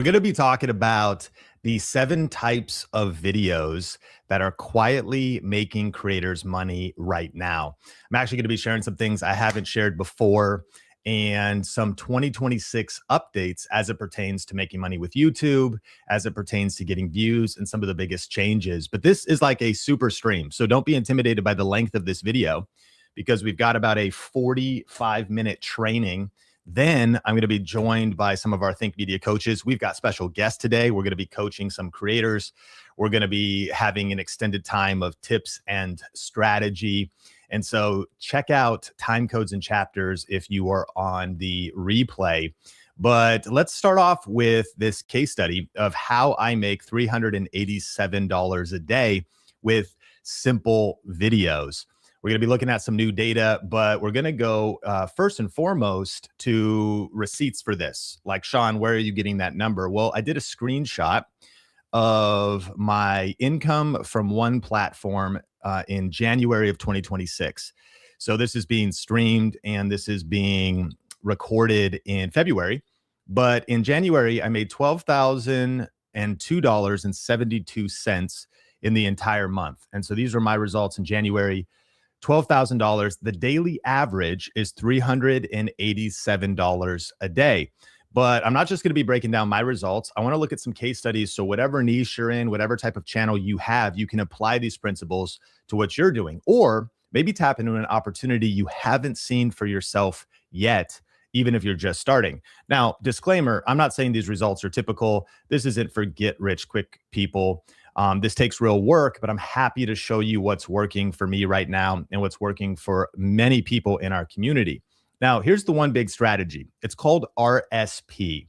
We're going to be talking about the 7 types of videos that are quietly making creators money right now. I'm actually going to be sharing some things I haven't shared before and some 2026 updates as it pertains to making money with YouTube, as it pertains to getting views and some of the biggest changes. But this is like a super stream. So don't be intimidated by the length of this video because we've got about a 45-minute training. Then I'm going to be joined by some of our Think Media coaches. We've got special guests today. We're going to be coaching some creators. We're going to be having an extended time of tips and strategy. And so check out time codes and chapters if you are on the replay. But let's start off with this case study of how I make $387 a day with simple videos. We're going to be looking at some new data, but we're going to go first and foremost to receipts for this. Like, Sean, where are you getting that number? Well, I did a screenshot of my income from one platform in January of 2026. So this is being streamed and this is being recorded in February. But in January, I made $12,002.72 in the entire month. And so these are my results in January. $12,000. The daily average is $387 a day. But I'm not just going to be breaking down my results. I want to look at some case studies. So whatever niche you're in, whatever type of channel you have, you can apply these principles to what you're doing, or maybe tap into an opportunity you haven't seen for yourself yet, even if you're just starting. Now, disclaimer, I'm not saying these results are typical. This isn't for get rich quick people. This takes real work, but I'm happy to show you what's working for me right now and what's working for many people in our community. Now, here's the one big strategy. It's called RSP.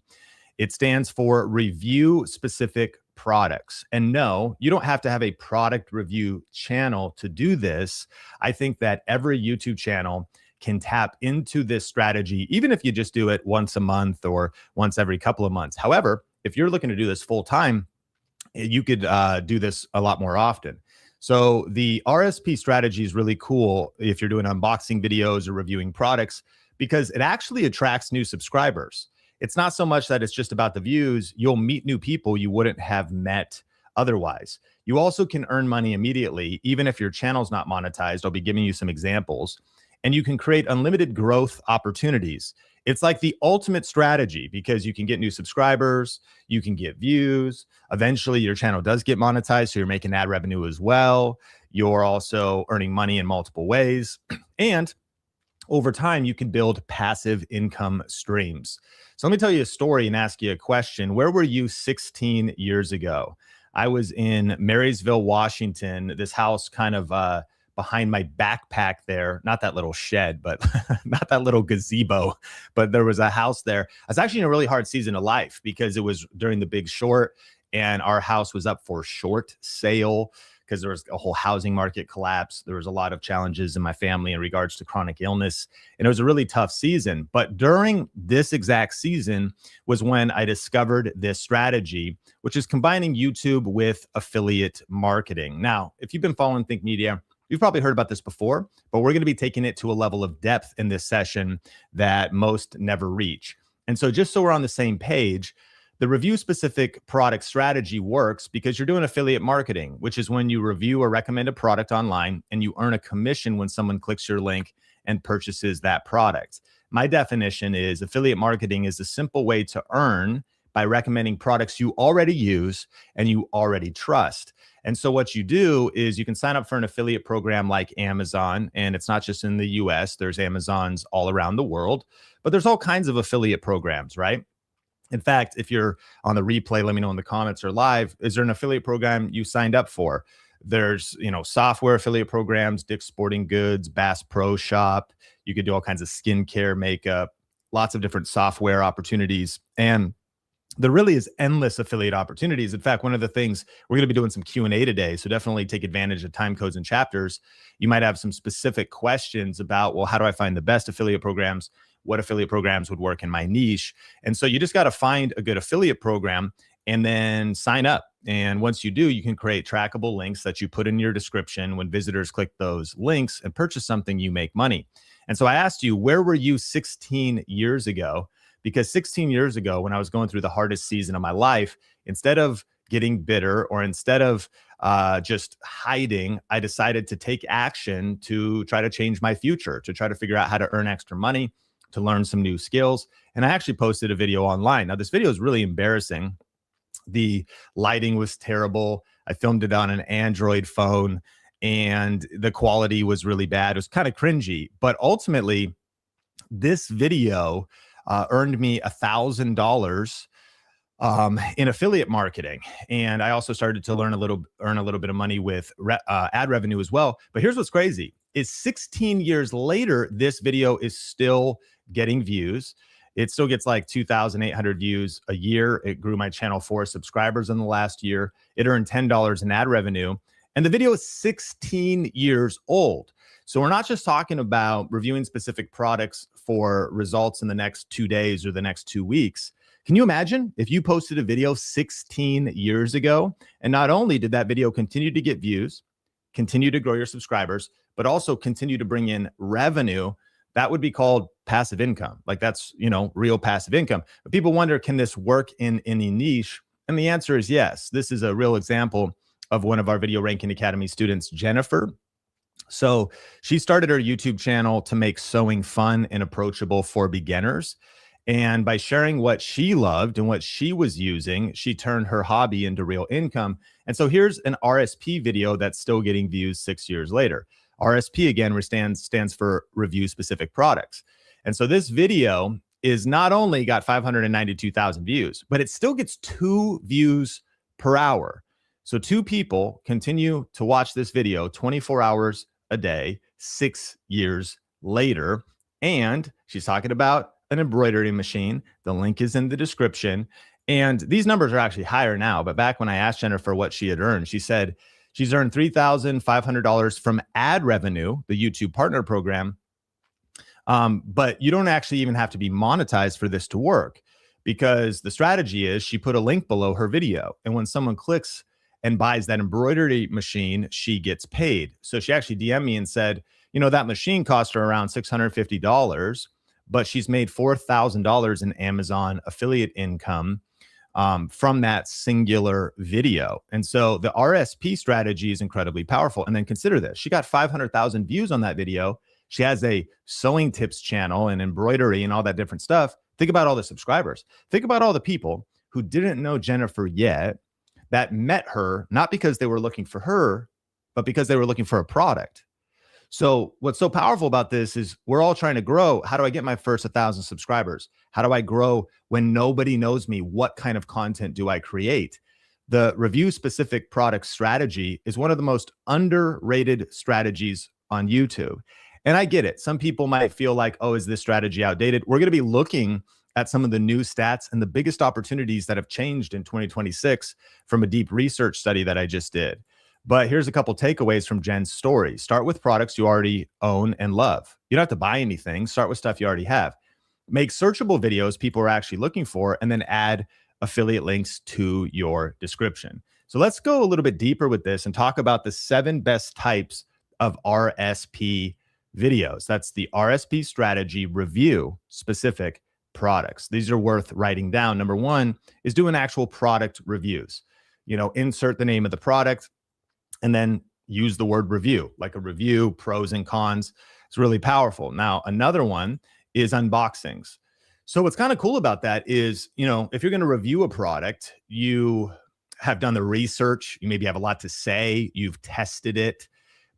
It stands for Review Specific Products. And no, you don't have to have a product review channel to do this. I think that every YouTube channel can tap into this strategy, even if you just do it once a month or once every couple of months. However, if you're looking to do this full time, you could do this a lot more often. So the RSP strategy is really cool if you're doing unboxing videos or reviewing products, because it actually attracts new subscribers. It's not so much that it's just about the views. You'll meet new people you wouldn't have met otherwise. You also can earn money immediately, even if your channel's not monetized. I'll be giving you some examples. And you can create unlimited growth opportunities. It's like the ultimate strategy because you can get new subscribers, you can get views. Eventually, your channel does get monetized, so you're making ad revenue as well. You're also earning money in multiple ways. And over time, you can build passive income streams. So let me tell you a story and ask you a question. Where were you 16 years ago? I was in Marysville, Washington, this house kind of behind my backpack there, not that little shed, but not that little gazebo, but there was a house there. I was actually in a really hard season of life because it was during the Big Short and our house was up for short sale because there was a whole housing market collapse. There was a lot of challenges in my family in regards to chronic illness, and it was a really tough season. But during this exact season was when I discovered this strategy, which is combining YouTube with affiliate marketing. Now, if you've been following Think Media, you've probably heard about this before, but we're going to be taking it to a level of depth in this session that most never reach. And so just so we're on the same page, the review specific product strategy works because you're doing affiliate marketing, which is when you review or recommend a product online and you earn a commission when someone clicks your link and purchases that product. My definition is affiliate marketing is a simple way to earn by recommending products you already use and you already trust. And so what you do is you can sign up for an affiliate program like Amazon, and it's not just in the US, there's Amazons all around the world, but there's all kinds of affiliate programs, right? In fact, if you're on the replay, let me know in the comments or live, is there an affiliate program you signed up for? There's, software affiliate programs, Dick's Sporting Goods, Bass Pro Shop. You could do all kinds of skincare, makeup, lots of different software opportunities. And there really is endless affiliate opportunities. In fact, one of the things we're going to be doing some Q&A today, so definitely take advantage of time codes and chapters. You might have some specific questions about, well, how do I find the best affiliate programs? What affiliate programs would work in my niche? And so you just got to find a good affiliate program and then sign up. And once you do, you can create trackable links that you put in your description. When visitors click those links and purchase something, you make money. And so I asked you, where were you 16 years ago? because 16 years ago, when I was going through the hardest season of my life, instead of getting bitter or instead of just hiding, I decided to take action to try to change my future, to try to figure out how to earn extra money, to learn some new skills. And I actually posted a video online. Now, this video is really embarrassing. The lighting was terrible. I filmed it on an Android phone and the quality was really bad. It was kind of cringy, but ultimately this video earned me $1,000 in affiliate marketing. And I also started to earn a little bit of money with ad revenue as well. But here's what's crazy is 16 years later, this video is still getting views. It still gets like 2,800 views a year. It grew my channel 4 subscribers in the last year. It earned $10 in ad revenue. And the video is 16 years old. So we're not just talking about reviewing specific products for results in the next 2 days or the next 2 weeks. Can you imagine if you posted a video 16 years ago, and not only did that video continue to get views, continue to grow your subscribers, but also continue to bring in revenue? That would be called passive income. Like that's, real passive income. But people wonder, can this work in any niche? And the answer is yes. This is a real example of one of our Video Ranking Academy students, Jennifer. So she started her YouTube channel to make sewing fun and approachable for beginners. And by sharing what she loved and what she was using, she turned her hobby into real income. And so here's an RSP video that's still getting views 6 years later. RSP, again, stands for review specific products. And so this video is not only got 592,000 views, but it still gets 2 views per hour. So 2 people continue to watch this video 24 hours a day, 6 years later. And she's talking about an embroidery machine. The link is in the description. And these numbers are actually higher now. But back when I asked Jennifer what she had earned, she said she's earned $3,500 from ad revenue, the YouTube partner program. But you don't actually even have to be monetized for this to work, because the strategy is she put a link below her video. And when someone clicks and buys that embroidery machine, she gets paid. So she actually DM'd me and said, that machine cost her around $650, but she's made $4,000 in Amazon affiliate income from that singular video. And so the RSP strategy is incredibly powerful. And then consider this. She got 500,000 views on that video. She has a sewing tips channel and embroidery and all that different stuff. Think about all the subscribers. Think about all the people who didn't know Jennifer yet that met her, not because they were looking for her, but because they were looking for a product. So what's so powerful about this is we're all trying to grow. How do I get my first 1,000 subscribers? How do I grow when nobody knows me? What kind of content do I create? The review specific product strategy is one of the most underrated strategies on YouTube. And I get it. Some people might feel like, oh, is this strategy outdated? We're going to be looking at some of the new stats and the biggest opportunities that have changed in 2026 from a deep research study that I just did. But here's a couple takeaways from Jen's story. Start with products you already own and love. You don't have to buy anything. Start with stuff you already have. Make searchable videos people are actually looking for, and then add affiliate links to your description. So let's go a little bit deeper with this and talk about the 7 best types of RSP videos. That's the RSP strategy review specific products. These are worth writing down. Number 1 is doing actual product reviews. Insert the name of the product and then use the word review, like a review, pros and cons. It's really powerful. Now, another one is unboxings. So what's kind of cool about that is, if you're going to review a product, you have done the research, you maybe have a lot to say, you've tested it,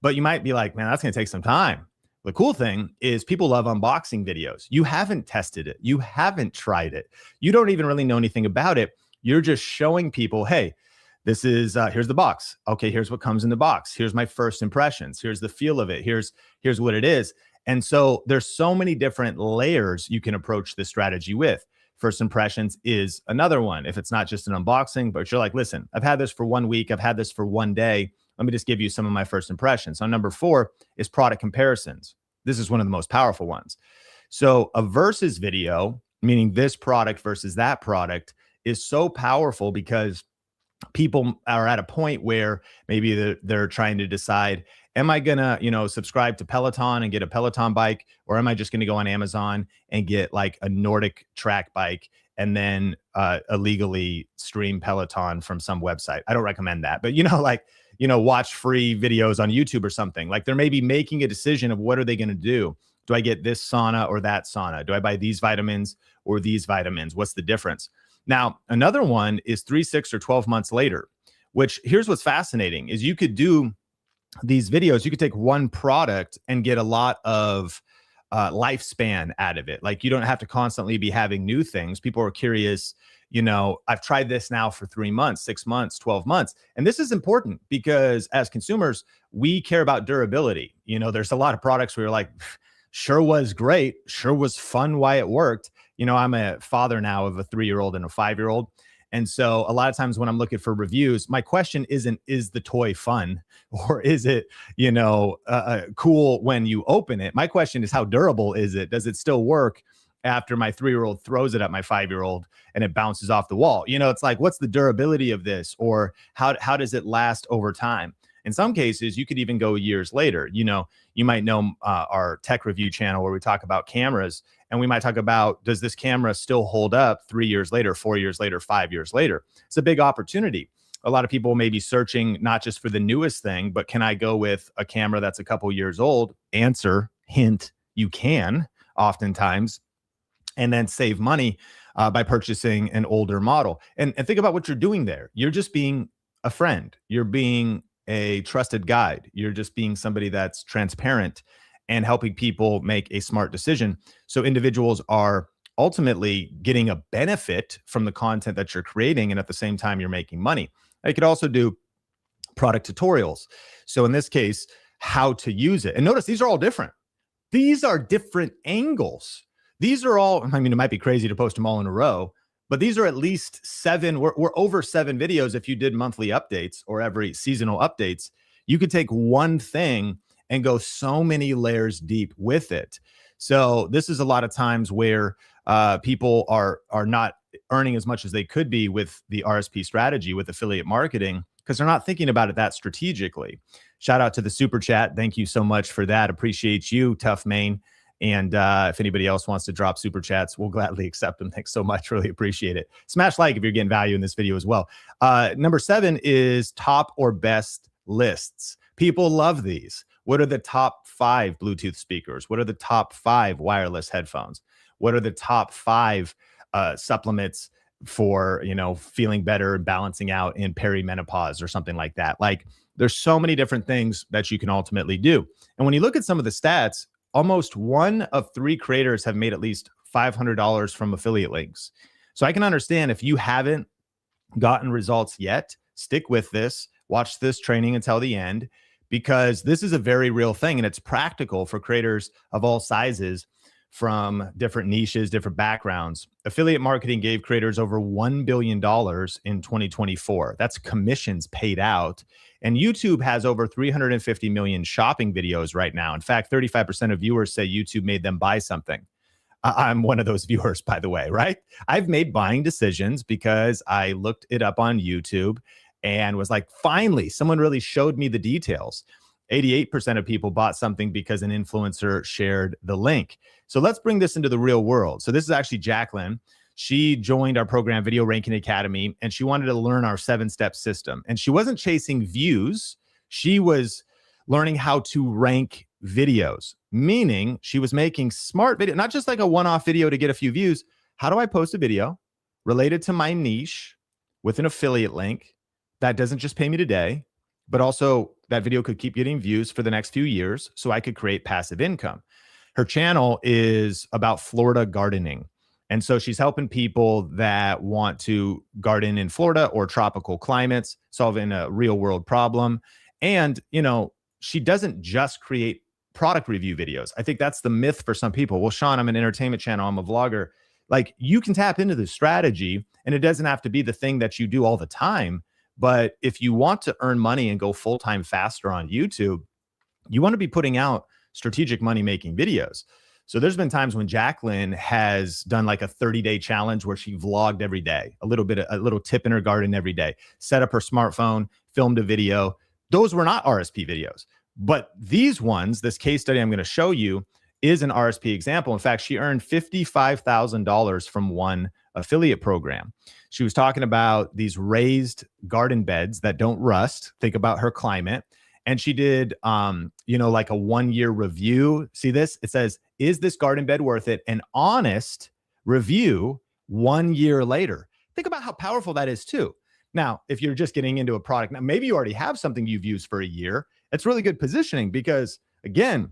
but you might be like, man, that's going to take some time. The cool thing is people love unboxing videos. You haven't tested it. You haven't tried it. You don't even really know anything about it. You're just showing people, hey, this is, here's the box. Okay, here's what comes in the box. Here's my first impressions. Here's the feel of it. Here's what it is. And so there's so many different layers you can approach this strategy with. First impressions is another one. If it's not just an unboxing, but you're like, listen, I've had this for 1 week. I've had this for 1 day. Let me just give you some of my first impressions. So number 4 is product comparisons. This is one of the most powerful ones. So a versus video, meaning this product versus that product, is so powerful because people are at a point where maybe they're trying to decide, Am I gonna, subscribe to Peloton and get a Peloton bike, or am I just gonna go on Amazon and get like a Nordic track bike and then illegally stream Peloton from some website? I don't recommend that, but watch free videos on YouTube or something. Like they're maybe making a decision of what are they gonna do. Do I get this sauna or that sauna? Do I buy these vitamins or these vitamins? What's the difference? Now, another one is 3, 6, or 12 months later, which here's what's fascinating is you could do these videos. You could take one product and get a lot of lifespan out of it. Like you don't have to constantly be having new things. People are curious, I've tried this now for 3 months, 6 months, 12 months. And this is important because as consumers, we care about durability. There's a lot of products where you're like, sure was great, sure was fun why it worked. I'm a father now of a 3-year-old and a 5-year-old. And so a lot of times when I'm looking for reviews, my question isn't, is the toy fun or is it, cool when you open it? My question is, how durable is it? Does it still work after my 3-year-old throws it at my 5-year-old and it bounces off the wall? It's like, what's the durability of this? Or how does it last over time? In some cases, you could even go years later. You might know our tech review channel where we talk about cameras, and we might talk about, does this camera still hold up 3 years later, 4 years later, 5 years later? It's a big opportunity. A lot of people may be searching not just for the newest thing, but can I go with a camera that's a couple years old? Answer, hint, you can oftentimes, and then save money by purchasing an older model. And think about what you're doing there. You're just being a friend. You're being a trusted guide. You're just being somebody that's transparent and helping people make a smart decision. So individuals are ultimately getting a benefit from the content that you're creating, and at the same time, you're making money. You could also do product tutorials. So in this case, how to use it. And notice these are all different. These are different angles. These are all, it might be crazy to post them all in a row, but these are at least 7. We're over 7 videos. If you did monthly updates or every seasonal updates, you could take one thing and go so many layers deep with it. So this is a lot of times where people are not earning as much as they could be with the RSP strategy, with affiliate marketing, because they're not thinking about it that strategically. Shout out to the super chat. Thank you so much for that. Appreciate you, Tough Main. And if anybody else wants to drop super chats, we'll gladly accept them. Thanks so much. Really appreciate it. Smash like if you're getting value in this video as well. Number 7 is top or best lists. People love these. What are the top 5 Bluetooth speakers? What are the top 5 wireless headphones? What are the top 5 supplements for, feeling better and balancing out in perimenopause or something like that? Like there's so many different things that you can ultimately do. And when you look at some of the stats, almost 1 of 3 creators have made at least $500 from affiliate links. So I can understand if you haven't gotten results yet, stick with this, watch this training until the end, because this is a very real thing and it's practical for creators of all sizes from different niches, different backgrounds. Affiliate marketing gave creators over $1 billion in 2024. That's commissions paid out. And YouTube has over 350 million shopping videos right now. In fact, 35% of viewers say YouTube made them buy something. I'm one of those viewers, by the way, right? I've made buying decisions because I looked it up on YouTube and was like, finally, someone really showed me the details. 88% of people bought something because an influencer shared the link. So let's bring this into the real world. So this is actually Jacqueline. She joined our program, Video Ranking Academy, and she wanted to learn our 7-step system. And she wasn't chasing views. She was learning how to rank videos, meaning she was making smart video, not just like a one-off video to get a few views. How do I post a video related to my niche with an affiliate link that doesn't just pay me today, but also that video could keep getting views for the next few years so I could create passive income? Her channel is about Florida gardening. And so she's helping people that want to garden in Florida or tropical climates, solving a real world problem. And, she doesn't just create product review videos. I think that's the myth for some people. Well, Sean, I'm an entertainment channel. I'm a vlogger. Like, you can tap into the strategy and it doesn't have to be the thing that you do all the time. But if you want to earn money and go full-time faster on YouTube, you want to be putting out strategic money-making videos. So there's been times when Jacqueline has done like a 30-day challenge where she vlogged every day, a little tip in her garden every day, set up her smartphone, filmed a video. Those were not RSP videos. But these ones, this case study I'm going to show you, is an RSP example. In fact, she earned $55,000 from one affiliate program. She was talking about these raised garden beds that don't rust. Think about her climate. And she did, like a 1-year review. See this? It says, is this garden bed worth it? An honest review 1 year later. Think about how powerful that is too. Now, if you're just getting into a product, now maybe you already have something you've used for a year. It's really good positioning because, again,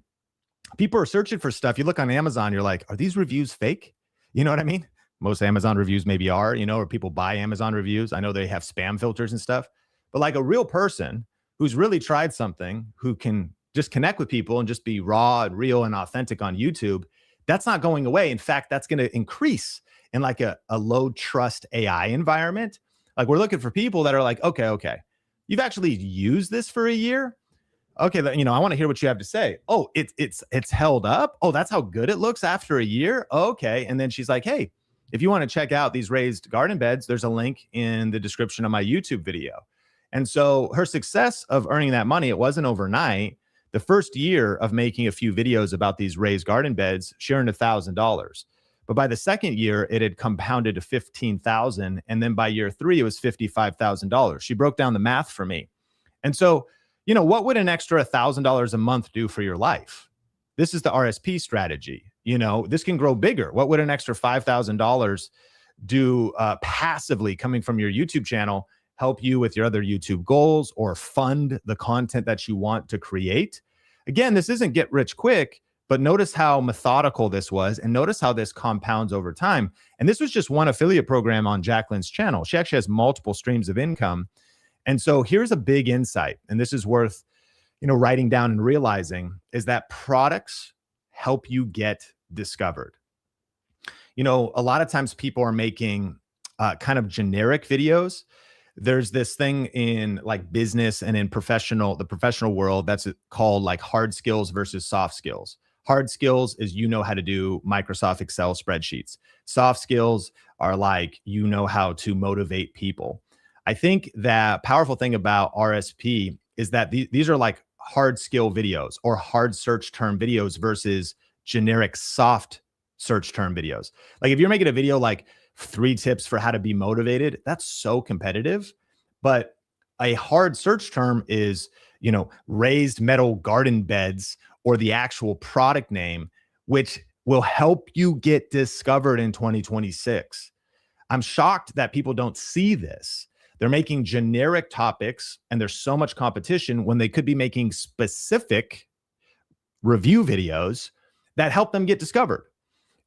people are searching for stuff. You look on Amazon, you're like, are these reviews fake? You know what I mean? Most Amazon reviews maybe are, or people buy Amazon reviews. I know they have spam filters and stuff, but like a real person who's really tried something, who can just connect with people and just be raw and real and authentic on YouTube, that's not going away. In fact, that's going to increase in like a low trust AI environment. Like we're looking for people that are like, okay, you've actually used this for a year. Okay, I want to hear what you have to say. Oh, it's held up. Oh, that's how good it looks after a year. Okay. And then she's like, hey, if you want to check out these raised garden beds, there's a link in the description of my YouTube video. And so her success of earning that money, it wasn't overnight. The first year of making a few videos about these raised garden beds, she earned $1,000. But by the second year, it had compounded to $15,000. And then by year 3, it was $55,000. She broke down the math for me. And so, what would an extra $1,000 a month do for your life? This is the RSP strategy. This can grow bigger. What would an extra $5,000 do passively coming from your YouTube channel help you with your other YouTube goals or fund the content that you want to create? Again, this isn't get rich quick, but notice how methodical this was and notice how this compounds over time. And this was just one affiliate program on Jacqueline's channel. She actually has multiple streams of income. And so here's a big insight, and this is worth, writing down and realizing, is that products help you get discovered. A lot of times people are making kind of generic videos. There's this thing in like business and in the professional world that's called like hard skills versus soft skills. Hard skills is how to do Microsoft Excel spreadsheets. Soft skills are like how to motivate people. I think that powerful thing about RSP is that these are like hard skill videos or hard search term videos versus generic soft search term videos. Like if you're making a video like 3 tips for how to be motivated, that's so competitive. But a hard search term is, raised metal garden beds or the actual product name, which will help you get discovered in 2026. I'm shocked that people don't see this. They're making generic topics and there's so much competition when they could be making specific review videos that help them get discovered.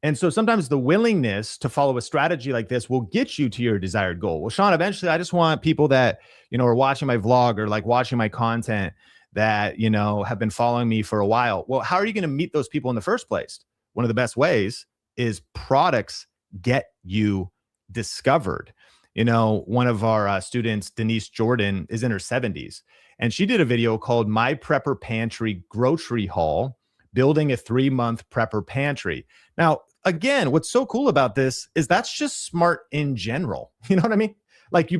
And so sometimes the willingness to follow a strategy like this will get you to your desired goal. Well, Sean, eventually I just want people that, are watching my vlog or like watching my content that, have been following me for a while. Well, how are you going to meet those people in the first place? One of the best ways is products get you discovered. One of our students, Denise Jordan, is in her 70s, and she did a video called My Prepper Pantry Grocery Haul, Building a 3-Month Prepper Pantry. Now, again, what's so cool about this is that's just smart in general. You know what I mean? Like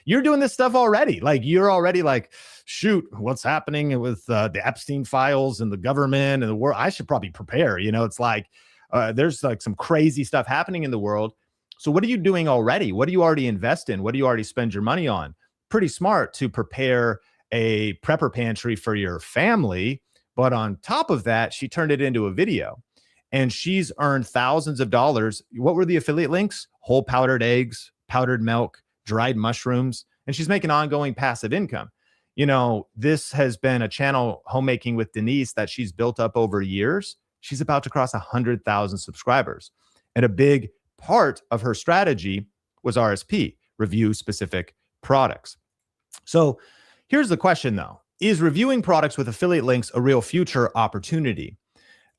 you're doing this stuff already. Like you're already like, shoot, what's happening with the Epstein files and the government and the world? I should probably prepare. It's like there's like some crazy stuff happening in the world. So what are you doing already? What do you already invest in? What do you already spend your money on? Pretty smart to prepare a prepper pantry for your family. But on top of that, she turned it into a video and she's earned thousands of dollars. What were the affiliate links? Whole powdered eggs, powdered milk, dried mushrooms, and she's making ongoing passive income. This has been a channel, Homemaking with Denise, that she's built up over years. She's about to cross 100,000 subscribers. And a big part of her strategy was RSP, review specific products. So here's the question though. Is reviewing products with affiliate links a real future opportunity?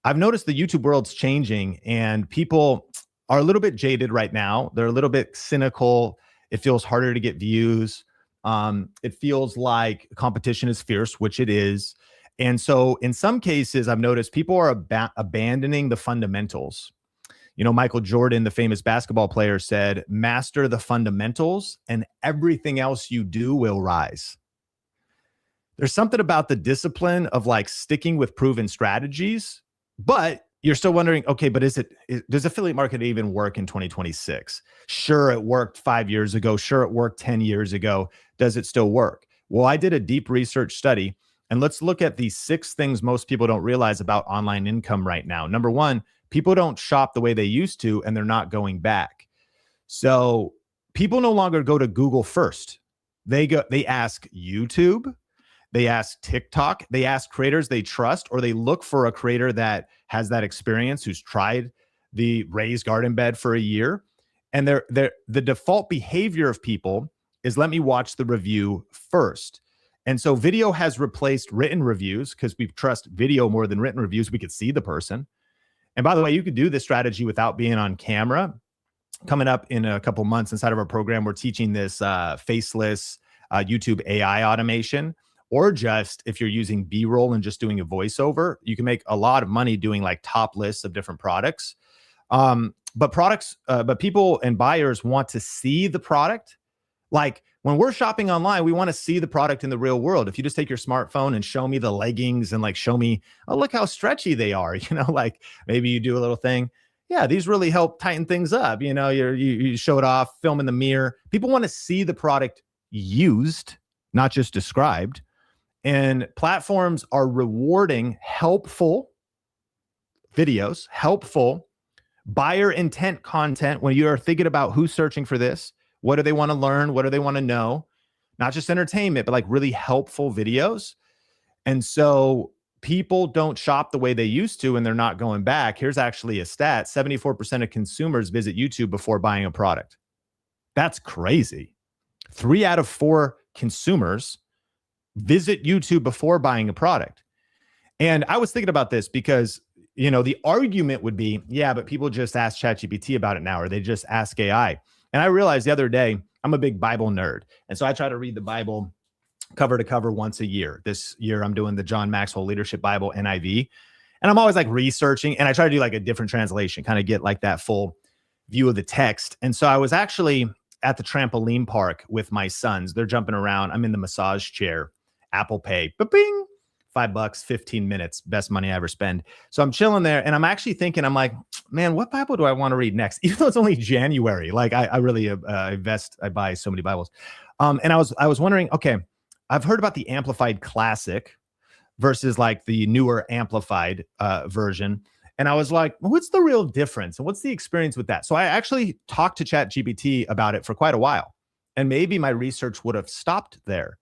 I've noticed the YouTube world's changing and people are a little bit jaded right now. They're a little bit cynical. It feels harder to get views. It feels like competition is fierce, which it is. And so in some cases, I've noticed people are abandoning the fundamentals. Michael Jordan, the famous basketball player, said, master the fundamentals and everything else you do will rise. There's something about the discipline of like sticking with proven strategies, but you're still wondering, okay, but does affiliate marketing even work in 2026? Sure, it worked 5 years ago. Sure, it worked 10 years ago. Does it still work? Well, I did a deep research study, and let's look at the 6 things most people don't realize about online income right now. Number one, people don't shop the way they used to, and they're not going back. So people no longer go to Google first. They ask YouTube, they ask TikTok, they ask creators they trust, or they look for a creator that has that experience, who's tried the raised garden bed for a year. And the default behavior of people is, let me watch the review first. And so video has replaced written reviews because we trust video more than written reviews. We could see the person. And by the way, you could do this strategy without being on camera. Coming up in a couple months inside of our program, we're teaching this faceless YouTube AI automation. Or just if you're using B-roll and just doing a voiceover, you can make a lot of money doing like top lists of different products. But people and buyers want to see the product. Like when we're shopping online, we want to see the product in the real world. If you just take your smartphone and show me the leggings and like show me, oh, look how stretchy they are, like maybe you do a little thing. Yeah, these really help tighten things up. You show it off, film in the mirror. People want to see the product used, not just described. And platforms are rewarding helpful videos, helpful buyer intent content. When you are thinking about who's searching for this, what do they want to learn? What do they want to know? Not just entertainment, but like really helpful videos. And so people don't shop the way they used to, and they're not going back. Here's actually a stat: 74% of consumers visit YouTube before buying a product. That's crazy. 3 out of 4 consumers visit YouTube before buying a product. And I was thinking about this because, the argument would be, yeah, but people just ask ChatGPT about it now, or they just ask AI. And I realized the other day, I'm a big Bible nerd. And so I try to read the Bible cover to cover once a year. This year, I'm doing the John Maxwell Leadership Bible, NIV. And I'm always like researching, and I try to do like a different translation, kind of get like that full view of the text. And so I was actually at the trampoline park with my sons. They're jumping around. I'm in the massage chair. Apple Pay, ba-bing, $5, 15 minutes, best money I ever spend. So I'm chilling there, and I'm actually thinking, I'm like, man, what Bible do I want to read next? Even though it's only January, like I really invest, I buy so many Bibles. And I was wondering, okay, I've heard about the Amplified Classic versus like the newer Amplified version. And I was like, well, what's the real difference? And what's the experience with that? So I actually talked to ChatGPT about it for quite a while. And maybe my research would have stopped there.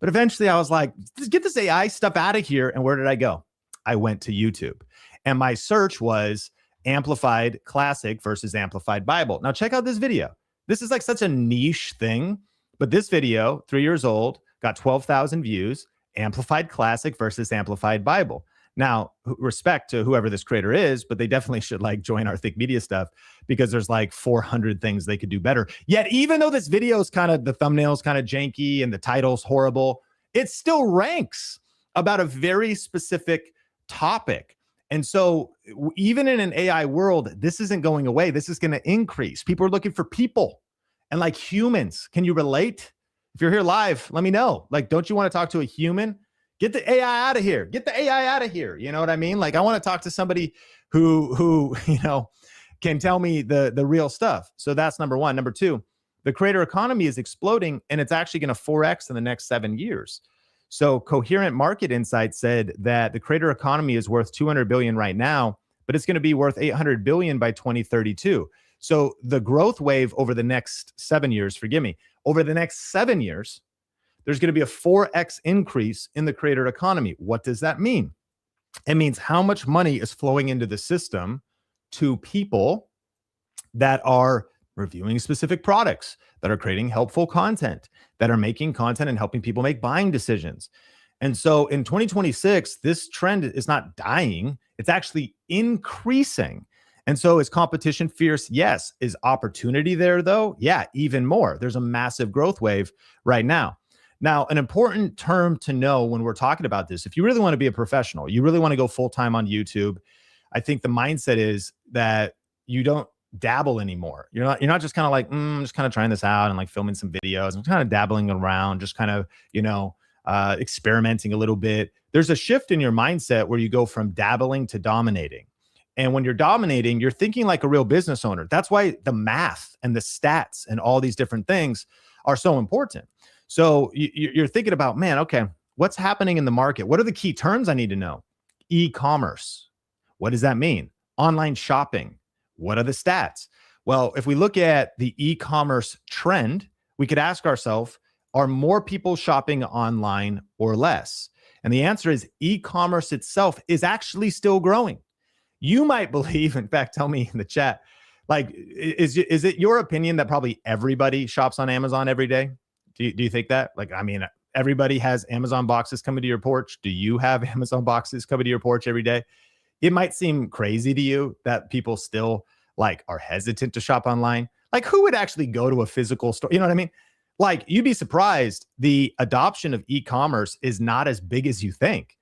But eventually I was like, get this AI stuff out of here. And where did I go? I went to YouTube. And my search was Amplified Classic versus Amplified Bible. Now check out this video. This is like such a niche thing. But this video, 3 years old, got 12,000 views. Amplified Classic versus Amplified Bible. Now, respect to whoever this creator is, but they definitely should like join our Think Media stuff, because there's like 400 things they could do better. Yet, even though this video is kind of, the thumbnail's kind of janky and the title's horrible, it still ranks about a very specific topic. And so even in an AI world, this isn't going away. This is going to increase. People are looking for people and like humans. Can you relate? If you're here live, let me know. Like, don't you want to talk to a human? Get the AI out of here. Get the AI out of here. You know what I mean? Like, I want to talk to somebody who can tell me the real stuff. So that's number one. Number two, the creator economy is exploding, and it's actually going to 4x in the next 7 years. So Coherent Market Insight said that the creator economy is worth 200 billion right now, but it's going to be worth 800 billion by 2032. So the growth wave over the next 7 years, over the next 7 years, there's going to be a 4x increase in the creator economy. What does that mean? It means how much money is flowing into the system to people that are reviewing specific products, that are creating helpful content, that are making content and helping people make buying decisions. And so in 2026, this trend is not dying, it's actually increasing. And so is competition fierce? Yes. Is opportunity there though? Yeah, even more. There's a massive growth wave right now. Now, an important term to know when we're talking about this, if you really want to be a professional, you really want to go full-time on YouTube, I think the mindset is that you don't dabble anymore. You're not just kind of like, I'm just kind of trying this out and like filming some videos. I'm kind of dabbling around, just kind of, experimenting a little bit. There's a shift in your mindset where you go from dabbling to dominating. And when you're dominating, you're thinking like a real business owner. That's why the math and the stats and all these different things are so important. So you're thinking about, man, okay, what's happening in the market? What are the key terms I need to know? E-commerce. What does that mean? Online shopping. What are the stats? Well, if we look at the e-commerce trend, we could ask ourselves, are more people shopping online or less? And the answer is e-commerce itself is actually still growing. You might believe, in fact, tell me in the chat, like, is it your opinion that probably everybody shops on Amazon every day? Do you think that? Like, I mean, everybody has Amazon boxes coming to your porch. Do you have Amazon boxes coming to your porch every day? It might seem crazy to you that people still like are hesitant to shop online. Like, who would actually go to a physical store? You know what I mean? Like, you'd be surprised. The adoption of e-commerce is not as big as you think.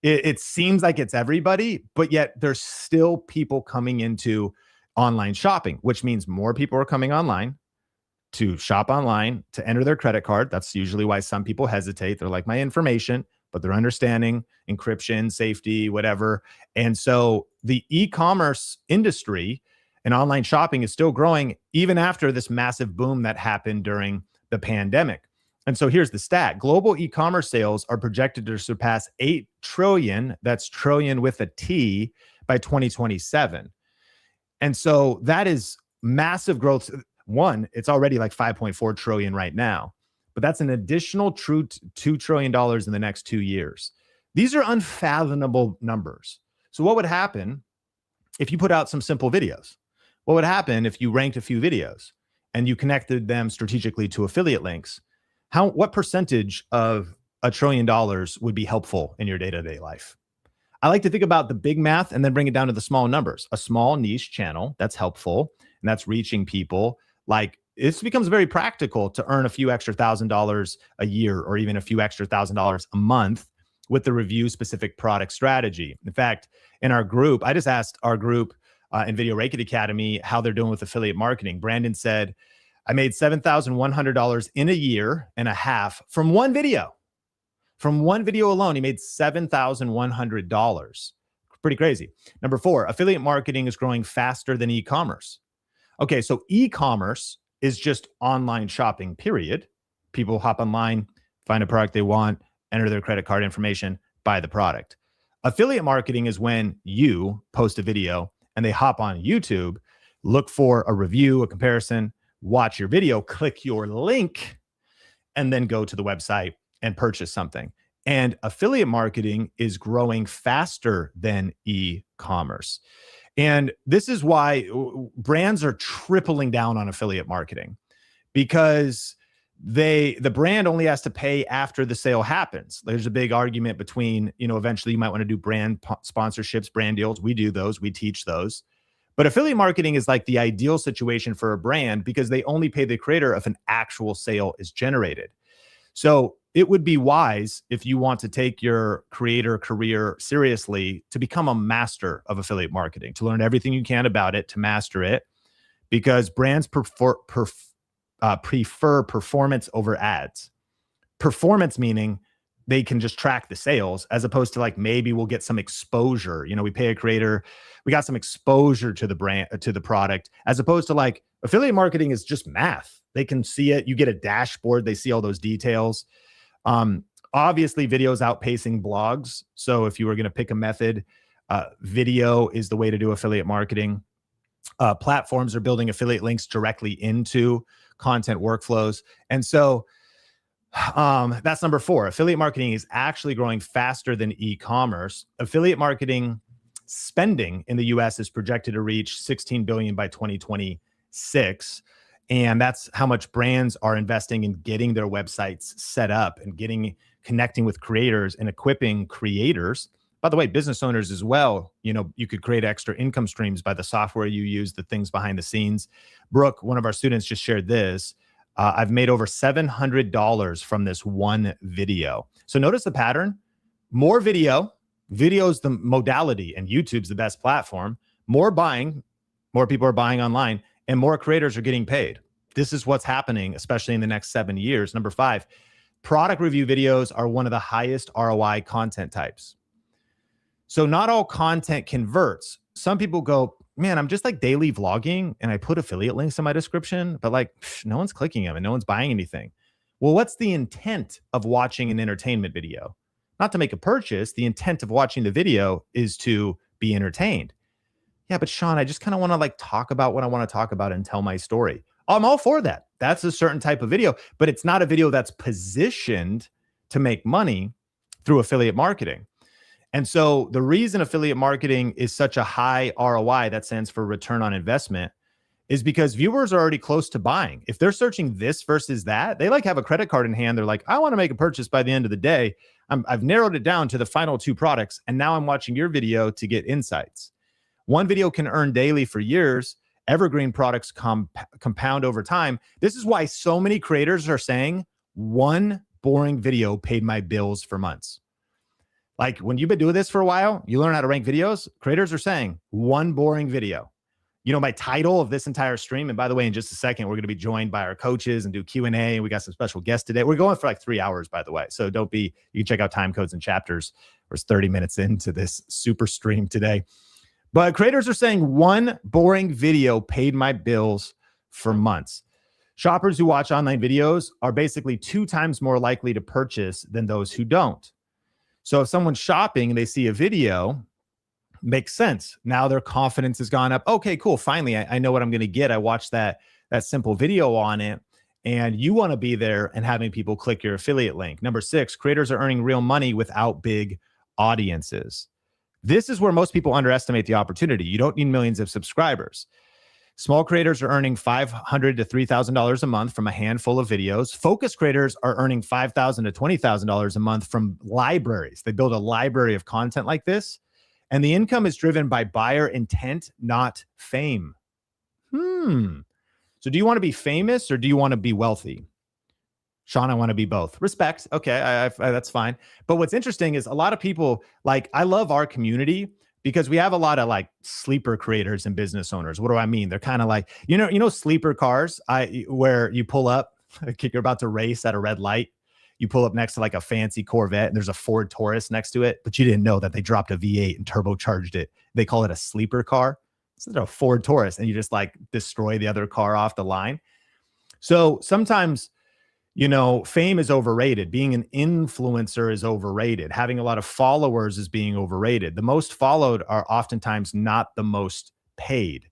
It seems like it's everybody, but yet there's still people coming into online shopping, which means more people are coming online to shop online, to enter their credit card. That's usually why some people hesitate. They're like, my information, but they're understanding encryption, safety, whatever. And so the e-commerce industry and online shopping is still growing even after this massive boom that happened during the pandemic. And so here's the stat. Global e-commerce sales are projected to surpass 8 trillion, that's trillion with a T, by 2027. And so that is massive growth. One, it's already like 5.4 trillion right now, but that's an additional $2 trillion in the next 2 years. These are unfathomable numbers. So what would happen if you put out some simple videos? What would happen if you ranked a few videos and you connected them strategically to affiliate links? What percentage of $1 trillion would be helpful in your day-to-day life? I like to think about the big math and then bring it down to the small numbers. A small niche channel that's helpful and that's reaching people. Like, this becomes very practical to earn a few extra $1,000 a year or even a few extra $1,000 a month with the review specific product strategy. In fact, in our group, I just asked our group in Video Rake It Academy how they're doing with affiliate marketing. Brandon said, I made $7,100 in a year and a half from one video. From one video alone, he made $7,100. Pretty crazy. Number 4, affiliate marketing is growing faster than e-commerce. Okay, so e-commerce is just online shopping, period. People hop online, find a product they want, enter their credit card information, buy the product. Affiliate marketing is when you post a video and they hop on YouTube, look for a review, a comparison, watch your video, click your link, and then go to the website and purchase something. And affiliate marketing is growing faster than e-commerce. And this is why brands are tripling down on affiliate marketing, because the brand only has to pay after the sale happens. There's a big argument between, eventually you might want to do brand sponsorships, brand deals. We do those, we teach those. But affiliate marketing is like the ideal situation for a brand because they only pay the creator if an actual sale is generated. So it would be wise, if you want to take your creator career seriously, to become a master of affiliate marketing, to learn everything you can about it, to master it, because brands prefer performance over ads. Performance meaning they can just track the sales, as opposed to like, maybe we'll get some exposure. We pay a creator, we got some exposure to the brand, to the product, as opposed to like affiliate marketing is just math. They can see it. You get a dashboard. They see all those details. Obviously videos outpacing blogs. So if you were going to pick a method, video is the way to do affiliate marketing. Platforms are building affiliate links directly into content workflows. And so that's number 4. Affiliate marketing is actually growing faster than e-commerce. Affiliate marketing spending in the US is projected to reach $16 billion by 2026. And that's how much brands are investing in getting their websites set up and connecting with creators and equipping creators. By the way, business owners as well. You could create extra income streams by the software you use, the things behind the scenes. Brooke, one of our students, just shared this. I've made over $700 from this one video. So notice the pattern. More video's the modality, and YouTube's the best platform. More people are buying online, and more creators are getting paid. This is what's happening, especially in the next 7 years. Number 5, product review videos are one of the highest ROI content types. So not all content converts. Some people go, man, I'm just like daily vlogging and I put affiliate links in my description, but like no one's clicking them and no one's buying anything. Well, what's the intent of watching an entertainment video? Not to make a purchase. The intent of watching the video is to be entertained. Yeah, but Sean, I just kind of want to like talk about what I want to talk about and tell my story. I'm all for that. That's a certain type of video, but it's not a video that's positioned to make money through affiliate marketing. And so the reason affiliate marketing is such a high ROI, that stands for return on investment, is because viewers are already close to buying. If they're searching this versus that, they like have a credit card in hand. They're like, I want to make a purchase by the end of the day. I've narrowed it down to the final 2 products. And now I'm watching your video to get insights. One video can earn daily for years. Evergreen products compound over time. This is why so many creators are saying one boring video paid my bills for months. Like when you've been doing this for a while, you learn how to rank videos. Creators are saying one boring video. You know, my title of this entire stream, and by the way, in just a second, we're going to be joined by our coaches and do Q&A. And we got some special guests today. We're going for like 3 hours, by the way. So you can check out time codes and chapters. We're 30 minutes into this super stream today. But creators are saying one boring video paid my bills for months. Shoppers who watch online videos are basically 2 times more likely to purchase than those who don't. So if someone's shopping and they see a video, makes sense. Now their confidence has gone up. Okay, cool. Finally, I know what I'm going to get. I watched that simple video on it. And you want to be there and having people click your affiliate link. Number 6, creators are earning real money without big audiences. This is where most people underestimate the opportunity. You don't need millions of subscribers. Small creators are earning $500 to $3,000 a month from a handful of videos. Focus creators are earning $5,000 to $20,000 a month from libraries. They build a library of content like this, and the income is driven by buyer intent, not fame. So do you want to be famous or do you want to be wealthy? Sean, I want to be both. Respect. Okay, that's fine. But what's interesting is a lot of people, like, I love our community because we have a lot of like sleeper creators and business owners. What do I mean? They're kind of like, you know, sleeper cars, where you pull up, like you're about to race at a red light. You pull up next to like a fancy Corvette and there's a Ford Taurus next to it, but you didn't know that they dropped a V8 and turbocharged it. They call it a sleeper car. It's a Ford Taurus, and you just like destroy the other car off the line. So sometimes, you know, fame is overrated. Being an influencer is overrated. Having a lot of followers is being overrated. The most followed are oftentimes not the most paid.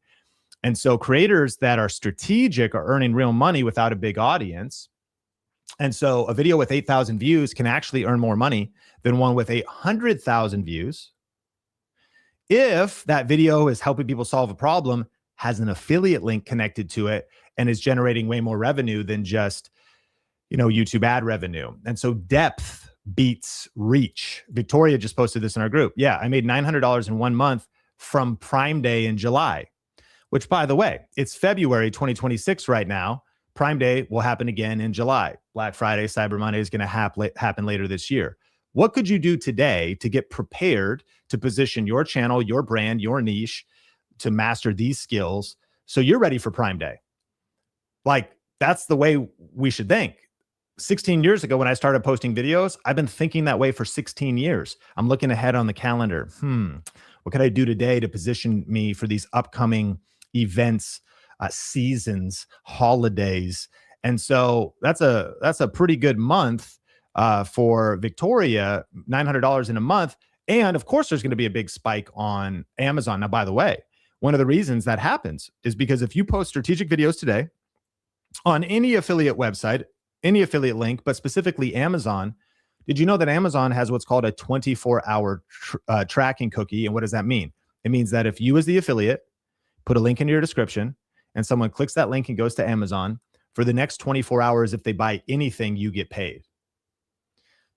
And so creators that are strategic are earning real money without a big audience. And so a video with 8,000 views can actually earn more money than one with 800,000 views if that video is helping people solve a problem, has an affiliate link connected to it, and is generating way more revenue than just, you know, YouTube ad revenue. And so depth beats reach. Victoria just posted this in our group. Yeah, I made $900 in 1 month from Prime Day in July, which, by the way, it's February 2026 right now. Prime Day will happen again in July. Black Friday, Cyber Monday is going to happen later this year. What could you do today to get prepared to position your channel, your brand, your niche, to master these skills so you're ready for Prime Day? Like, that's the way we should think. 16 years ago, when I started posting videos, I've been thinking that way for 16 years. I'm looking ahead on the calendar. What could I do today to position me for these upcoming events, seasons, holidays? And so that's a pretty good month for Victoria, $900 in a month. And of course, there's going to be a big spike on Amazon. Now, by the way, one of the reasons that happens is because if you post strategic videos today on any affiliate website, any affiliate link, but specifically Amazon, did you know that Amazon has what's called a 24-hour tracking cookie? And what does that mean? It means that if you as the affiliate put a link in your description and someone clicks that link and goes to Amazon, for the next 24 hours, if they buy anything, you get paid.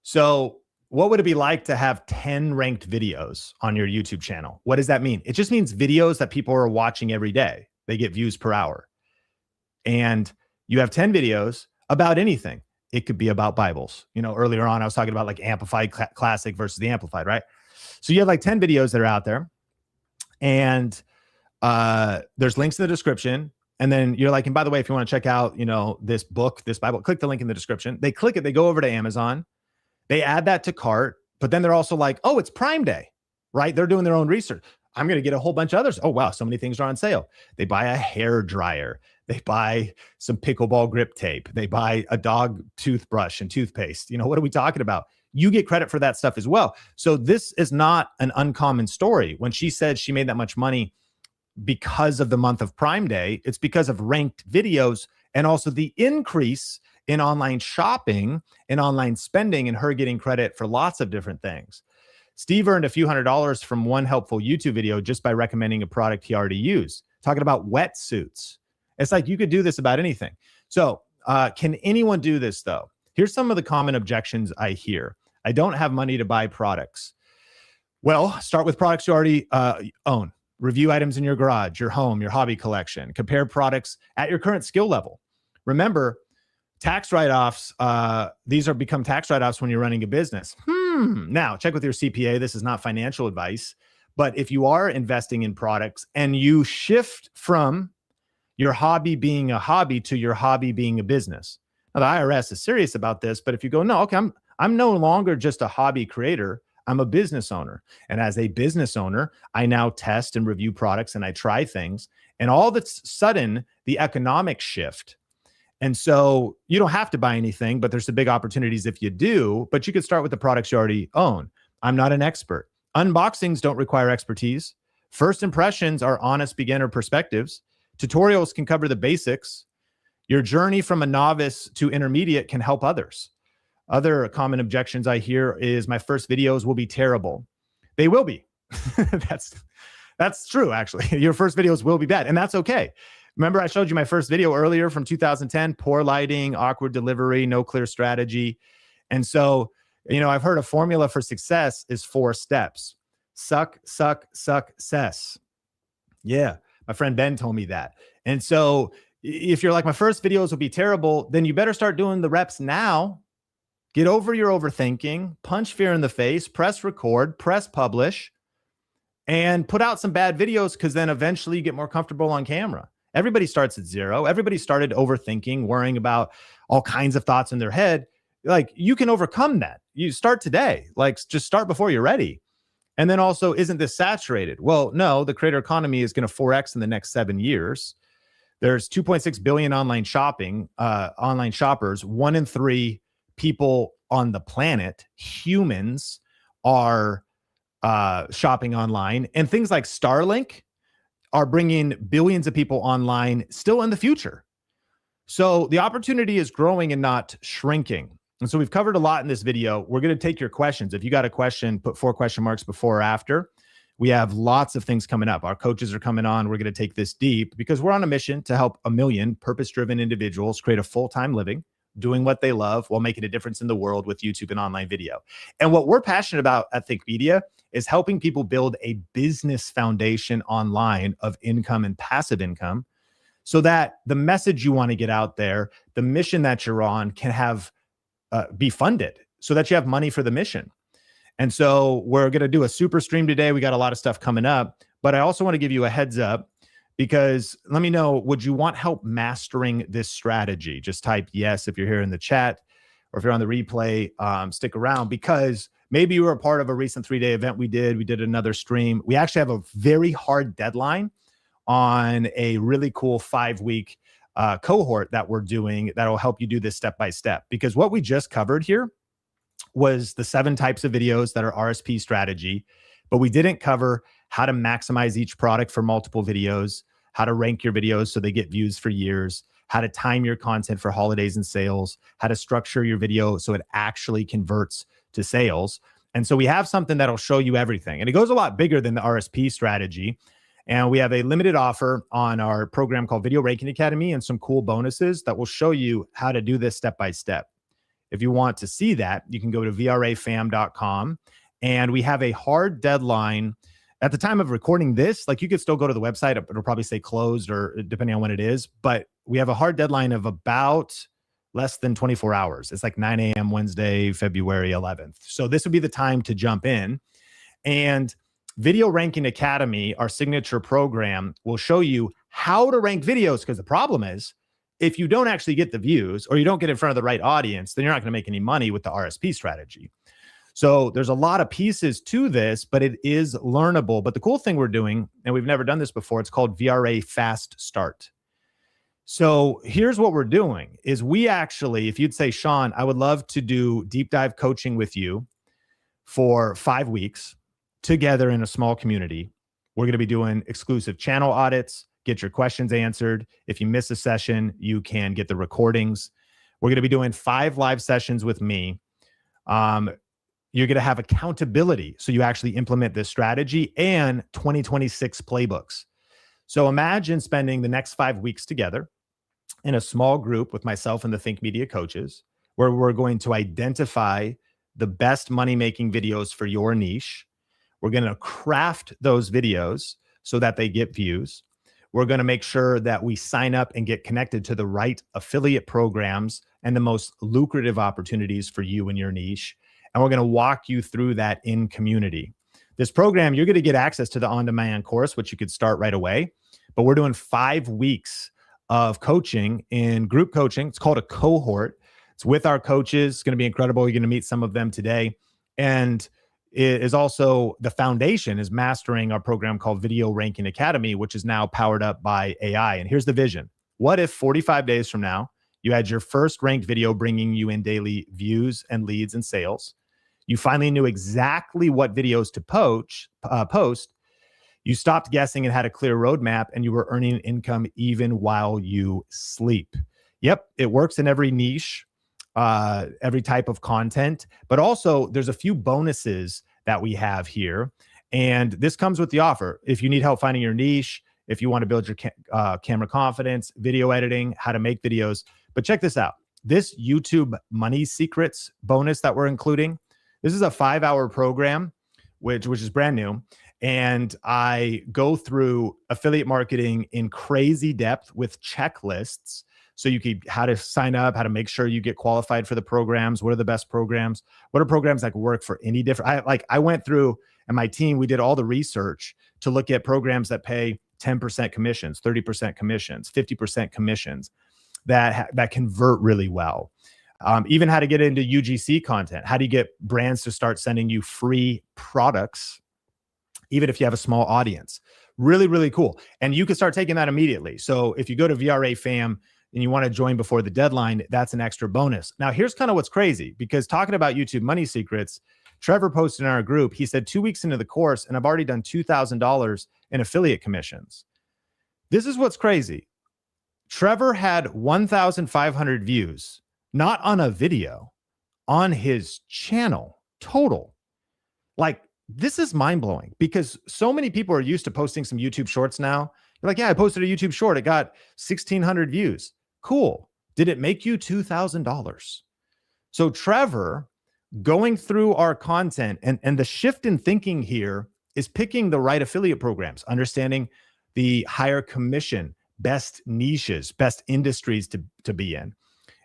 So what would it be like to have 10 ranked videos on your YouTube channel? What does that mean? It just means videos that people are watching every day. They get views per hour. And you have 10 videos about anything. It could be about Bibles. You know, earlier on, I was talking about like Amplified Classic versus the Amplified, right? So you have like 10 videos that are out there, and there's links in the description. And then you're like, and by the way, if you want to check out, this book, this Bible, click the link in the description. They click it, they go over to Amazon, they add that to cart, but then they're also like, oh, it's Prime Day, right? They're doing their own research. I'm going to get a whole bunch of others. Oh, wow, so many things are on sale. They buy a hair dryer. They buy some pickleball grip tape. They buy a dog toothbrush and toothpaste. What are we talking about? You get credit for that stuff as well. So this is not an uncommon story. When she said she made that much money because of the month of Prime Day, it's because of ranked videos and also the increase in online shopping and online spending and her getting credit for lots of different things. Steve earned a few $100s from one helpful YouTube video just by recommending a product he already used, talking about wetsuits. It's like you could do this about anything. So can anyone do this though? Here's some of the common objections I hear. I don't have money to buy products. Well, start with products you already own. Review items in your garage, your home, your hobby collection. Compare products at your current skill level. Remember, tax write-offs, these become tax write-offs when you're running a business. Now, check with your CPA. This is not financial advice. But if you are investing in products and you shift from your hobby being a hobby to your hobby being a business. Now, the IRS is serious about this, but if you go, no, okay, I'm no longer just a hobby creator. I'm a business owner. And as a business owner, I now test and review products and I try things. And all of a sudden, the economic shift. And so you don't have to buy anything, but there's some big opportunities if you do, but you could start with the products you already own. I'm not an expert. Unboxings don't require expertise. First impressions are honest beginner perspectives. Tutorials can cover the basics. Your journey from a novice to intermediate can help others. Other common objections I hear is my first videos will be terrible. They will be. That's true, actually. Your first videos will be bad, and that's okay. Remember, I showed you my first video earlier from 2010, poor lighting, awkward delivery, no clear strategy. And so, I've heard a formula for success is 4 steps. Suck, success. Yeah, my friend Ben told me that. And so if you're like, my first videos will be terrible, then you better start doing the reps now. Get over your overthinking, punch fear in the face, press record, press publish, and put out some bad videos because then eventually you get more comfortable on camera. Everybody starts at 0. Everybody started overthinking, worrying about all kinds of thoughts in their head. Like, you can overcome that. You start today. Like, just start before you're ready. And then also, isn't this saturated? Well, no, the creator economy is going to 4x in the next 7 years. There's 2.6 billion online shoppers. 1 in 3 people on the planet, humans, are shopping online. And things like Starlink are bringing billions of people online still in the future. So the opportunity is growing and not shrinking. And so we've covered a lot in this video. We're going to take your questions. If you got a question, put 4 question marks before or after. We have lots of things coming up. Our coaches are coming on. We're going to take this deep because we're on a mission to help 1 million purpose-driven individuals create a full-time living, doing what they love while making a difference in the world with YouTube and online video. And what we're passionate about at Think Media is helping people build a business foundation online of income and passive income so that the message you want to get out there, the mission that you're on, can have be funded so that you have money for the mission. And so we're going to do a super stream today. We got a lot of stuff coming up, but I also want to give you a heads up because let me know, would you want help mastering this strategy? Just type yes if you're here in the chat, or if you're on the replay, stick around because maybe you were a part of a recent 3-day event we did. We did another stream. We actually have a very hard deadline on a really cool 5-week cohort that we're doing that'll help you do this step by step. Because what we just covered here was the 7 types of videos that are RSP strategy, but we didn't cover how to maximize each product for multiple videos, how to rank your videos so they get views for years, how to time your content for holidays and sales, how to structure your video so it actually converts to sales. And so we have something that'll show you everything. And it goes a lot bigger than the RSP strategy. And we have a limited offer on our program called Video Ranking Academy and some cool bonuses that will show you how to do this step by step. If you want to see that, you can go to vrafam.com. And we have a hard deadline. At the time of recording this, like you could still go to the website. It'll probably say closed or depending on when it is. But we have a hard deadline of about less than 24 hours. It's like 9 a.m. Wednesday, February 11th. So this would be the time to jump in. And Video Ranking Academy, our signature program, will show you how to rank videos, because the problem is if you don't actually get the views or you don't get in front of the right audience, then you're not going to make any money with the RSP strategy. So there's a lot of pieces to this, but it is learnable. But the cool thing we're doing, and we've never done this before, it's called VRA Fast Start. So here's what we're doing is we actually, if you'd say, Sean, I would love to do deep dive coaching with you for 5 weeks together in a small community. We're going to be doing exclusive channel audits, get your questions answered. If you miss a session, you can get the recordings. We're going to be doing 5 live sessions with me. You're going to have accountability. So you actually implement this strategy and 2026 playbooks. So imagine spending the next 5 weeks together in a small group with myself and the Think Media coaches, where we're going to identify the best money-making videos for your niche. We're going to craft those videos so that they get views. We're going to make sure that we sign up and get connected to the right affiliate programs and the most lucrative opportunities for you and your niche. And we're going to walk you through that in community. This program, you're going to get access to the on-demand course, which you could start right away. But we're doing 5 weeks of coaching in group coaching. It's called a cohort. It's with our coaches. It's going to be incredible. You're going to meet some of them today. And it is also, the foundation is mastering our program called Video Ranking Academy, which is now powered up by AI. And here's the vision. What if 45 days from now, you had your first ranked video bringing you in daily views and leads and sales? You finally knew exactly what videos to post. You stopped guessing and had a clear roadmap, and you were earning income even while you sleep. Yep, it works in every niche, every type of content, but also there's a few bonuses that we have here. And this comes with the offer. If you need help finding your niche, if you want to build your camera confidence, video editing, how to make videos. But check this out. This YouTube Money Secrets bonus that we're including, this is a 5-hour program, which is brand new. And I go through affiliate marketing in crazy depth with checklists. So you could, how to sign up, how to make sure you get qualified for the programs. What are the best programs? What are programs that can work for any different? I went through, and my team, we did all the research to look at programs that pay 10% commissions, 30% commissions, 50% commissions that convert really well. Even how to get into UGC content. How do you get brands to start sending you free products, even if you have a small audience? Really, really cool. And you can start taking that immediately. So if you go to VRA Fam and you want to join before the deadline, that's an extra bonus. Now, here's kind of what's crazy, because talking about YouTube Money Secrets, Trevor posted in our group, he said 2 weeks into the course, and I've already done $2,000 in affiliate commissions. This is what's crazy. Trevor had 1,500 views, not on a video, on his channel total. Like, this is mind-blowing, because so many people are used to posting some YouTube shorts now. You're like, yeah, I posted a YouTube short. It got 1,600 views. Cool. Did it make you $2,000? So Trevor, going through our content, and the shift in thinking here is picking the right affiliate programs, understanding the higher commission, best niches, best industries to be in.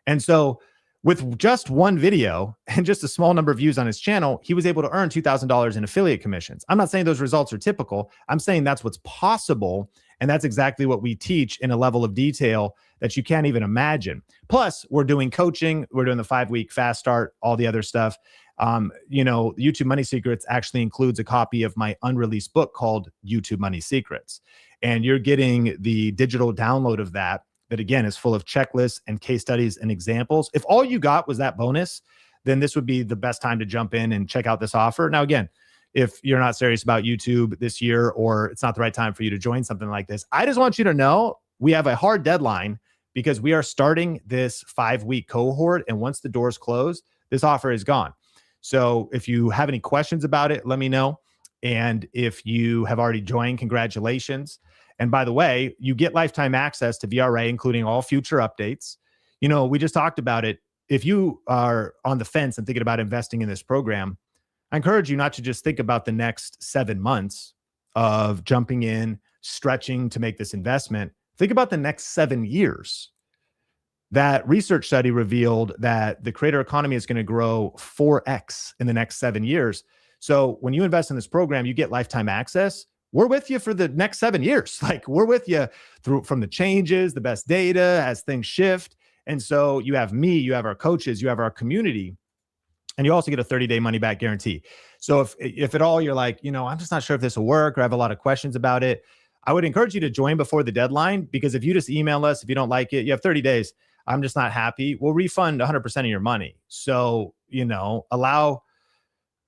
And so with just one video and just a small number of views on his channel, he was able to earn $2,000 in affiliate commissions. I'm not saying those results are typical. I'm saying that's what's possible. And that's exactly what we teach in a level of detail that you can't even imagine. Plus, we're doing coaching. We're doing the 5-week fast start, all the other stuff. YouTube Money Secrets actually includes a copy of my unreleased book called YouTube Money Secrets. And you're getting the digital download of that again is full of checklists and case studies and examples. If all you got was that bonus, then this would be the best time to jump in and check out this offer. Now, again, if you're not serious about YouTube this year, or it's not the right time for you to join something like this, I just want you to know we have a hard deadline, because we are starting this 5-week cohort. And once the doors close, this offer is gone. So if you have any questions about it, let me know. And if you have already joined, congratulations. And by the way, you get lifetime access to VRA, including all future updates. We just talked about it. If you are on the fence and thinking about investing in this program, I encourage you not to just think about the next 7 months of jumping in, stretching to make this investment. Think about the next 7 years. That research study revealed that the creator economy is going to grow 4x in the next 7 years. So when you invest in this program, you get lifetime access. we're with you for the next 7 years. Like we're with you through from the changes, the best data as things shift. And so you have me, you have our coaches, you have our community, and you also get a 30-day money back guarantee. So if at all you're like, I'm just not sure if this will work, or I have a lot of questions about it, I would encourage you to join before the deadline, because if you just email us, if you don't like it, you have 30 days. I'm just not happy. We'll refund 100% of your money. So, allow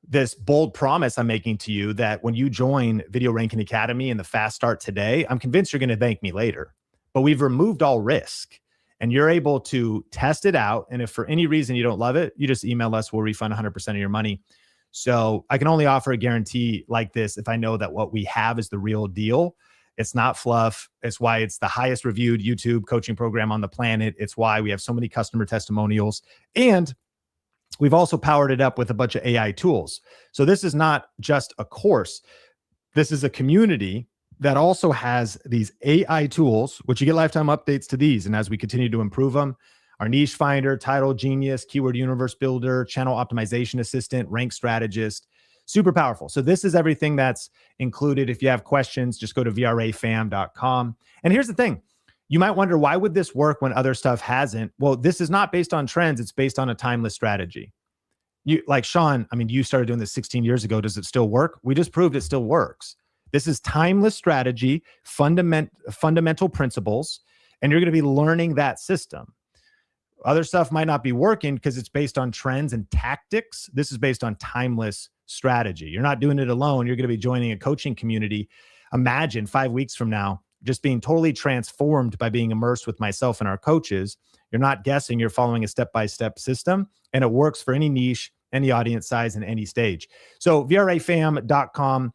this bold promise I'm making to you that when you join Video Ranking Academy and the fast start today, I'm convinced you're going to thank me later. But we've removed all risk and you're able to test it out. And if for any reason you don't love it, you just email us. We'll refund 100% of your money. So I can only offer a guarantee like this if I know that what we have is the real deal. It's not fluff. It's why it's the highest reviewed YouTube coaching program on the planet. It's why we have so many customer testimonials. And we've also powered it up with a bunch of AI tools. So this is not just a course. This is a community that also has these AI tools, which you get lifetime updates to these. And as we continue to improve them, our niche finder, title genius, keyword universe builder, channel optimization assistant, rank strategist, super powerful. So this is everything that's included. If you have questions, just go to vrafam.com. And here's the thing. You might wonder, why would this work when other stuff hasn't? Well, this is not based on trends. It's based on a timeless strategy. You, like Sean, you started doing this 16 years ago. Does it still work? We just proved it still works. This is timeless strategy, fundamental principles, and you're going to be learning that system. Other stuff might not be working because it's based on trends and tactics. This is based on timeless strategy. You're not doing it alone. You're going to be joining a coaching community. Imagine 5 weeks from now, just being totally transformed by being immersed with myself and our coaches. You're not guessing, you're following a step-by-step system, and it works for any niche, any audience size, and any stage. So vrafam.com,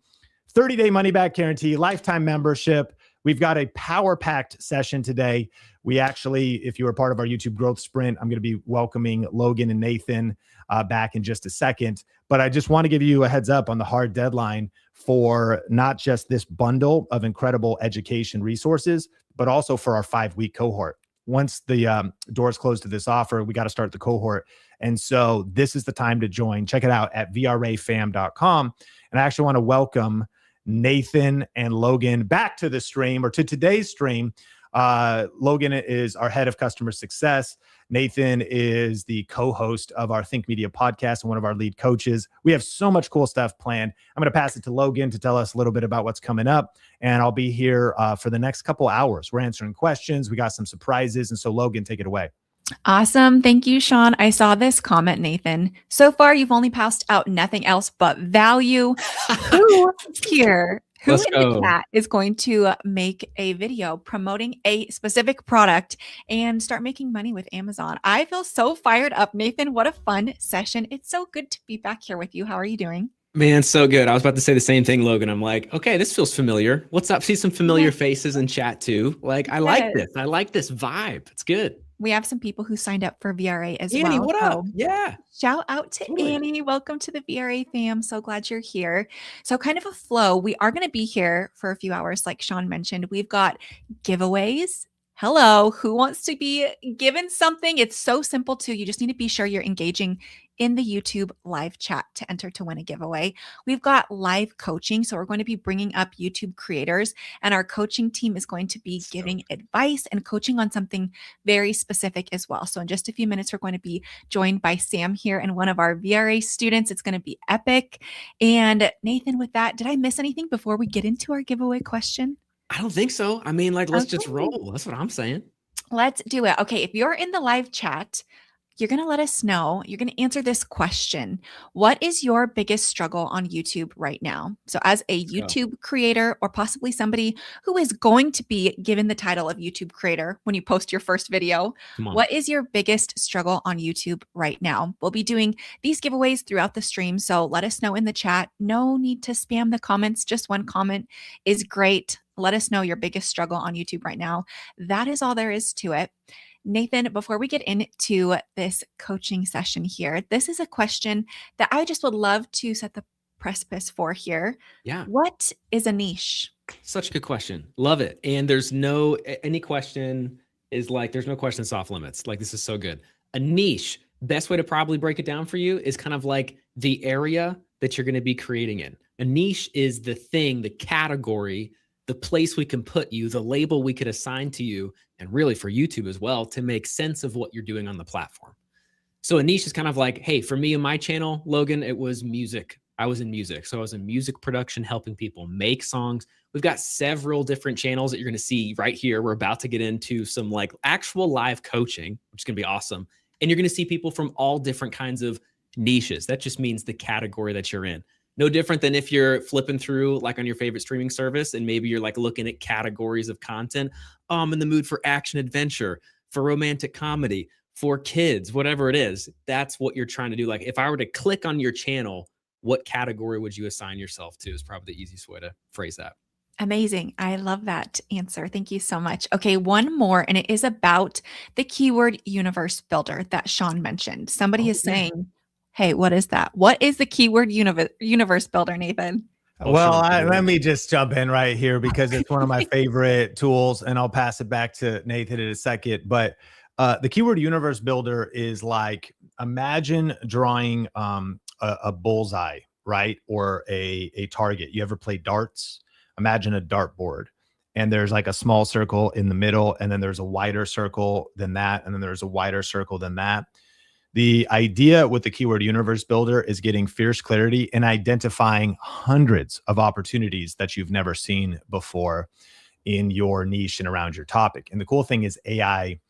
30-day money-back guarantee, lifetime membership. We've got a power-packed session today. We actually, if you were part of our YouTube growth sprint, I'm going to be welcoming Logan and Nathan back in just a second. But I just want to give you a heads up on the hard deadline for not just this bundle of incredible education resources, but also for our 5-week cohort. Once the doors close to this offer, we got to start the cohort. And so this is the time to join. Check it out at vrafam.com. And I actually want to welcome Nathan and Logan back to the stream, or to today's stream. Logan is our head of customer success. Nathan is the co-host of our Think Media podcast and one of our lead coaches. We have so much cool stuff planned. I'm going to pass it to Logan to tell us a little bit about what's coming up. And I'll be here for the next couple hours. We're answering questions. We got some surprises. And so Logan, take it away. Awesome. Thank you, Sean. I saw this comment, Nathan. So far, you've only passed out nothing else but value. Who here, who in the chat is going to make a video promoting a specific product and start making money with Amazon? I feel so fired up, Nathan. What a fun session. It's so good to be back here with you. How are you doing? Man, so good. I was about to say the same thing, Logan. I'm like, okay, this feels familiar. What's up? See some familiar faces in chat too. Like, I like this. I like this vibe. It's good. We have some people who signed up for VRA as well. Annie, what up? Yeah. Shout out to Annie. Welcome to the VRA fam. So glad you're here. So kind of a flow. We are going to be here for a few hours, like Sean mentioned. We've got giveaways. Hello. Who wants to be given something? It's so simple too. You just need to be sure you're engaging in the YouTube live chat to enter to win a giveaway. We've got live coaching. So we're going to be bringing up YouTube creators, and our coaching team is going to be giving advice and coaching on something very specific as well. So in just a few minutes, we're going to be joined by Sam here and one of our VRA students. It's going to be epic. And Nathan, with that, did I miss anything before we get into our giveaway question? I don't think so. I mean, like, let's just roll. That's what I'm saying. Let's do it. Okay. If you're in the live chat, you're going to let us know. You're going to answer this question. What is your biggest struggle on YouTube right now? So as a YouTube creator, or possibly somebody who is going to be given the title of YouTube creator when you post your first video, what is your biggest struggle on YouTube right now? We'll be doing these giveaways throughout the stream. So let us know in the chat. No need to spam the comments. Just one comment is great. Let us know your biggest struggle on YouTube right now. That is all there is to it. Nathan, before we get into this coaching session here, this is a question that I just would love to set the precipice for here. Yeah. What is a niche? Such a good question. Love it. And there's no, any question is like, there's no question that's off limits. Like, this is so good. A niche, best way to probably break it down for you is kind of like the area that you're going to be creating in. A niche is the thing, the category, the place we can put you, the label we could assign to you, and really for YouTube as well, to make sense of what you're doing on the platform. So a niche is kind of like, hey, for me and my channel, Logan, it was music. I was in music. So I was in music production, helping people make songs. We've got several different channels that you're going to see right here. We're about to get into some like actual live coaching, which is going to be awesome. And you're going to see people from all different kinds of niches. That just means the category that you're in. No different than if you're flipping through like on your favorite streaming service and maybe you're like looking at categories of content. I'm in the mood for action adventure, for romantic comedy, for kids, whatever it is. That's what you're trying to do. Like if I were to click on your channel, what category would you assign yourself to is probably the easiest way to phrase that. Amazing. I love that answer. Thank you so much. Okay, one more, and it is about the keyword universe builder that Sean mentioned. Somebody is saying, hey, what is that? What is the keyword universe builder, Nathan? Well, let me just jump in right here because it's one of my favorite tools, and I'll pass it back to Nathan in a second. But the keyword universe builder is like, imagine drawing a bullseye, right? Or a target. You ever play darts? Imagine a dartboard, and there's like a small circle in the middle, and then there's a wider circle than that, and then there's a wider circle than that. The idea with the keyword universe builder is getting fierce clarity and identifying hundreds of opportunities that you've never seen before in your niche and around your topic. And the cool thing is AI,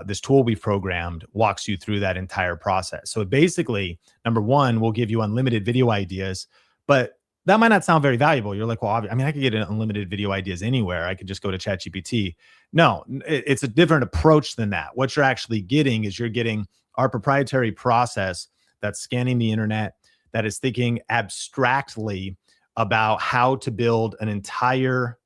this tool we've programmed, walks you through that entire process. So basically, number one, we'll give you unlimited video ideas, but that might not sound very valuable. You're like, well, I mean, I could get unlimited video ideas anywhere. I could just go to ChatGPT. No, it's a different approach than that. What you're actually getting is you're getting our proprietary process that's scanning the internet, that is thinking abstractly about how to build an entire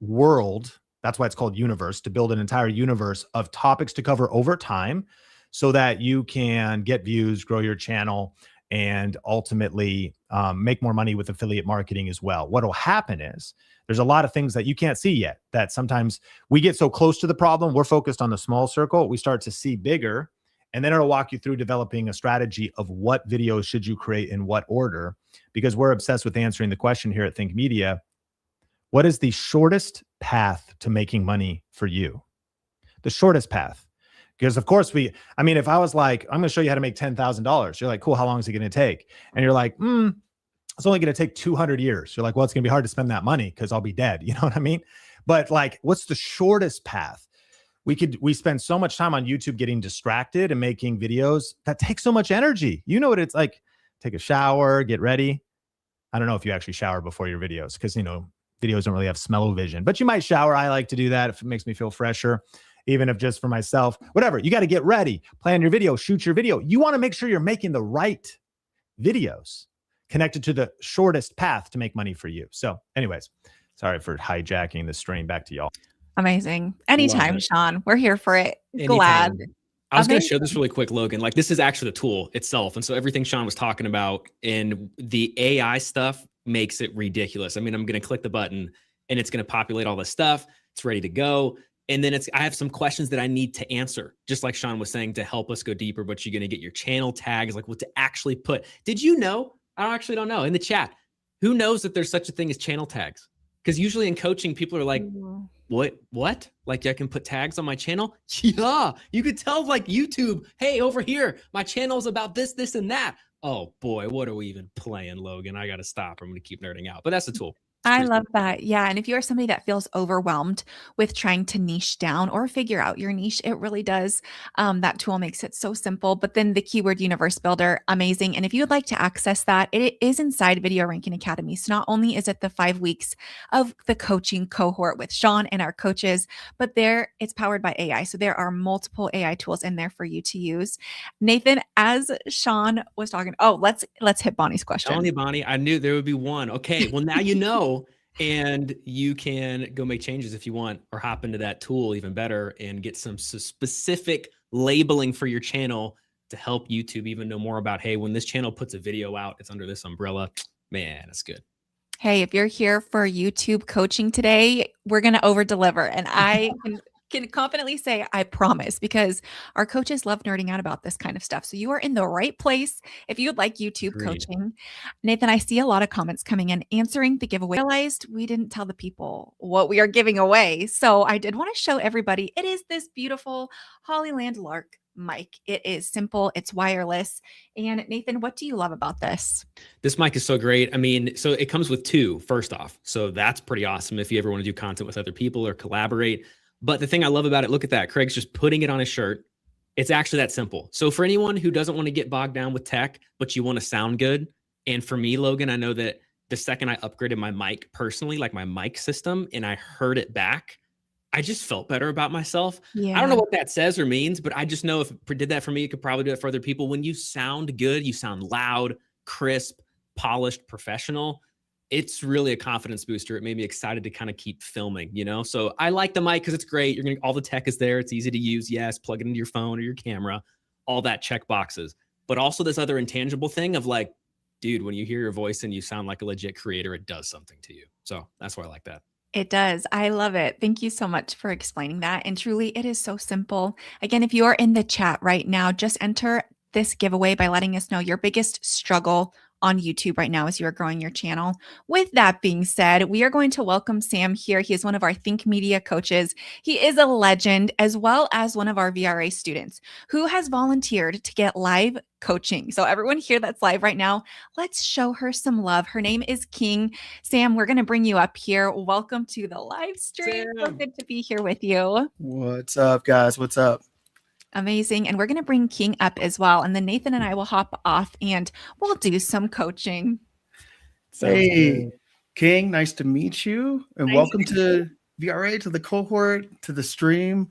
world. That's why it's called universe, to build an entire universe of topics to cover over time so that you can get views, grow your channel, and ultimately make more money with affiliate marketing as well. What will happen is there's a lot of things that you can't see yet, that sometimes we get so close to the problem, we're focused on the small circle, we start to see bigger, and then it'll walk you through developing a strategy of what videos should you create in what order, because we're obsessed with answering the question here at Think Media: what is the shortest path to making money for you? The shortest path. Because of course I mean, if I was like, I'm going to show you how to make $10,000, you're like, cool, how long is it going to take? And you're like, it's only going to take 200 years. You're like, well, it's going to be hard to spend that money because I'll be dead. You know what I mean? But like, what's the shortest path? We spend so much time on YouTube getting distracted and making videos that take so much energy. You know what it's like? Take a shower, get ready. I don't know if you actually shower before your videos because, you know, videos don't really have smell-o-vision, but you might shower. I like to do that if it makes me feel fresher, even if just for myself, whatever. You got to get ready, plan your video, shoot your video. You want to make sure you're making the right videos connected to the shortest path to make money for you. So anyways, sorry for hijacking the stream. Back to y'all. Amazing. Anytime, Sean. We're here for it. Anytime. Glad. I was going to show this really quick, Logan. Like, this is actually the tool itself. And so everything Sean was talking about in the AI stuff makes it ridiculous. I mean, I'm going to click the button and it's going to populate all this stuff. It's ready to go. And then I have some questions that I need to answer, just like Sean was saying, to help us go deeper. But you're going to get your channel tags, like what to actually put. Did you know? I actually don't know. In the chat, who knows that there's such a thing as channel tags? Because usually in coaching, people are like, what? Like, I can put tags on my channel? Yeah, you could tell like YouTube, hey, over here, my channel's about this, this, and that. Oh boy, what are we even playing, Logan? I got to stop. I'm going to keep nerding out, but that's the tool. I love that. Yeah. And if you're somebody that feels overwhelmed with trying to niche down or figure out your niche, it really does. That tool makes it so simple. But then the keyword universe builder, amazing. And if you would like to access that, it is inside Video Ranking Academy. So not only is it the 5 weeks of the coaching cohort with Sean and our coaches, but it's powered by AI. So there are multiple AI tools in there for you to use. Nathan, as Sean was talking, let's hit Bonnie's question. Only Bonnie, I knew there would be one. Okay, well now you know. And you can go make changes if you want, or hop into that tool even better and get some specific labeling for your channel to help YouTube even know more about, hey, when this channel puts a video out, it's under this umbrella. Man, that's good. Hey, if you're here for YouTube coaching today, we're going to over deliver. And I can can confidently say, I promise, because our coaches love nerding out about this kind of stuff. So you are in the right place if you would like YouTube Agreed. coaching. Nathan, I see a lot of comments coming in answering the giveaway. I realized we didn't tell the people what we are giving away. So I did want to show everybody. It is this beautiful Hollyland Lark mic. It is simple, it's wireless. And Nathan, what do you love about this? This mic is so great. I mean, so it comes with two, first off. So that's pretty awesome if you ever want to do content with other people or collaborate. But the thing I love about it, look at that. Craig's just putting it on his shirt. It's actually that simple. So for anyone who doesn't want to get bogged down with tech, but you want to sound good. And for me, Logan, I know that the second I upgraded my mic personally, like my mic system, and I heard it back, I just felt better about myself. Yeah. I don't know what that says or means, but I just know if it did that for me, it could probably do it for other people. When you sound good, you sound loud, crisp, polished, professional. It's really a confidence booster. It made me excited to kind of keep filming, you know? So I like the mic because it's great. All the tech is there. It's easy to use. Yes. Plug it into your phone or your camera, all that check boxes, but also this other intangible thing of like, dude, when you hear your voice and you sound like a legit creator, it does something to you. So that's why I like that. It does. I love it. Thank you so much for explaining that. And truly, it is so simple. Again, if you are in the chat right now, just enter this giveaway by letting us know your biggest struggle on YouTube right now as you are growing your channel. With that being said, we are going to welcome Sam here. He is one of our Think Media coaches. He is a legend, as well as one of our VRA students who has volunteered to get live coaching. So everyone here that's live right now, let's show her some love. Her name is King. Sam, we're going to bring you up here. Welcome to the live stream. So Sam. good to be here with you. What's up, guys? What's up? Amazing. And we're going to bring King up as well. And then Nathan and I will hop off and we'll do some coaching. Hey, King, nice to meet you. And welcome to VRA, to the cohort, to the stream.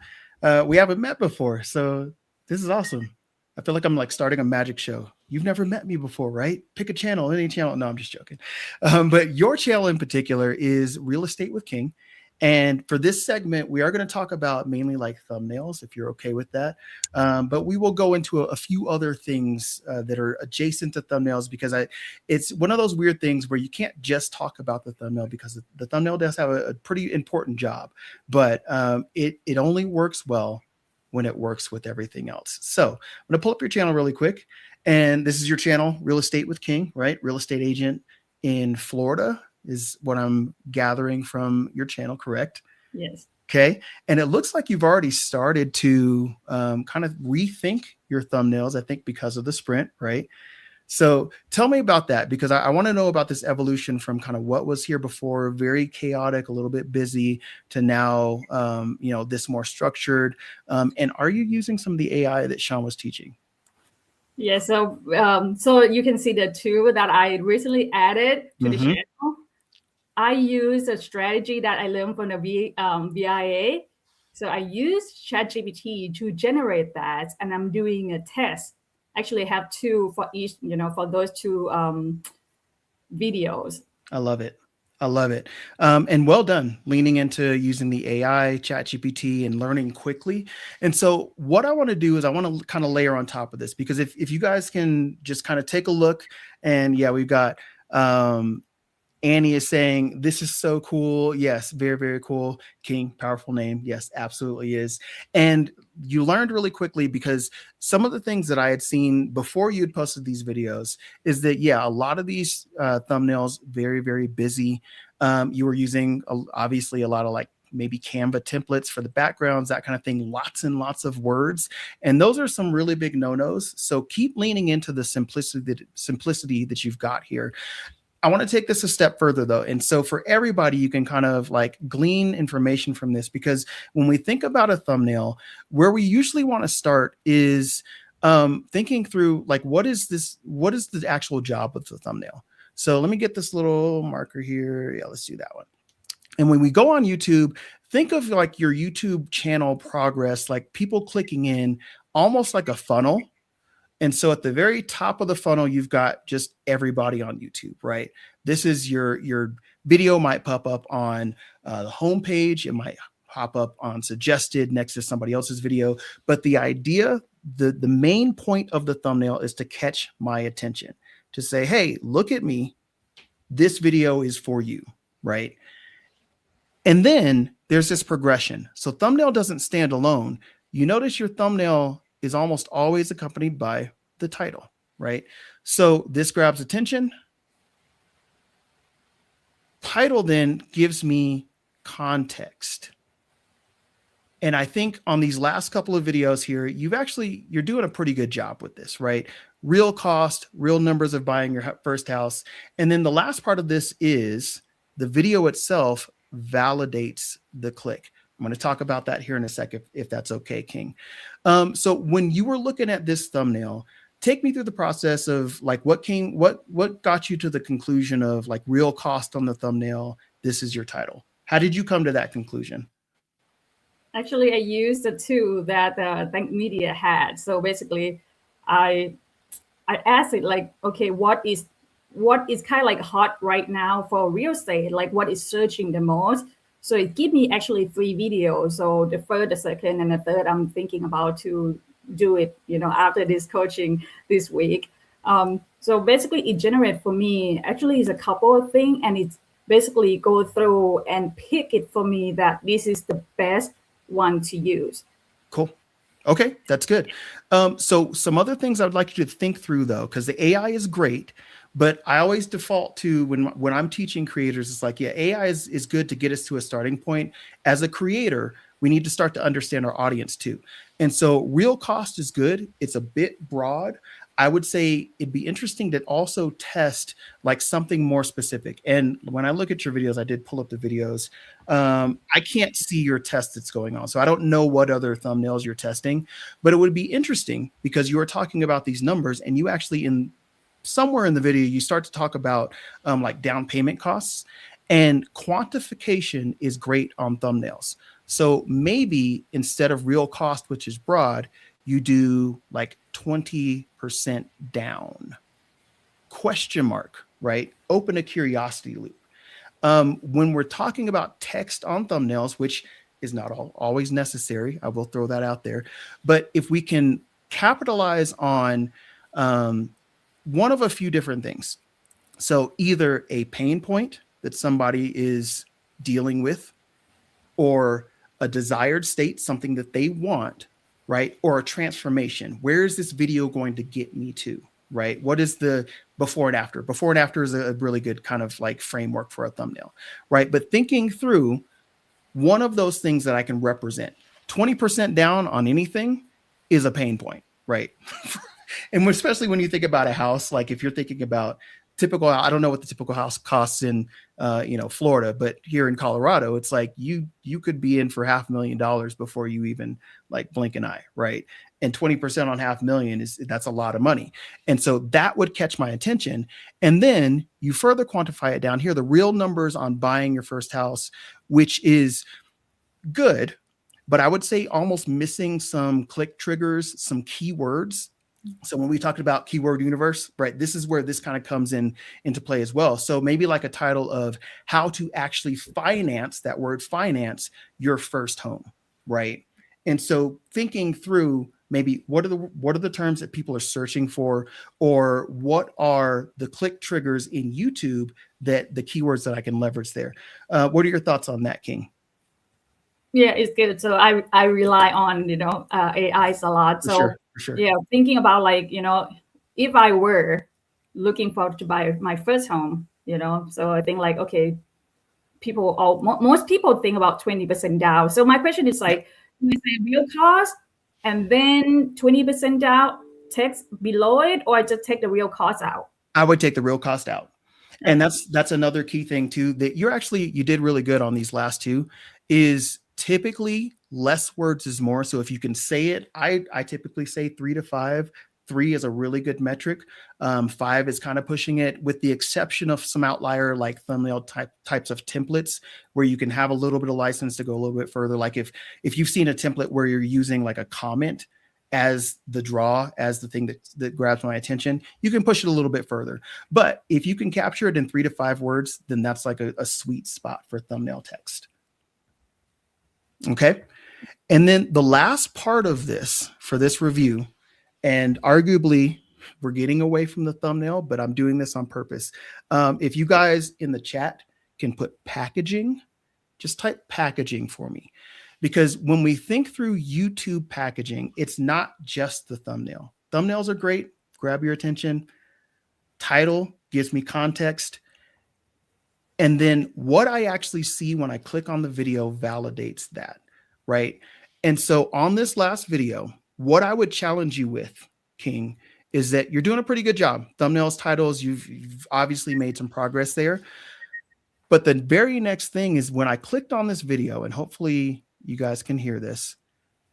We haven't met before, so this is awesome. I feel like I'm like starting a magic show. You've never met me before, right? Pick a channel, any channel. No, I'm just joking. But your channel in particular is Real Estate with King. And for this segment, we are going to talk about mainly like thumbnails, if you're okay with that. But we will go into a few other things that are adjacent to thumbnails, because it's one of those weird things where you can't just talk about the thumbnail, because the thumbnail does have a pretty important job, but it only works well when it works with everything else. So I'm going to pull up your channel really quick. And this is your channel, Real Estate with King, right? Real estate agent in Florida is what I'm gathering from your channel, correct? Yes. Okay. And it looks like you've already started to kind of rethink your thumbnails, I think, because of the sprint, right? So tell me about that, because I want to know about this evolution from kind of what was here before, very chaotic, a little bit busy, to now, this more structured. And are you using some of the AI that Sean was teaching? Yeah. So you can see the two that I recently added to the channel. I use a strategy that I learned from the VIA. So I use ChatGPT to generate that, and I'm doing a test. Actually, I have two for each, for those two videos. I love it. I love it. And well done leaning into using the AI, ChatGPT, and learning quickly. And so what I want to do is I want to kind of layer on top of this, because if you guys can just kind of take a look, and yeah, we've got Annie is saying, this is so cool. Yes, very, very cool. King, powerful name. Yes, absolutely is. And you learned really quickly, because some of the things that I had seen before you had posted these videos is that, yeah, a lot of these thumbnails, very, very busy. You were using, obviously, a lot of like maybe Canva templates for the backgrounds, that kind of thing, lots and lots of words. And those are some really big no-nos. So keep leaning into the simplicity that you've got here. I want to take this a step further, though. And so for everybody, you can kind of like glean information from this, because when we think about a thumbnail, where we usually want to start is thinking through like, what is the actual job of the thumbnail? So let me get this little marker here. Yeah, let's do that one. And when we go on YouTube, think of like your YouTube channel progress, like people clicking in almost like a funnel. And so at the very top of the funnel, you've got just everybody on YouTube, right? This is your video might pop up on the homepage. It might pop up on suggested next to somebody else's video. But the idea, the main point of the thumbnail is to catch my attention, to say, hey, look at me. This video is for you, right? And then there's this progression. So thumbnail doesn't stand alone. You notice your thumbnail is almost always accompanied by the title, right? So this grabs attention. Title then gives me context. And I think on these last couple of videos here, you're doing a pretty good job with this, right? Real cost, real numbers of buying your first house. And then the last part of this is the video itself validates the click. I'm going to talk about that here in a second, if that's okay, King. So when you were looking at this thumbnail, take me through the process of like what got you to the conclusion of like real cost on the thumbnail. This is your title. How did you come to that conclusion? Actually, I used the tool that Think Media had. So basically, I asked it like, okay, what is kind of like hot right now for real estate? Like what is searching the most? So it gave me actually 3 videos. So the first, the second, and the third, I'm thinking about to do it, after this coaching this week. So basically it generated for me, actually is a couple of things, and it's basically go through and pick it for me that this is the best one to use. Cool. Okay, that's good. So some other things I would like you to think through though, because the AI is great, but I always default to when I'm teaching creators, it's like, yeah, AI is good to get us to a starting point. As a creator, we need to start to understand our audience too. And so real cost is good. It's a bit broad. I would say it'd be interesting to also test like something more specific. And when I look at your videos, I did pull up the videos. I can't see your test that's going on. So I don't know what other thumbnails you're testing, but it would be interesting because you were talking about these numbers and you actually somewhere in the video, you start to talk about like down payment costs, and quantification is great on thumbnails. So maybe instead of real cost, which is broad, you do like 20% down, question mark, right? Open a curiosity loop. When we're talking about text on thumbnails, which is not always necessary, I will throw that out there. But if we can capitalize on one of a few different things. So either a pain point that somebody is dealing with, or a desired state, something that they want, right? Or a transformation. Where is this video going to get me to, right? What is the before and after? Before and after is a really good kind of like framework for a thumbnail, right? But thinking through one of those things that I can represent, 20% down on anything is a pain point, right? And especially when you think about a house, like if you're thinking about typical, I don't know what the typical house costs in, Florida, but here in Colorado, it's like you could be in for $500,000 before you even like blink an eye, right? And 20% on $500,000 that's a lot of money. And so that would catch my attention. And then you further quantify it down here, the real numbers on buying your first house, which is good, but I would say almost missing some click triggers, some keywords. So when we talked about keyword universe, right, this is where this kind of comes into play as well. So maybe like a title of how to actually finance, that word finance, your first home, right? And so thinking through maybe what are the terms that people are searching for, or what are the click triggers in YouTube that the keywords that I can leverage there. What are your thoughts on that, King? Yeah, it's good. So I rely on, AIs a lot. So For sure. Yeah, thinking about like, if I were looking forward to buy my first home, so I think like, okay, most people think about 20% down. So my question is like, do we say real cost and then 20% down, text below it, or I just take the real cost out? I would take the real cost out. And that's another key thing too, that you did really good on these last two, is typically less words is more. So if you can say it, I typically say 3 to 5. 3 is a really good metric. 5 is kind of pushing it, with the exception of some outlier like thumbnail types of templates where you can have a little bit of license to go a little bit further. Like if you've seen a template where you're using like a comment as the draw, as the thing that grabs my attention, you can push it a little bit further. But if you can capture it in 3 to 5 words, then that's like a sweet spot for thumbnail text. Okay. And then the last part of this for this review, and arguably we're getting away from the thumbnail, but I'm doing this on purpose. If you guys in the chat can put packaging just type packaging for me. Because when we think through YouTube packaging, it's not just the thumbnail. Thumbnails are great, grab your attention. Title gives me context. And then what I actually see when I click on the video validates that, right? And so on this last video, what I would challenge you with, King, is that you're doing a pretty good job. Thumbnails, titles, you've obviously made some progress there. But the very next thing is when I clicked on this video, and hopefully you guys can hear this,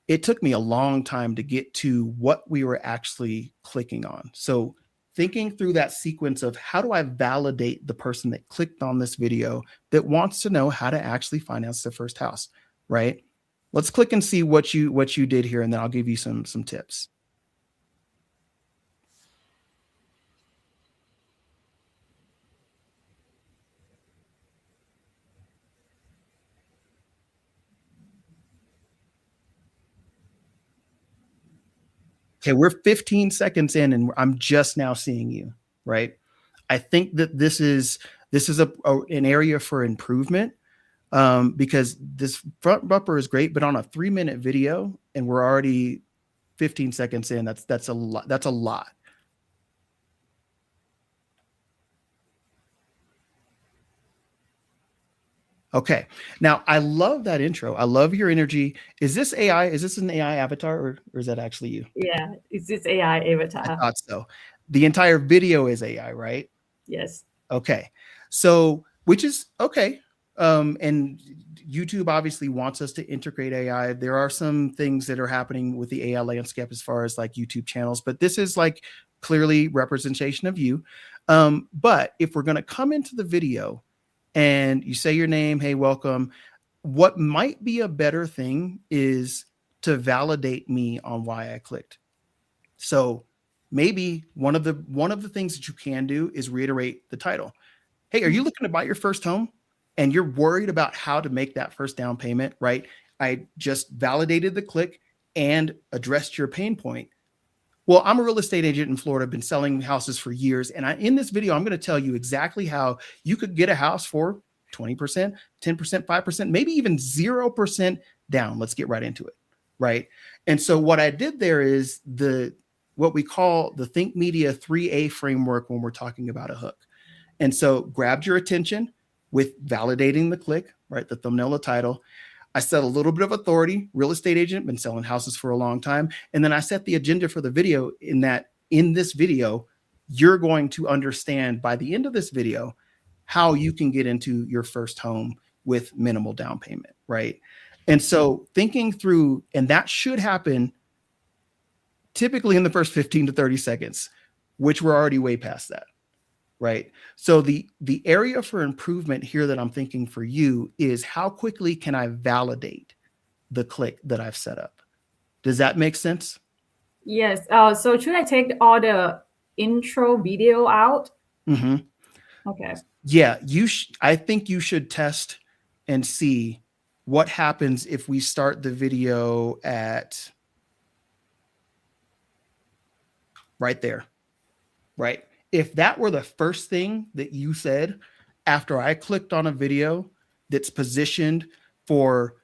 it took me a long time to get to what we were actually clicking on. So thinking through that sequence of how do I validate the person that clicked on this video that wants to know how to actually finance their first house, right? Let's click and see what you did here, and then I'll give you some tips. Okay, we're 15 seconds in and I'm just now seeing you, right? I think that this is an area for improvement because this front bumper is great, but on a 3-minute video and we're already 15 seconds in, that's a lot. That's a lot. Okay. Now I love that intro. I love your energy. Is this AI? Is this an AI avatar or is that actually you? Yeah, it's this AI avatar. I thought so. The entire video is AI, right? Yes. Okay. So, which is okay. And YouTube obviously wants us to integrate AI. There are some things that are happening with the AI landscape as far as like YouTube channels, but this is like clearly representation of you. But if we're going to come into the video and you say your name, hey, welcome, what might be a better thing is to validate me on why I clicked. So maybe one of the things that you can do is reiterate the title. Hey, are you looking to buy your first home and you're worried about how to make that first down payment, right? I just validated the click and addressed your pain point. Well, I'm a real estate agent in Florida. I've been selling houses for years. And in this video, I'm going to tell you exactly how you could get a house for 20%, 10%, 5%, maybe even 0% down. Let's get right into it, right? And so what I did there is what we call the Think Media 3A framework when we're talking about a hook. And so grabbed your attention with validating the click, right? The thumbnail, the title. I set a little bit of authority, real estate agent, been selling houses for a long time. And then I set the agenda for the video in that in this video, you're going to understand by the end of this video how you can get into your first home with minimal down payment, right? And so thinking through, and that should happen typically in the first 15 to 30 seconds, which we're already way past that. Right. So the area for improvement here that I'm thinking for you is how quickly can I validate the click that I've set up? Does that make sense? Yes. So should I take all the intro video out? Mm-hmm. Okay. Yeah, I think you should test and see what happens if we start the video at right there, right? If that were the first thing that you said after I clicked on a video that's positioned for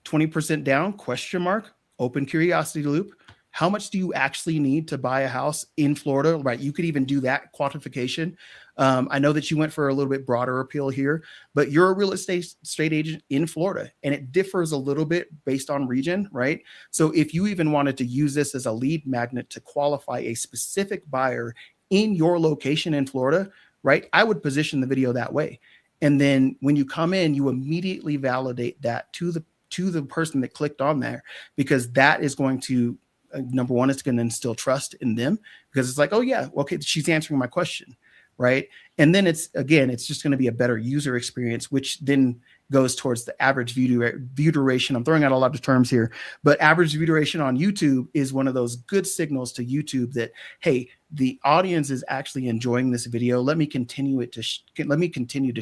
20% down, question mark, open curiosity loop, how much do you actually need to buy a house in Florida, right? You could even do that quantification. I know that you went for a little bit broader appeal here, but you're a real estate agent in Florida and it differs a little bit based on region, right? So if you even wanted to use this as a lead magnet to qualify a specific buyer in your location in Florida, right? I would position the video that way. And then when you come in, you immediately validate that to the person that clicked on there, because that is going to, number one, it's going to instill trust in them because it's like, oh yeah, okay, she's answering my question, right? And then it's just going to be a better user experience, which then goes towards the average view duration. I'm throwing out a lot of terms here, but average view duration on YouTube is one of those good signals to YouTube that, hey, the audience is actually enjoying this video. Let me continue to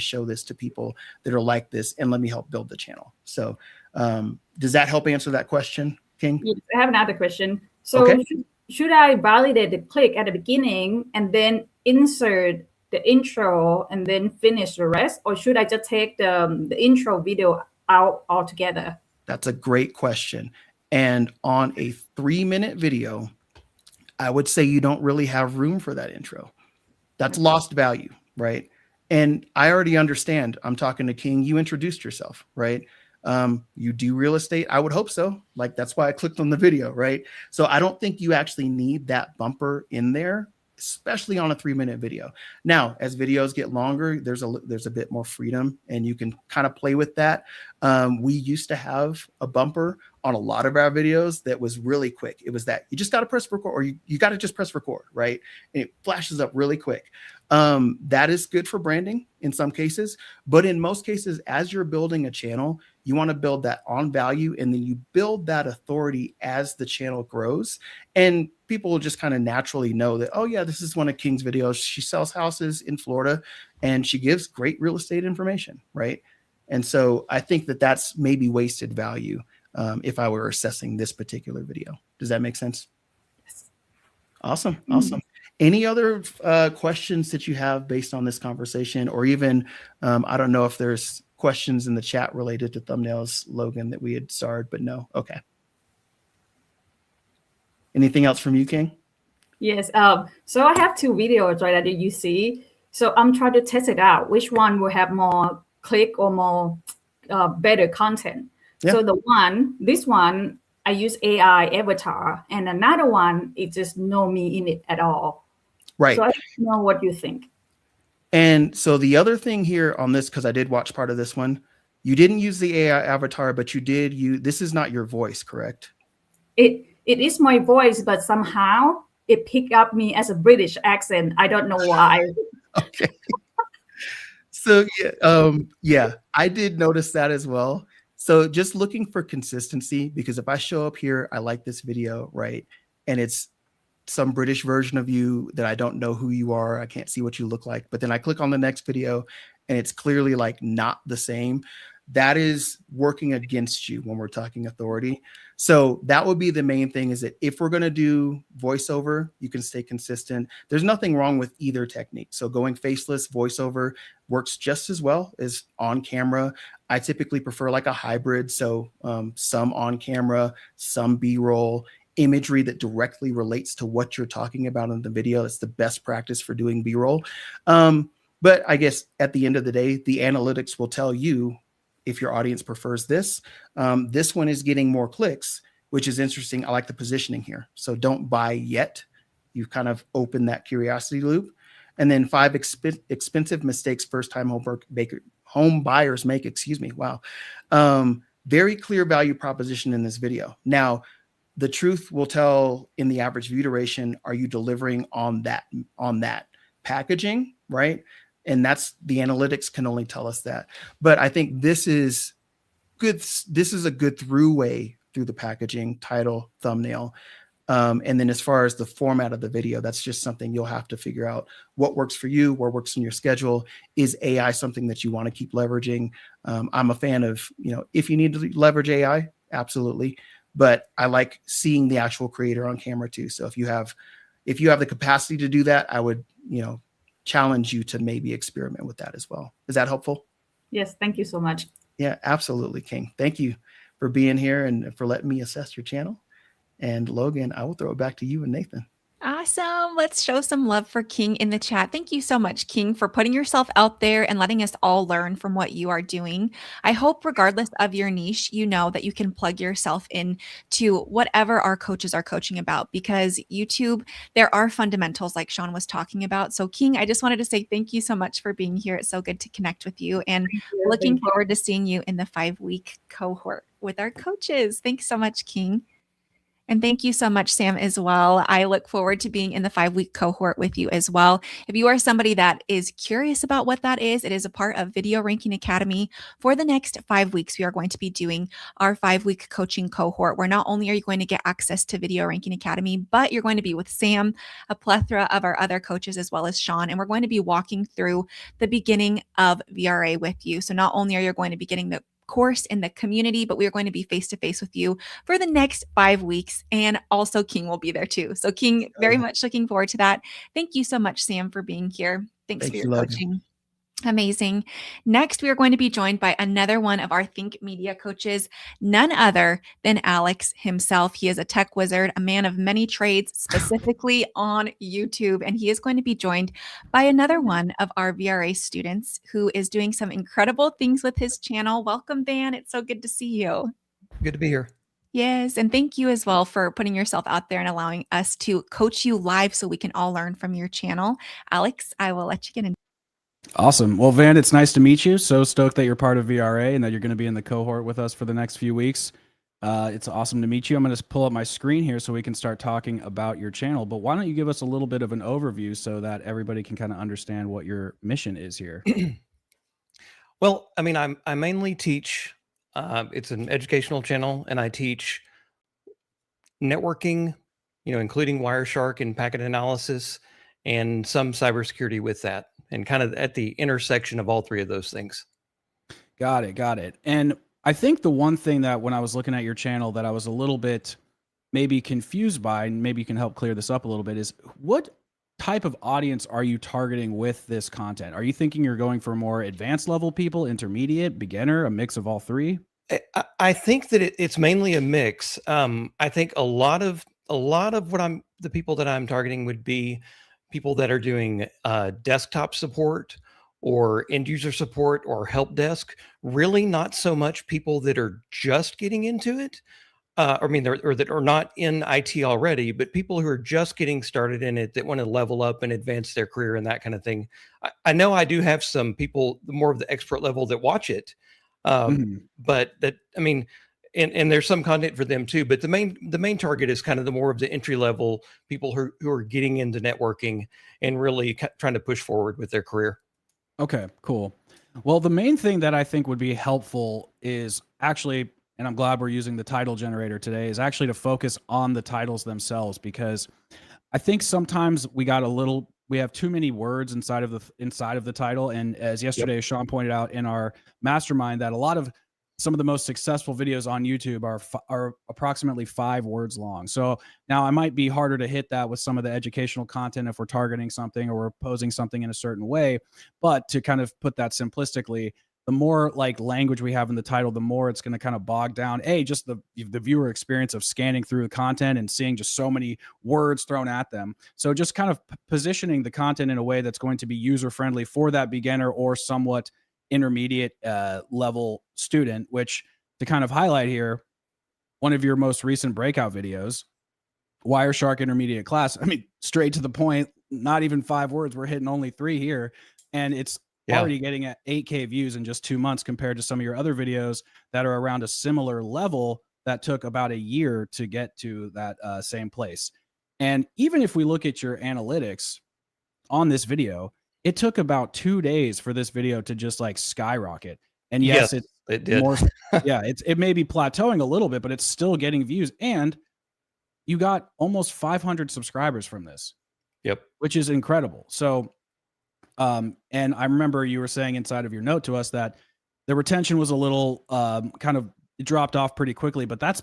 show this to people that are like this, and let me help build the channel. So does that help answer that question, King? Yes, I have another question. So okay. Should I validate the click at the beginning and then insert the intro and then finish the rest, or should I just take the intro video out altogether? That's a great question. And on a 3-minute video, I would say you don't really have room for that intro. That's lost value, right? And I already understand. I'm talking to King. You introduced yourself, right? You do real estate. I would hope so. Like, that's why I clicked on the video, right? So I don't think you actually need that bumper in there, especially on a 3-minute video. Now, as videos get longer, there's a bit more freedom, and you can kind of play with that. We used to have a bumper on a lot of our videos that was really quick. It was that you just got to press record, or you got to just press record, right? And it flashes up really quick. That is good for branding in some cases, but in most cases, as you're building a channel, you want to build that on value, and then you build that authority as the channel grows. And people will just kind of naturally know that, oh yeah, this is one of King's videos. She sells houses in Florida and she gives great real estate information, right? And so I think that that's maybe wasted value if I were assessing this particular video. Does that make sense? Yes. Awesome. Awesome. Any other questions that you have based on this conversation, or even, I don't know if there's questions in the chat related to thumbnails, Logan, that we had starred, but no. Okay. Anything else from you, King? Yes. So I have 2 videos, right, that you see. So I'm trying to test it out. Which one will have more click or more better content? Yeah. So this one, I use AI avatar, and another one, it just no me in it at all. Right. So I don't know what you think. And so the other thing here on this, because I did watch part of this one, you didn't use the AI avatar, but you did this is not your voice, correct? It is my voice, but somehow it picked up me as a British accent. I don't know why. Okay. So yeah, I did notice that as well. So just looking for consistency, because if I show up here, I like this video, right? And it's some British version of you that I don't know who you are. I can't see what you look like. But then I click on the next video and it's clearly like not the same. That is working against you when we're talking authority. So that would be the main thing, is that if we're going to do voiceover, you can stay consistent. There's nothing wrong with either technique. So going faceless voiceover works just as well as on camera. I typically prefer like a hybrid. So some on camera, some B-roll, imagery that directly relates to what you're talking about in the video. That's the best practice for doing B-roll. But I guess at the end of the day, the analytics will tell you if your audience prefers this. This one is getting more clicks, which is interesting. I like the positioning here. So don't buy yet. You kind of open that curiosity loop. And then 5 expensive mistakes first-time home buyers make. Excuse me. Wow. Very clear value proposition in this video. Now, the truth will tell in the average view duration. Are you delivering on that packaging, right? And that's the analytics can only tell us that. But I think this is good. This is a good throughway through the packaging, title, thumbnail. And then as far as the format of the video, that's just something you'll have to figure out what works for you, what works in your schedule. Is AI something that you want to keep leveraging? I'm a fan of, if you need to leverage AI, absolutely. But I like seeing the actual creator on camera too. So if you have the capacity to do that, I would, challenge you to maybe experiment with that as well. Is that helpful? Yes. Thank you so much. Yeah, absolutely, King. Thank you for being here and for letting me assess your channel. And Logan, I will throw it back to you and Nathan. Awesome. Let's show some love for King in the chat. Thank you so much, King, for putting yourself out there and letting us all learn from what you are doing. I hope regardless of your niche, you know that you can plug yourself in to whatever our coaches are coaching about, because YouTube, there are fundamentals like Sean was talking about. So King, I just wanted to say thank you so much for being here. It's so good to connect with you, and looking forward to seeing you in the 5-week cohort with our coaches. Thanks so much, King. And thank you so much, Sam, as well. I look forward to being in the 5-week cohort with you as well. If you are somebody that is curious about what that is, it is a part of Video Ranking Academy. For the next 5 weeks, we are going to be doing our 5-week coaching cohort, where not only are you going to get access to Video Ranking Academy, but you're going to be with Sam, a plethora of our other coaches, as well as Sean. And we're going to be walking through the beginning of VRA with you. So not only are you going to be getting the course in the community, but we are going to be face-to-face with you for the next 5 weeks. And also King will be there too. So King, very much looking forward to that. Thank you so much, Sam, for being here. Thanks for your coaching. Amazing. Next, we are going to be joined by another one of our Think Media coaches, none other than Alex himself. He is a tech wizard, a man of many trades, specifically on YouTube. And he is going to be joined by another one of our VRA students who is doing some incredible things with his channel. Welcome, Van. It's so good to see you. Good to be here. Yes. And thank you as well for putting yourself out there and allowing us to coach you live so we can all learn from your channel. Alex, I will let you get in. Awesome. Well, Van, it's nice to meet you. So stoked that you're part of VRA and that you're going to be in the cohort with us for the next few weeks. It's awesome to meet you. I'm going to pull up my screen here so we can start talking about your channel. But why don't you give us a little bit of an overview so that everybody can kind of understand what your mission is here? Well, I mean, I mainly teach, it's an educational channel, and I teach networking, including Wireshark and packet analysis, and some cybersecurity with that, and kind of at the intersection of all three of those things. Got it. And I think the one thing that when I was looking at your channel that I was a little bit maybe confused by, and maybe you can help clear this up a little bit, is what type of audience are you targeting with this content? Are you thinking you're going for more advanced level people, intermediate, beginner, a mix of all three? I think that it's mainly a mix. I think a lot of the people that I'm targeting would be people that are doing desktop support or end user support or help desk. Really not so much people that are just getting into it. Or that are not in IT already, but people who are just getting started in it that want to level up and advance their career and that kind of thing. I know I do have some people more of the expert level that watch it, but that, I mean, and there's some content for them too, but the main target is kind of the more of the entry level people who are getting into networking and really trying to push forward with their career. Okay, cool. Well, the main thing that I think would be helpful is actually, and I'm glad we're using the title generator today, is actually to focus on the titles themselves, because I think sometimes we have too many words inside of the title. And as yesterday, Sean pointed out in our mastermind, that a lot of some of the most successful videos on YouTube are approximately 5 words long. So now I might be harder to hit that with some of the educational content if we're targeting something or we're posing something in a certain way. But to kind of put that simplistically, the more like language we have in the title, the more it's going to kind of bog down, just the viewer experience of scanning through the content and seeing just so many words thrown at them. So just kind of positioning the content in a way that's going to be user-friendly for that beginner or somewhat intermediate level student, which, to kind of highlight here, one of your most recent breakout videos, Wireshark intermediate class, I mean, straight to the point, not even 5 words, we're hitting only 3 here. And it's already getting at 8K views in just 2 months compared to some of your other videos that are around a similar level that took about a year to get to that same place. And even if we look at your analytics on this video, it took about 2 days for this video to just like skyrocket. And yes, it did. More, it may be plateauing a little bit, but it's still getting views. And you got almost 500 subscribers from this. Yep. Which is incredible. So, and I remember you were saying inside of your note to us that the retention was a little it dropped off pretty quickly, but that's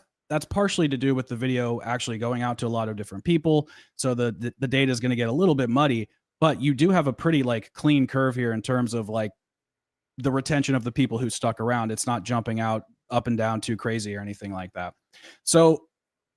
partially to do with the video actually going out to a lot of different people. So the data is going to get a little bit muddy, but you do have a pretty like clean curve here in terms of like the retention of the people who stuck around. It's not jumping out up and down too crazy or anything like that. So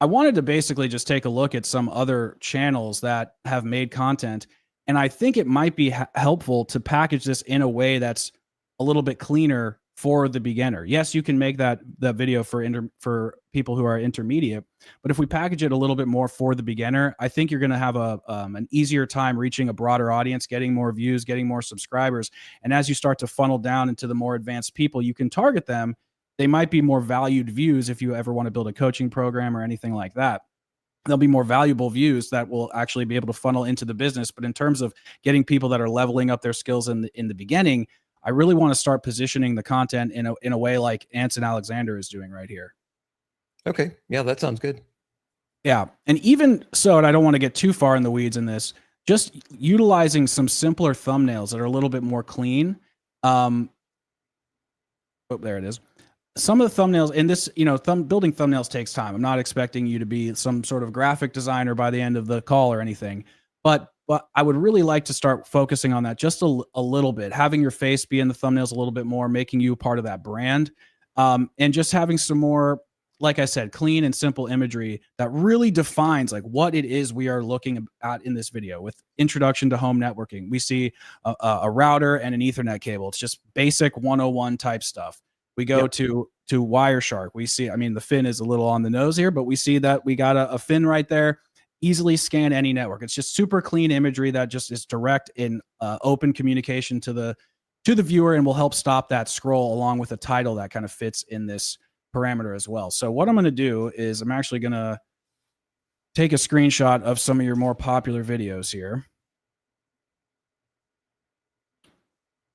I wanted to basically just take a look at some other channels that have made content. And I think it might be helpful to package this in a way that's a little bit cleaner for the beginner. Yes, you can make that video for people who are intermediate, but if we package it a little bit more for the beginner, I think you're going to have an easier time reaching a broader audience, getting more views, getting more subscribers. And as you start to funnel down into the more advanced people, you can target them. They might be more valued views if you ever want to build a coaching program or anything like that. There'll be more valuable views that will actually be able to funnel into the business. But in terms of getting people that are leveling up their skills in the beginning, I really want to start positioning the content in a way like Anson Alexander is doing right here. Okay. Yeah, that sounds good. Yeah. And even so, and I don't want to get too far in the weeds in this, just utilizing some simpler thumbnails that are a little bit more clean. Oh, there it is. Some of the thumbnails in this, building thumbnails takes time. I'm not expecting you to be some sort of graphic designer by the end of the call or anything, but but I would really like to start focusing on that just a little bit, having your face be in the thumbnails a little bit more, making you part of that brand, and just having some more, like I said, clean and simple imagery that really defines like what it is we are looking at in this video. With introduction to home networking, we see a router and an Ethernet cable. It's just basic 101 type stuff. We go to Wireshark. We see, I mean, the fin is a little on the nose here, but we see that we got a fin right there. Easily scan any network. It's just super clean imagery that just is direct in open communication to the viewer, and will help stop that scroll, along with a title that kind of fits in this parameter as well. So what I'm going to do is I'm actually going to take a screenshot of some of your more popular videos here.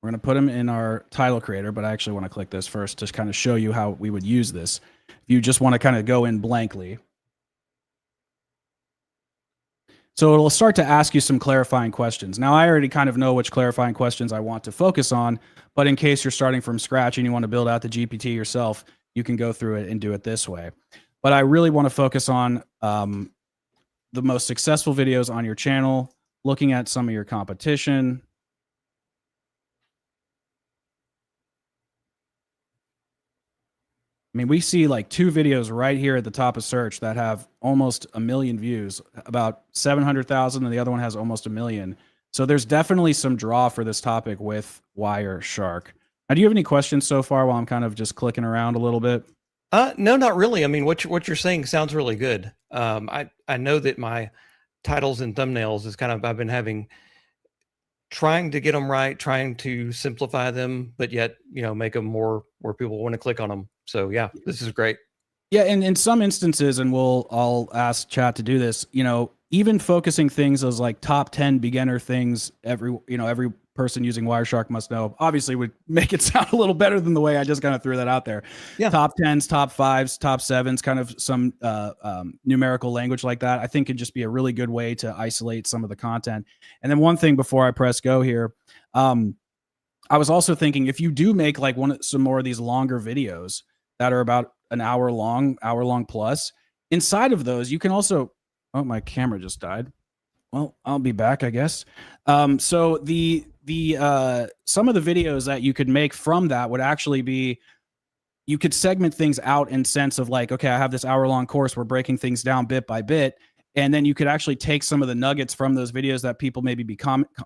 We're going to put them in our title creator, but I actually want to click this first to kind of show you how we would use this. If you just want to kind of go in blankly. So it'll start to ask you some clarifying questions. Now, I already kind of know which clarifying questions I want to focus on, but in case you're starting from scratch and you want to build out the GPT yourself, you can go through it and do it this way. But I really want to focus on the most successful videos on your channel, looking at some of your competition. I mean, we see like 2 videos right here at the top of search that have almost 1 million views, about 700,000, and the other one has almost 1 million. So there's definitely some draw for this topic with Wireshark. Now, do you have any questions so far while I'm kind of just clicking around a little bit? No, not really. I mean, what you're saying sounds really good. I know that my titles and thumbnails is kind of, I've been trying to get them right, trying to simplify them, but yet, you know, make them more where people want to click on them. So yeah, this is great. Yeah, and in some instances, and I'll ask chat to do this, you know, even focusing things as like top 10 beginner things every person using Wireshark must know, obviously would make it sound a little better than the way I just kind of threw that out there. Yeah. Top 10s, top 5s, top 7s, kind of some numerical language like that, I think could just be a really good way to isolate some of the content. And then one thing before I press go here, I was also thinking, if you do make like some more of these longer videos that are about an hour long plus, inside of those, you can also, oh, my camera just died. Well, I'll be back, I guess. So the some of the videos that you could make from that would actually be, you could segment things out in sense of like, okay, I have this hour-long course, we're breaking things down bit by bit, and then you could actually take some of the nuggets from those videos that people maybe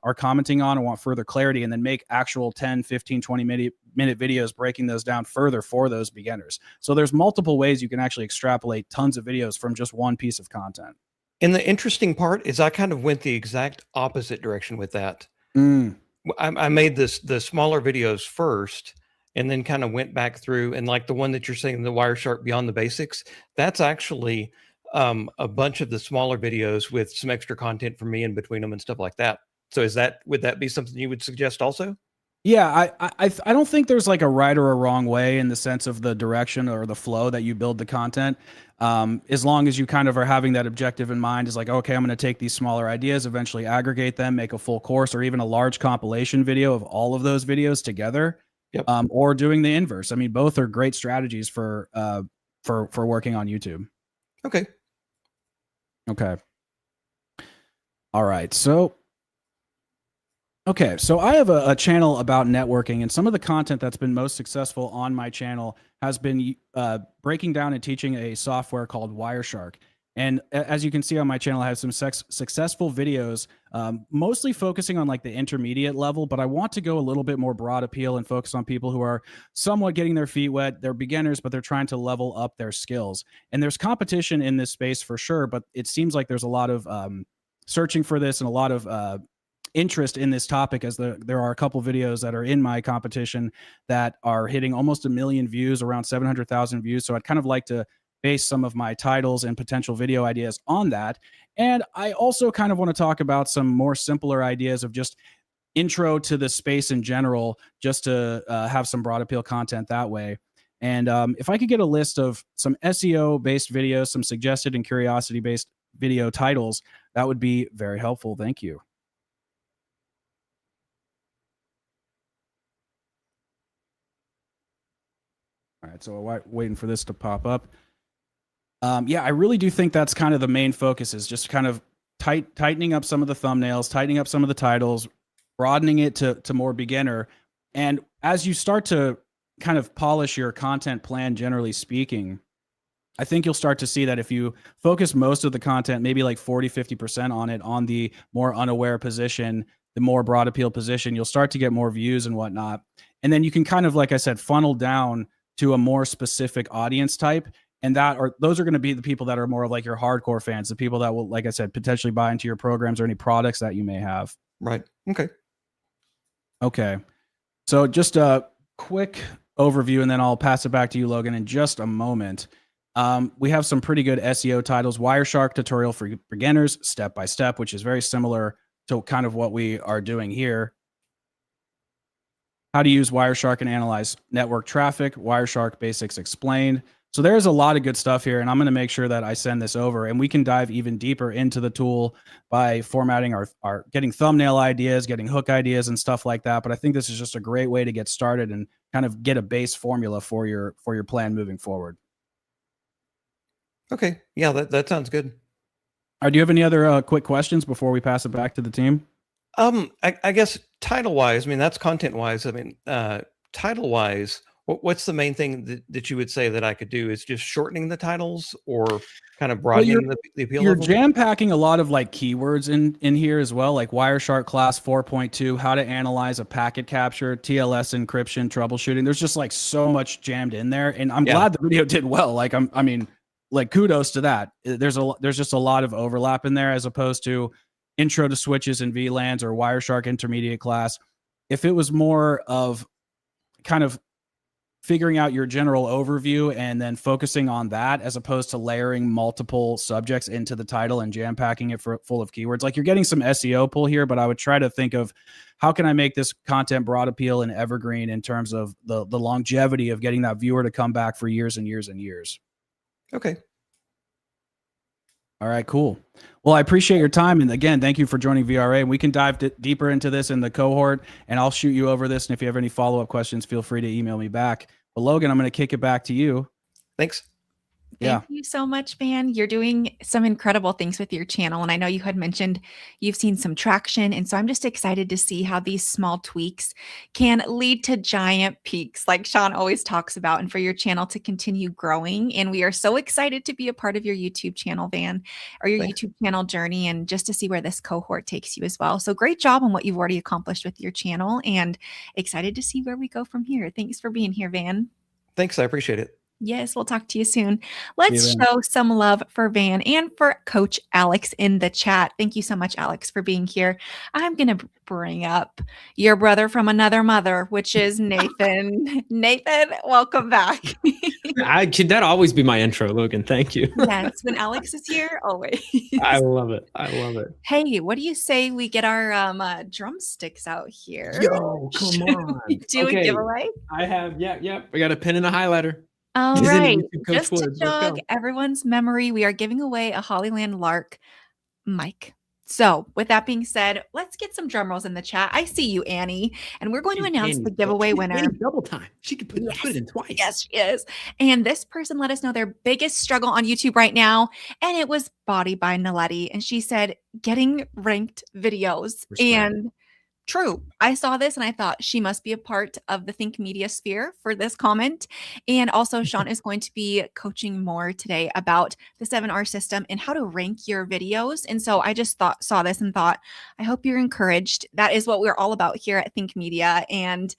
are commenting on and want further clarity, and then make actual 10, 15, 20-minute videos breaking those down further for those beginners. So there's multiple ways you can actually extrapolate tons of videos from just one piece of content. And the interesting part is I kind of went the exact opposite direction with that. I made the smaller videos first, and then kind of went back through, and like the one that you're saying, the Wireshark Beyond the Basics, that's actually a bunch of the smaller videos with some extra content for me in between them and stuff like that. So would that be something you would suggest also? Yeah, I don't think there's like a right or a wrong way in the sense of the direction or the flow that you build the content. As long as you kind of are having that objective in mind, is like, okay, I'm going to take these smaller ideas, eventually aggregate them, make a full course or even a large compilation video of all of those videos together. Yep. Or doing the inverse. I mean, both are great strategies for working on YouTube. Okay. All right. So I have a channel about networking, and some of the content that's been most successful on my channel has been breaking down and teaching a software called Wireshark. And as you can see on my channel, I have some successful videos, mostly focusing on like the intermediate level, but I want to go a little bit more broad appeal and focus on people who are somewhat getting their feet wet. They're beginners, but they're trying to level up their skills. And there's competition in this space for sure, but it seems like there's a lot of searching for this and a lot of interest in this topic, as there are a couple videos that are in my competition that are hitting almost 1 million views, around 700,000 views. So I'd kind of like to base some of my titles and potential video ideas on that. And I also kind of want to talk about some more simpler ideas of just intro to the space in general, just to have some broad appeal content that way. And if I could get a list of some SEO based videos, some suggested and curiosity based video titles, that would be very helpful. Thank you. All right, so waiting for this to pop up. Yeah, I really do think that's kind of the main focus, is just kind of tightening up some of the thumbnails, tightening up some of the titles, broadening it to more beginner. And as you start to kind of polish your content plan, generally speaking, I think you'll start to see that if you focus most of the content, maybe like 40, 50% on it, on the more unaware position, the more broad appeal position, you'll start to get more views and whatnot. And then you can kind of, like I said, funnel down to a more specific audience type. And those are going to be the people that are more of like your hardcore fans, the people that will, like I said, potentially buy into your programs or any products that you may have. Right. Okay. Okay. So just a quick overview, and then I'll pass it back to you, Logan, in just a moment. We have some pretty good SEO titles. Wireshark tutorial for beginners, step by step, which is very similar to kind of what we are doing here. How to use Wireshark and analyze network traffic, Wireshark basics explained. So there's a lot of good stuff here, and I'm going to make sure that I send this over, and we can dive even deeper into the tool by formatting our getting thumbnail ideas, getting hook ideas and stuff like that. But I think this is just a great way to get started and kind of get a base formula for your plan moving forward. Okay. Yeah, that sounds good. Do you have any other quick questions before we pass it back to the team? I guess title wise, I mean, that's content wise. I mean, title wise, what's the main thing that you would say that I could do? Is just shortening the titles or kind of broadening the appeal? You're level? jam packing a lot of like keywords in here as well, like Wireshark class 4.2, how to analyze a packet capture, TLS encryption, troubleshooting. There's just like so much jammed in there, and I'm glad the video did well. Like I mean, like kudos to that. There's just a lot of overlap in there as opposed to intro to switches and VLANs or Wireshark intermediate class. If it was more of kind of figuring out your general overview and then focusing on that as opposed to layering multiple subjects into the title and jam packing it full of keywords, like you're getting some SEO pull here, but I would try to think of how can I make this content broad appeal and evergreen in terms of the longevity of getting that viewer to come back for years and years and years. Okay. All right, cool. Well, I appreciate your time. And again, thank you for joining VRA. And we can dive deeper into this in the cohort, and I'll shoot you over this. And if you have any follow-up questions, feel free to email me back. But Logan, I'm going to kick it back to you. Thanks. Thank you so much, Van. You're doing some incredible things with your channel. And I know you had mentioned you've seen some traction. And so I'm just excited to see how these small tweaks can lead to giant peaks, like Sean always talks about, and for your channel to continue growing. And we are so excited to be a part of your YouTube channel, Van, or your YouTube channel journey, and just to see where this cohort takes you as well. So great job on what you've already accomplished with your channel, and excited to see where we go from here. Thanks for being here, Van. Thanks. I appreciate it. Yes, we'll talk to you soon. Let's show some love for Van and for Coach Alex in the chat. Thank you so much, Alex, for being here. I'm going to bring up your brother from another mother, which is Nathan. Nathan, welcome back. Should that always be my intro, Logan? Thank you. Yes, when Alex is here, always. I love it. I love it. Hey, what do you say we get our drumsticks out here? Yo, come on. Do a giveaway? I have, yeah. We got a pen and a highlighter. All right, just to jog everyone's memory, we are giving away a Hollyland Lark mic. So with that being said, let's get some drum rolls in the chat. I see you, Annie, and we're going to announce the giveaway winner. Double time. She could put it in twice. Yes, she is. And this person let us know their biggest struggle on YouTube right now, and it was Body by Naledi. And she said, getting ranked videos. And true. I saw this and I thought she must be a part of the Think Media sphere for this comment. And also Sean is going to be coaching more today about the 7R system and how to rank your videos. And so I just saw this and thought, I hope you're encouraged. That is what we're all about here at Think Media. And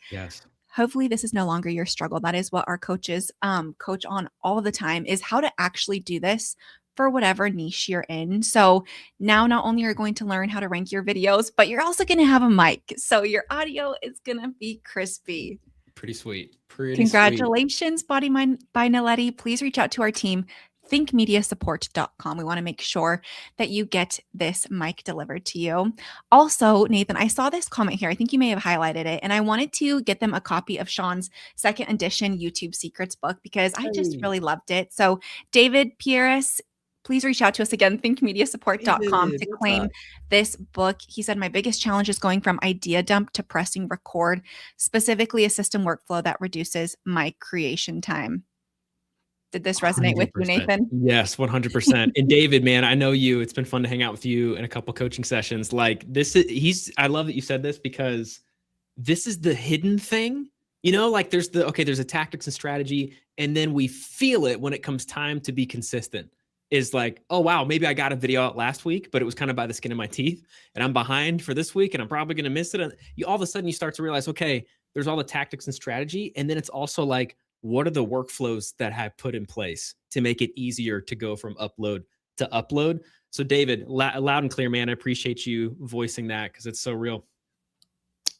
hopefully this is no longer your struggle. That is what our coaches coach on all the time, is how to actually do this for whatever niche you're in. So now not only are you going to learn how to rank your videos, but you're also going to have a mic. So your audio is going to be crispy. Pretty sweet. Congratulations, Body by Naledi. Please reach out to our team, thinkmediasupport.com. We want to make sure that you get this mic delivered to you. Also, Nathan, I saw this comment here. I think you may have highlighted it, and I wanted to get them a copy of Sean's second edition YouTube Secrets book because I just really loved it. So David Pieris, please reach out to us again, thinkmediasupport.com, to claim this book. He said, my biggest challenge is going from idea dump to pressing record, specifically a system workflow that reduces my creation time. Did this resonate with you, 100%. Nathan? Yes, 100%. And David, man, I know you. It's been fun to hang out with you in a couple coaching sessions. Like I love that you said this, because this is the hidden thing. You know, like there's a tactics and strategy, and then we feel it when it comes time to be consistent. Is like, oh wow, maybe I got a video out last week, but it was kind of by the skin of my teeth, and I'm behind for this week, and I'm probably going to miss it. And all of a sudden you start to realize, okay, there's all the tactics and strategy, and then it's also like, what are the workflows that I put in place to make it easier to go from upload to upload? So David, loud and clear, man. I appreciate you voicing that, because it's so real.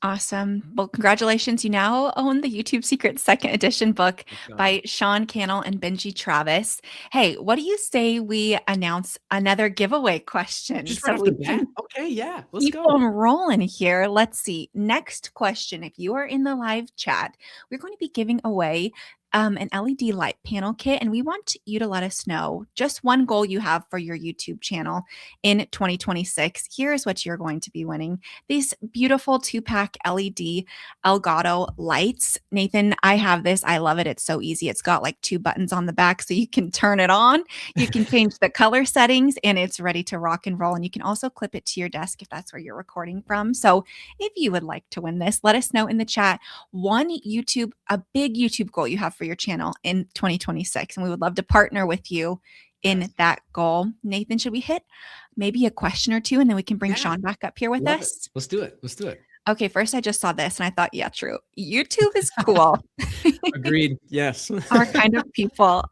Awesome. Well, congratulations. You now own the YouTube Secrets second edition book by Sean Cannell and Benji Travis. Hey, what do you say we announce another giveaway question? Just right off the bat? Okay, yeah. Let's Keep go. on rolling here. Let's see. Next question. If you are in the live chat, we're going to be giving away an LED light panel kit, and we want you to let us know just one goal you have for your YouTube channel in 2026. Here's what you're going to be winning: these beautiful 2-pack LED Elgato lights. Nathan, I have this. I love it. It's so easy. It's got like 2 buttons on the back, so you can turn it on. You can change the color settings, and it's ready to rock and roll. And you can also clip it to your desk if that's where you're recording from. So if you would like to win this, let us know in the chat a big YouTube goal you have for your channel in 2026, and we would love to partner with you in that goal. Nathan, should we hit maybe a question or two, and then we can bring Sean back up here with us? Let's do it. Okay, first I just saw this and I thought, yeah, true. YouTube is cool. Agreed. Yes. Our kind of people.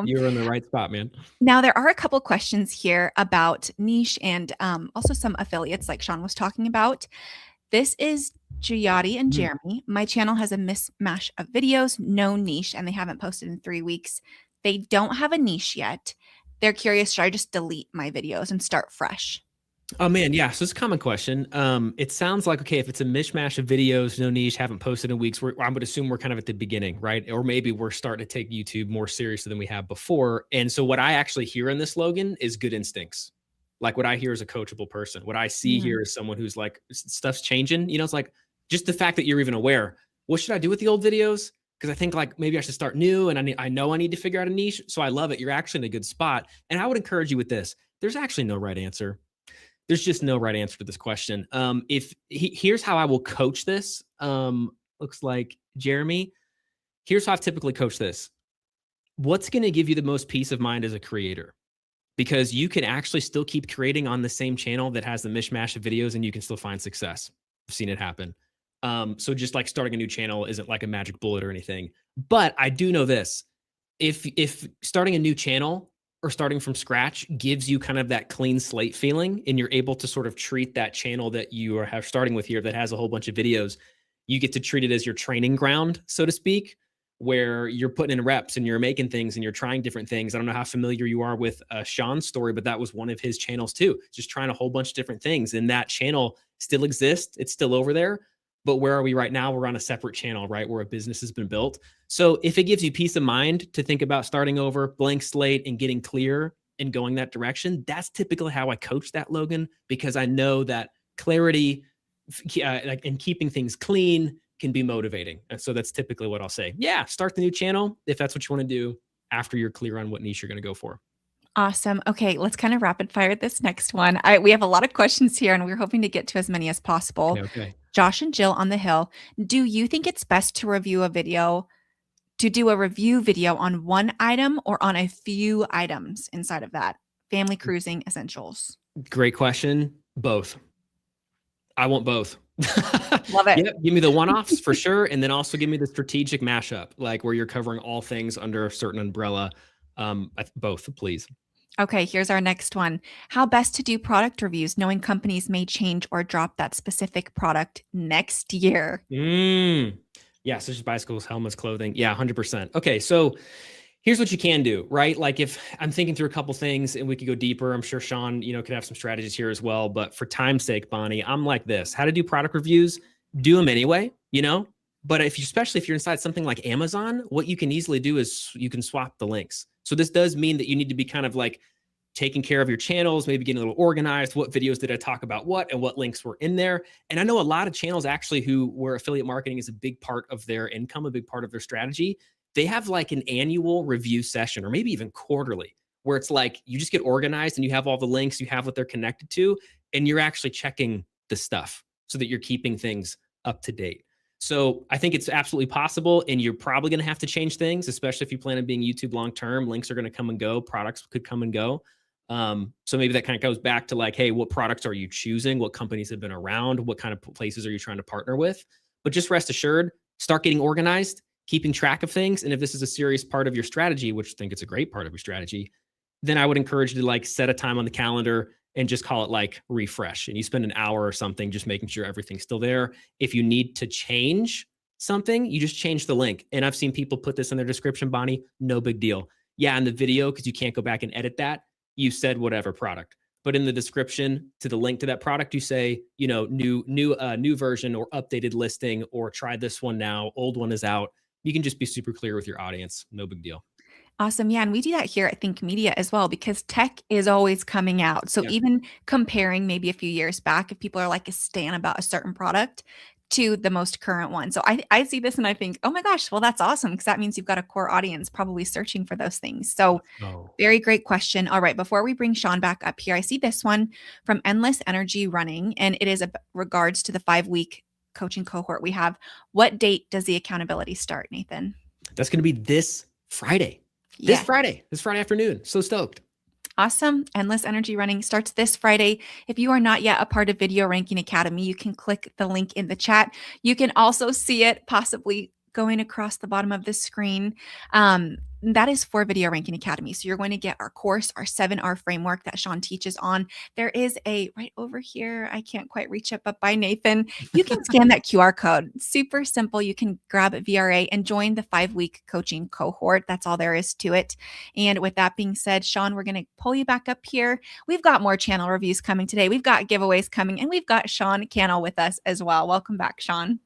You're in the right spot, man. Now, there are a couple questions here about niche and also some affiliates like Sean was talking about. This is Giatti and Jeremy. My channel has a mismatch of videos, no niche, and they haven't posted in 3 weeks. They don't have a niche yet. They're curious, should I just delete my videos and start fresh? Oh man, yeah. So it's a common question. It sounds like, okay, if it's a mishmash of videos, no niche, haven't posted in weeks, I would assume we're kind of at the beginning, right? Or maybe we're starting to take YouTube more seriously than we have before. And so what I actually hear in this slogan is good instincts. Like what I hear is a coachable person. What I see here is someone who's like, stuff's changing. You know, it's like just the fact that you're even aware. What should I do with the old videos? Because I think like maybe I should start new, and I know I need to figure out a niche. So I love it. You're actually in a good spot. And I would encourage you with this. There's actually no right answer. There's just no right answer to this question. Here's how I will coach this. Looks like Jeremy. Here's how I've typically coached this. What's going to give you the most peace of mind as a creator? Because you can actually still keep creating on the same channel that has the mishmash of videos, and you can still find success. I've seen it happen. So just like starting a new channel isn't like a magic bullet or anything. But I do know this. If starting a new channel or starting from scratch gives you kind of that clean slate feeling, and you're able to sort of treat that channel that you are starting with here that has a whole bunch of videos, you get to treat it as your training ground, so to speak, where you're putting in reps and you're making things and you're trying different things. I don't know how familiar you are with Sean's story, but that was one of his channels too, just trying a whole bunch of different things. And that channel still exists. It's still over there. But where are we right now? We're on a separate channel, right? Where a business has been built. So if it gives you peace of mind to think about starting over, blank slate, and getting clear and going that direction, that's typically how I coach that, Logan, because I know that clarity and keeping things clean can be motivating. And so that's typically what I'll say. Yeah, start the new channel if that's what you want to do after you're clear on what niche you're going to go for. Awesome. Okay, let's kind of rapid fire this next one. We have a lot of questions here, and we're hoping to get to as many as possible. Okay. Josh and Jill on the Hill. Do you think it's best to do a review video on one item or on a few items inside of that? Family cruising essentials. Great question. Both. I want both. Love it. Yep, give me the one-offs for sure. And then also give me the strategic mashup, like where you're covering all things under a certain umbrella. Both, please. Okay, here's our next one. How best to do product reviews, knowing companies may change or drop that specific product next year? Yeah, such as bicycles, helmets, clothing. Yeah, 100%. Okay, so here's what you can do, right? Like if I'm thinking through a couple things and we could go deeper, I'm sure Sean, could have some strategies here as well. But for time's sake, Bonnie, I'm like this. How to do product reviews, do them anyway, But especially if you're inside something like Amazon, what you can easily do is you can swap the links. So this does mean that you need to be kind of like taking care of your channels, maybe getting a little organized. What videos did I talk about what, and what links were in there? And I know a lot of channels actually where affiliate marketing is a big part of their income, a big part of their strategy, they have like an annual review session, or maybe even quarterly, where it's like you just get organized and you have all the links, you have what they're connected to, and you're actually checking the stuff so that you're keeping things up to date. So I think it's absolutely possible, and you're probably going to have to change things, especially if you plan on being YouTube long term. Links are going to come and go, products could come and go. So maybe that kind of goes back to like, hey, what products are you choosing? What companies have been around? What kind of places are you trying to partner with? But just rest assured, start getting organized, keeping track of things. And if this is a serious part of your strategy, which I think it's a great part of your strategy, then I would encourage you to like set a time on the calendar and just call it like refresh. And you spend an hour or something just making sure everything's still there. If you need to change something, you just change the link. And I've seen people put this in their description, Bonnie, no big deal. Yeah, in the video, because you can't go back and edit that, you said whatever product. But in the description to the link to that product, you say, you know, new version or updated listing, or try this one now, old one is out. You can just be super clear with your audience. No big deal. Awesome. Yeah. And we do that here at Think Media as well, because tech is always coming out. So Yeah. even comparing maybe a few years back, if people are like a stan about a certain product to the most current one. So I see this and I think, oh my gosh, well, that's awesome, because that means you've got a core audience probably searching for those things. So very great question. All right. Before we bring Sean back up here, I see this one from Endless Energy Running, and it is regards to the 5-week coaching cohort we have. What date does the accountability start, Nathan? That's going to be this Friday. Yeah. This Friday afternoon. So stoked. Awesome. Endless Energy Running starts this Friday. If you are not yet a part of Video Ranking Academy, you can click the link in the chat. You can also see it possibly going across the bottom of the screen. That is for Video Ranking Academy. So you're going to get our course, our 7R framework that Sean teaches on. There is a right over here. I can't quite reach up by Nathan. You can scan that QR code. Super simple. You can grab a VRA and join the 5-week coaching cohort. That's all there is to it. And with that being said, Sean, we're going to pull you back up here. We've got more channel reviews coming today. We've got giveaways coming, and we've got Sean Cannell with us as well. Welcome back, Sean.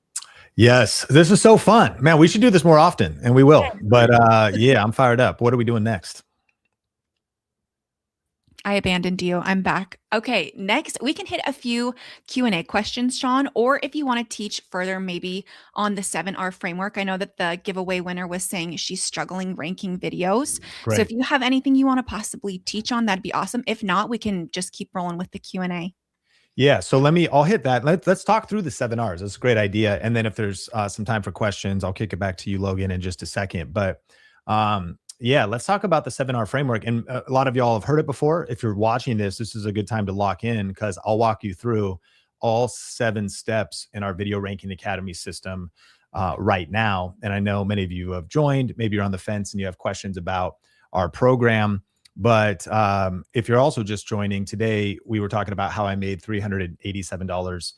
Yes, this is so fun, man. We should do this more often, and we will. But yeah, I'm fired up. What are we doing next? I abandoned you. I'm back. Okay, next we can hit a few Q&A questions, Sean, or if you want to teach further maybe on the 7R framework. I know that the giveaway winner was saying she's struggling ranking videos. Great. So if you have anything you want to possibly teach on, that'd be awesome. If not, we can just keep rolling with the Q&A. Yeah, so I'll hit that. Let's talk through the 7Rs. That's a great idea. And then if there's some time for questions, I'll kick it back to you, Logan, in just a second. But yeah, let's talk about the 7R framework. And a lot of y'all have heard it before. If you're watching this is a good time to lock in, because I'll walk you through all 7 steps in our Video Ranking Academy system right now. And I know many of you have joined. Maybe you're on the fence and you have questions about our program. But if you're also just joining today, we were talking about how I made $387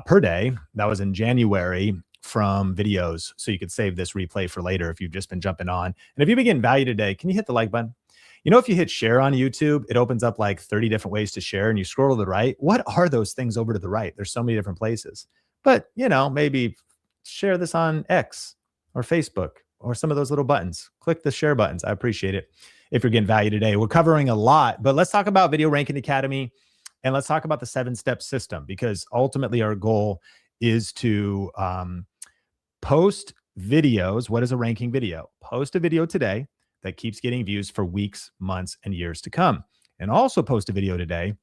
per day. That was in January from videos. So you could save this replay for later if you've just been jumping on. And if you've been getting value today, can you hit the like button? You know, if you hit share on YouTube, it opens up like 30 different ways to share, and you scroll to the right. What are those things over to the right? There's so many different places. But, you know, maybe share this on X or Facebook or some of those little buttons. Click the share buttons. I appreciate it. If you're getting value today, we're covering a lot, but let's talk about Video Ranking Academy, and let's talk about the 7-step system, because ultimately our goal is to post videos. What is a ranking video? Post a video today that keeps getting views for weeks, months, and years to come. And also post a video today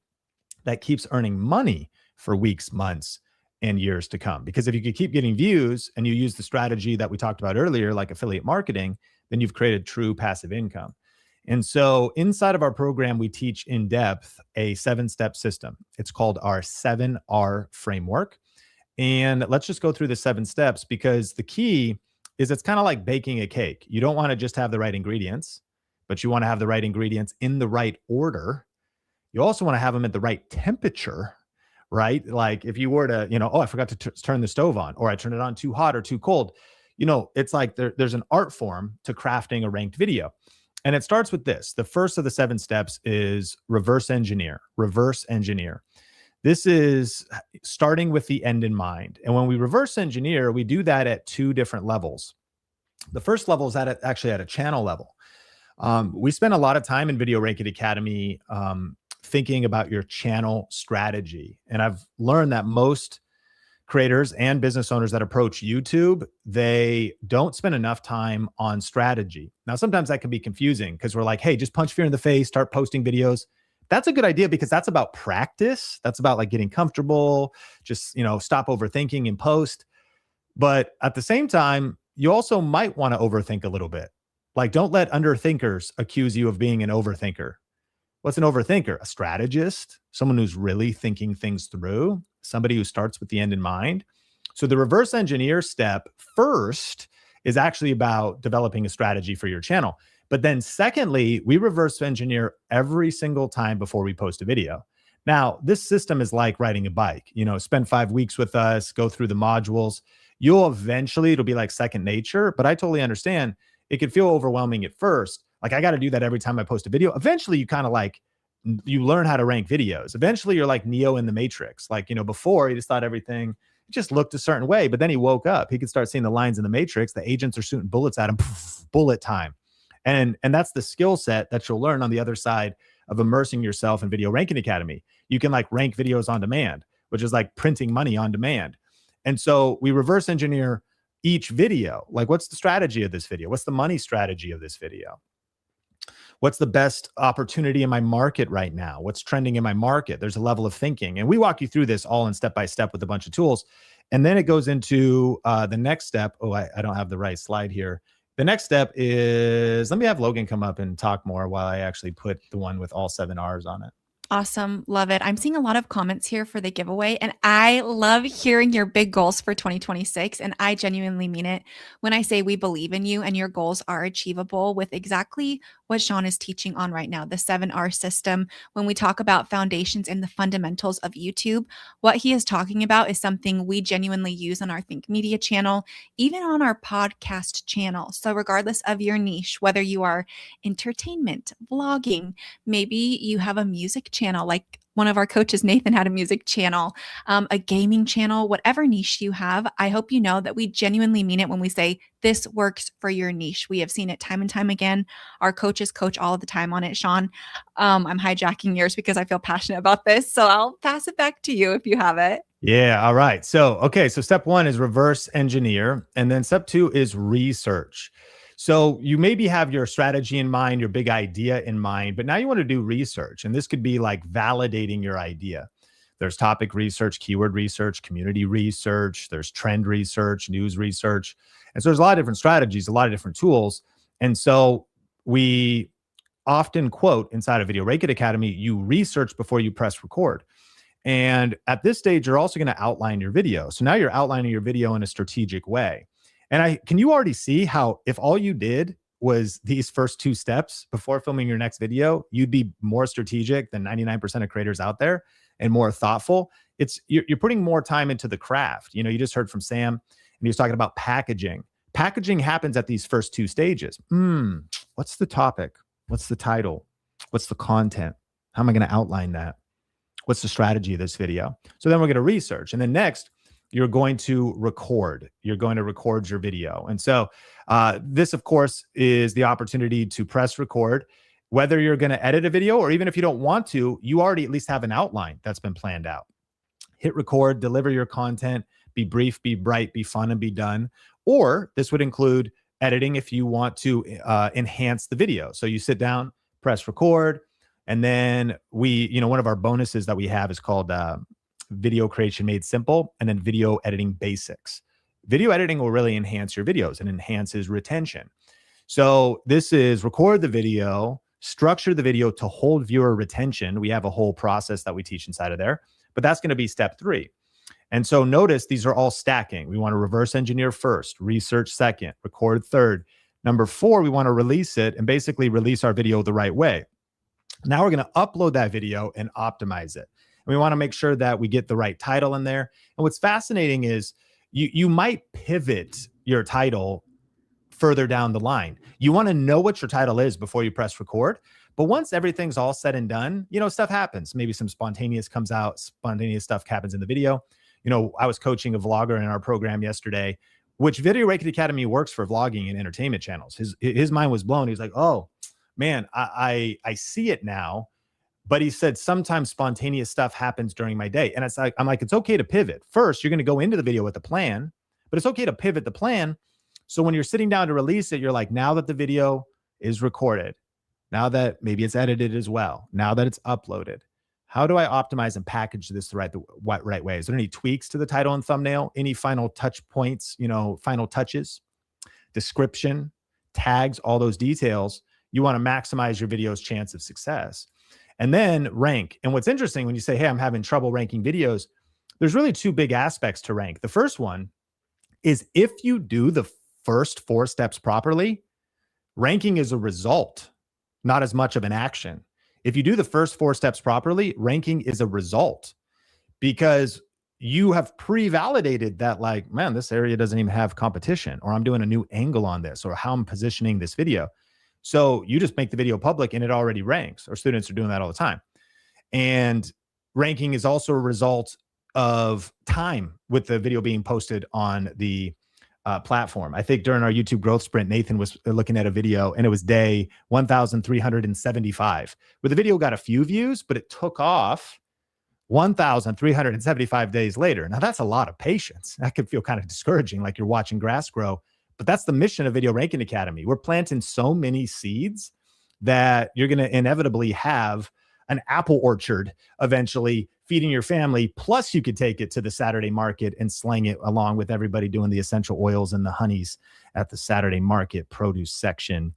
that keeps earning money for weeks, months, and years to come. Because if you could keep getting views and you use the strategy that we talked about earlier, like affiliate marketing, then you've created true passive income. And so inside of our program, we teach in depth a 7-step system. It's called our 7R framework. And let's just go through the 7 steps, because the key is it's kind of like baking a cake. You don't want to just have the right ingredients, but you want to have the right ingredients in the right order. You also want to have them at the right temperature, right? Like if you were to, you know, oh, I forgot to turn the stove on, or I turned it on too hot or too cold. You know, it's like there's an art form to crafting a ranked video. And it starts with this. The first of the 7 steps is reverse engineer. Reverse engineer. This is starting with the end in mind. And when we reverse engineer, we do that at 2 different levels. The first level is actually at a channel level. We spend a lot of time in Video Ranking Academy thinking about your channel strategy. And I've learned that most creators and business owners that approach YouTube, they don't spend enough time on strategy. Now, sometimes that can be confusing because we're like, hey, just punch fear in the face, start posting videos. That's a good idea because that's about practice. That's about like getting comfortable, just, stop overthinking and post. But at the same time, you also might want to overthink a little bit. Like, don't let underthinkers accuse you of being an overthinker. What's an overthinker? A strategist, someone who's really thinking things through, somebody who starts with the end in mind. So the reverse engineer step first is actually about developing a strategy for your channel. But then secondly, we reverse engineer every single time before we post a video. Now, this system is like riding a bike, spend 5 weeks with us, go through the modules. It'll be like second nature, but I totally understand. It could feel overwhelming at first. Like, I got to do that every time I post a video. Eventually, you learn how to rank videos. Eventually, you're like Neo in the Matrix. Like, before he just thought everything just looked a certain way, but then he woke up. He could start seeing the lines in the Matrix. The agents are shooting bullets at him, bullet time. And that's the skill set that you'll learn on the other side of immersing yourself in Video Ranking Academy. You can like rank videos on demand, which is like printing money on demand. And so we reverse engineer each video. Like, what's the strategy of this video? What's the money strategy of this video? What's the best opportunity in my market right now? What's trending in my market? There's a level of thinking. And we walk you through this all in step-by-step with a bunch of tools. And then it goes into the next step. Oh, I don't have the right slide here. The next step is, let me have Logan come up and talk more while I actually put the one with all 7 R's on it. Awesome. Love it. I'm seeing a lot of comments here for the giveaway, and I love hearing your big goals for 2026. And I genuinely mean it when I say we believe in you and your goals are achievable with exactly what Sean is teaching on right now, the 7R system. When we talk about foundations and the fundamentals of YouTube, what he is talking about is something we genuinely use on our Think Media channel, even on our podcast channel. So regardless of your niche, whether you are entertainment, vlogging, maybe you have a music channel, like one of our coaches, Nathan, had a music channel, a gaming channel, whatever niche you have, I hope you know that we genuinely mean it when we say this works for your niche. We have seen it time and time again. Our coaches coach all of the time on it. Sean, I'm hijacking yours because I feel passionate about this. So I'll pass it back to you if you have it. Yeah. All right. So step 1 is reverse engineer. And then step 2 is research. So you maybe have your strategy in mind, your big idea in mind, but now you want to do research. And this could be like validating your idea. There's topic research, keyword research, community research, there's trend research, news research. And so there's a lot of different strategies, a lot of different tools. And so we often quote inside of Video Ranking Academy, you research before you press record. And at this stage, you're also going to outline your video. So now you're outlining your video in a strategic way. And can you already see how if all you did was these first 2 steps before filming your next video, you'd be more strategic than 99% of creators out there and more thoughtful. You're putting more time into the craft. You just heard from Sam and he was talking about packaging. Packaging happens at these first 2 stages. What's the topic? What's the title? What's the content? How am I going to outline that? What's the strategy of this video? So then we're going to research. And then next, you're going to record. You're going to record your video. And so this, of course, is the opportunity to press record. Whether you're going to edit a video or even if you don't want to, you already at least have an outline that's been planned out. Hit record, deliver your content, be brief, be bright, be fun, and be done. Or this would include editing if you want to enhance the video. So you sit down, press record, and then one of our bonuses that we have is called Video Creation Made Simple, and then Video Editing Basics. Video editing will really enhance your videos and enhances retention. So this is record the video, structure the video to hold viewer retention. We have a whole process that we teach inside of there, but that's going to be step 3. And so notice these are all stacking. We want to reverse engineer first, research second, record third. Number 4, we want to release it and basically release our video the right way. Now we're going to upload that video and optimize it. And we want to make sure that we get the right title in there. And what's fascinating is you might pivot your title further down the line. You want to know what your title is before you press record. But once everything's all said and done, stuff happens. Maybe some spontaneous stuff happens in the video. I was coaching a vlogger in our program yesterday, which Video Ranking Academy works for vlogging and entertainment channels. His mind was blown. He was like, oh man, I see it now. But he said sometimes spontaneous stuff happens during my day. And I'm like, it's okay to pivot. First, you're going to go into the video with a plan, but it's okay to pivot the plan. So when you're sitting down to release it, you're like, now that the video is recorded, now that maybe it's edited as well, now that it's uploaded, how do I optimize and package this the right way? Is there any tweaks to the title and thumbnail? Any final touch points, final touches, description, tags, all those details? You want to maximize your video's chance of success. And then rank. And what's interesting when you say, hey, I'm having trouble ranking videos, there's really two big aspects to rank. The first one is if you do the first 4 steps properly, ranking is a result, not as much of an action. If you do the first 4 steps properly, ranking is a result because you have pre-validated that, like, man, this area doesn't even have competition, or I'm doing a new angle on this, or how I'm positioning this video. So you just make the video public and it already ranks, or students are doing that all the time. And ranking is also a result of time with the video being posted on the platform. I think during our YouTube growth sprint, Nathan was looking at a video and it was day 1,375, where the video got a few views, but it took off 1,375 days later. Now that's a lot of patience. That could feel kind of discouraging, like you're watching grass grow, but that's the mission of Video Ranking Academy. We're planting so many seeds that you're going to inevitably have an apple orchard eventually feeding your family. Plus you could take it to the Saturday market and slang it along with everybody doing the essential oils and the honeys at the Saturday market produce section.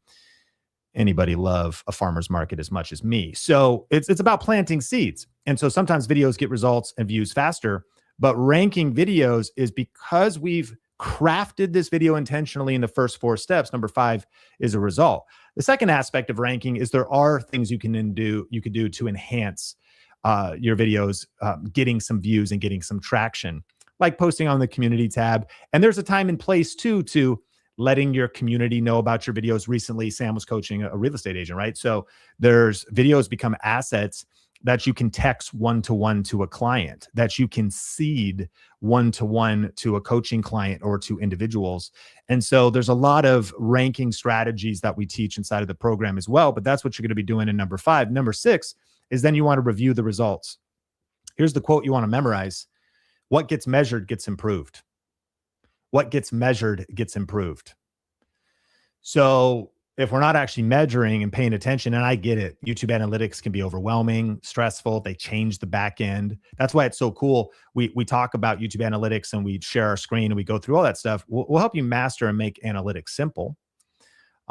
Anybody love a farmer's market as much as me? So it's about planting seeds. And so sometimes videos get results and views faster, but ranking videos is because we've crafted this video intentionally in the first 4 steps. Number 5 is a result. The second aspect of ranking is there are things you could do to enhance your videos, getting some views and getting some traction, like posting on the community tab. And there's a time and place too to letting your community know about your videos. Recently, Sam was coaching a real estate agent, right? So there's videos become assets that you can text one-to-one to a client, that you can seed one-to-one to a coaching client or to individuals. And so there's a lot of ranking strategies that we teach inside of the program as well, but that's what you're going to be doing in number 5. Number 6 is then you want to review the results. Here's the quote you want to memorize. What gets measured gets improved. What gets measured gets improved. So if we're not actually measuring and paying attention, and I get it, YouTube analytics can be overwhelming, stressful. They change the back end. That's why it's so cool. We talk about YouTube analytics and we share our screen and we go through all that stuff. We'll help you master and make analytics simple.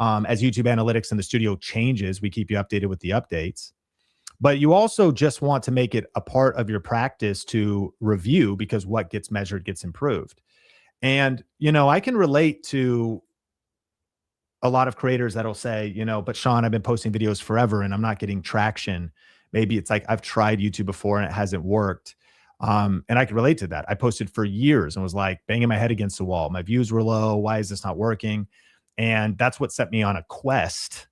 As YouTube analytics in the studio changes, we keep you updated with the updates. But you also just want to make it a part of your practice to review, because what gets measured gets improved. And, I can relate to a lot of creators that'll say, but Sean, I've been posting videos forever and I'm not getting traction. Maybe it's like, I've tried YouTube before and it hasn't worked. And I can relate to that. I posted for years and was like banging my head against the wall. My views were low. Why is this not working? And that's what set me on a quest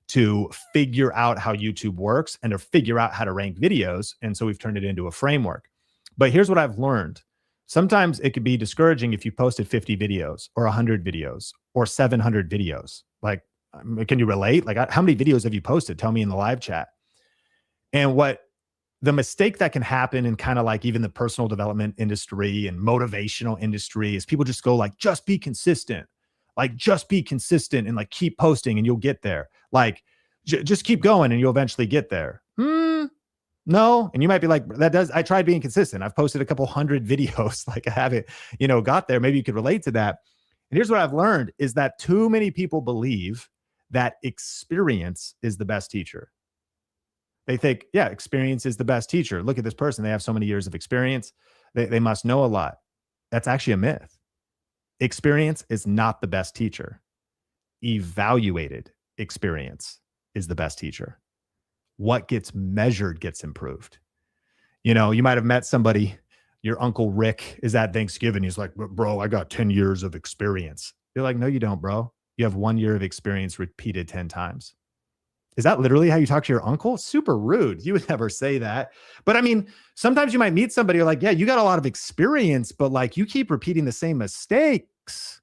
to figure out how YouTube works and to figure out how to rank videos. And so we've turned it into a framework. But here's what I've learned. Sometimes it could be discouraging if you posted 50 videos or 100 videos or 700 videos. Like, can you relate? Like, how many videos have you posted? Tell me in the live chat. And what the mistake that can happen in kind of like even the personal development industry and motivational industry is people just go like, just be consistent. Like, just be consistent and like keep posting and you'll get there. Like, just keep going and you'll eventually get there. No. And you might be like, I tried being consistent. I've posted a couple hundred videos. Like I haven't, got there. Maybe you could relate to that. And here's what I've learned is that too many people believe that experience is the best teacher. They think, yeah, experience is the best teacher. Look at this person. They have so many years of experience. They must know a lot. That's actually a myth. Experience is not the best teacher. Evaluated experience is the best teacher. What gets measured gets improved. You might have met somebody, your Uncle Rick is at Thanksgiving. He's like, bro, I got 10 years of experience. You're like, no, you don't, bro. You have 1 year of experience repeated 10 times. Is that literally how you talk to your uncle? Super rude. You would never say that. But I mean, sometimes you might meet somebody, you're like, yeah, you got a lot of experience, but like you keep repeating the same mistakes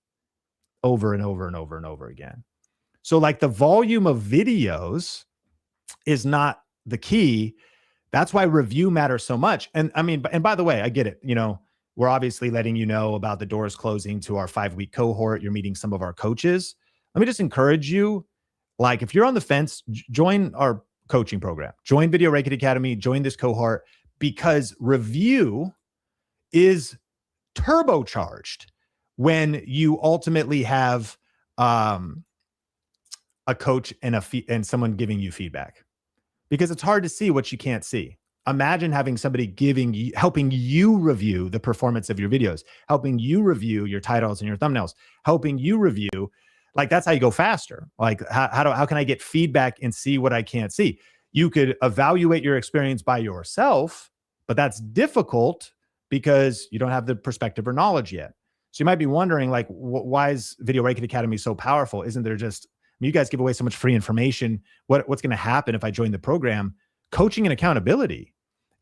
over and over and over and over again. So like the volume of videos is not the key. That's why review matters so much. And I mean, and by the way, I get it. We're obviously letting you know about the doors closing to our 5-week cohort. You're meeting some of our coaches. Let me just encourage you, like, if you're on the fence, join our coaching program, join Video Ranking Academy, join this cohort, because review is turbocharged when you ultimately have a coach and someone giving you feedback, because it's hard to see what you can't see. Imagine having somebody helping you review the performance of your videos, helping you review your titles and your thumbnails, helping you review. Like, that's how you go faster. Like, how can I get feedback and see what I can't see? You could evaluate your experience by yourself, but that's difficult because you don't have the perspective or knowledge yet. So you might be wondering, like, why is Video Ranking Academy so powerful? Isn't there just, you guys give away so much free information. What's going to happen if I join the program? Coaching and accountability,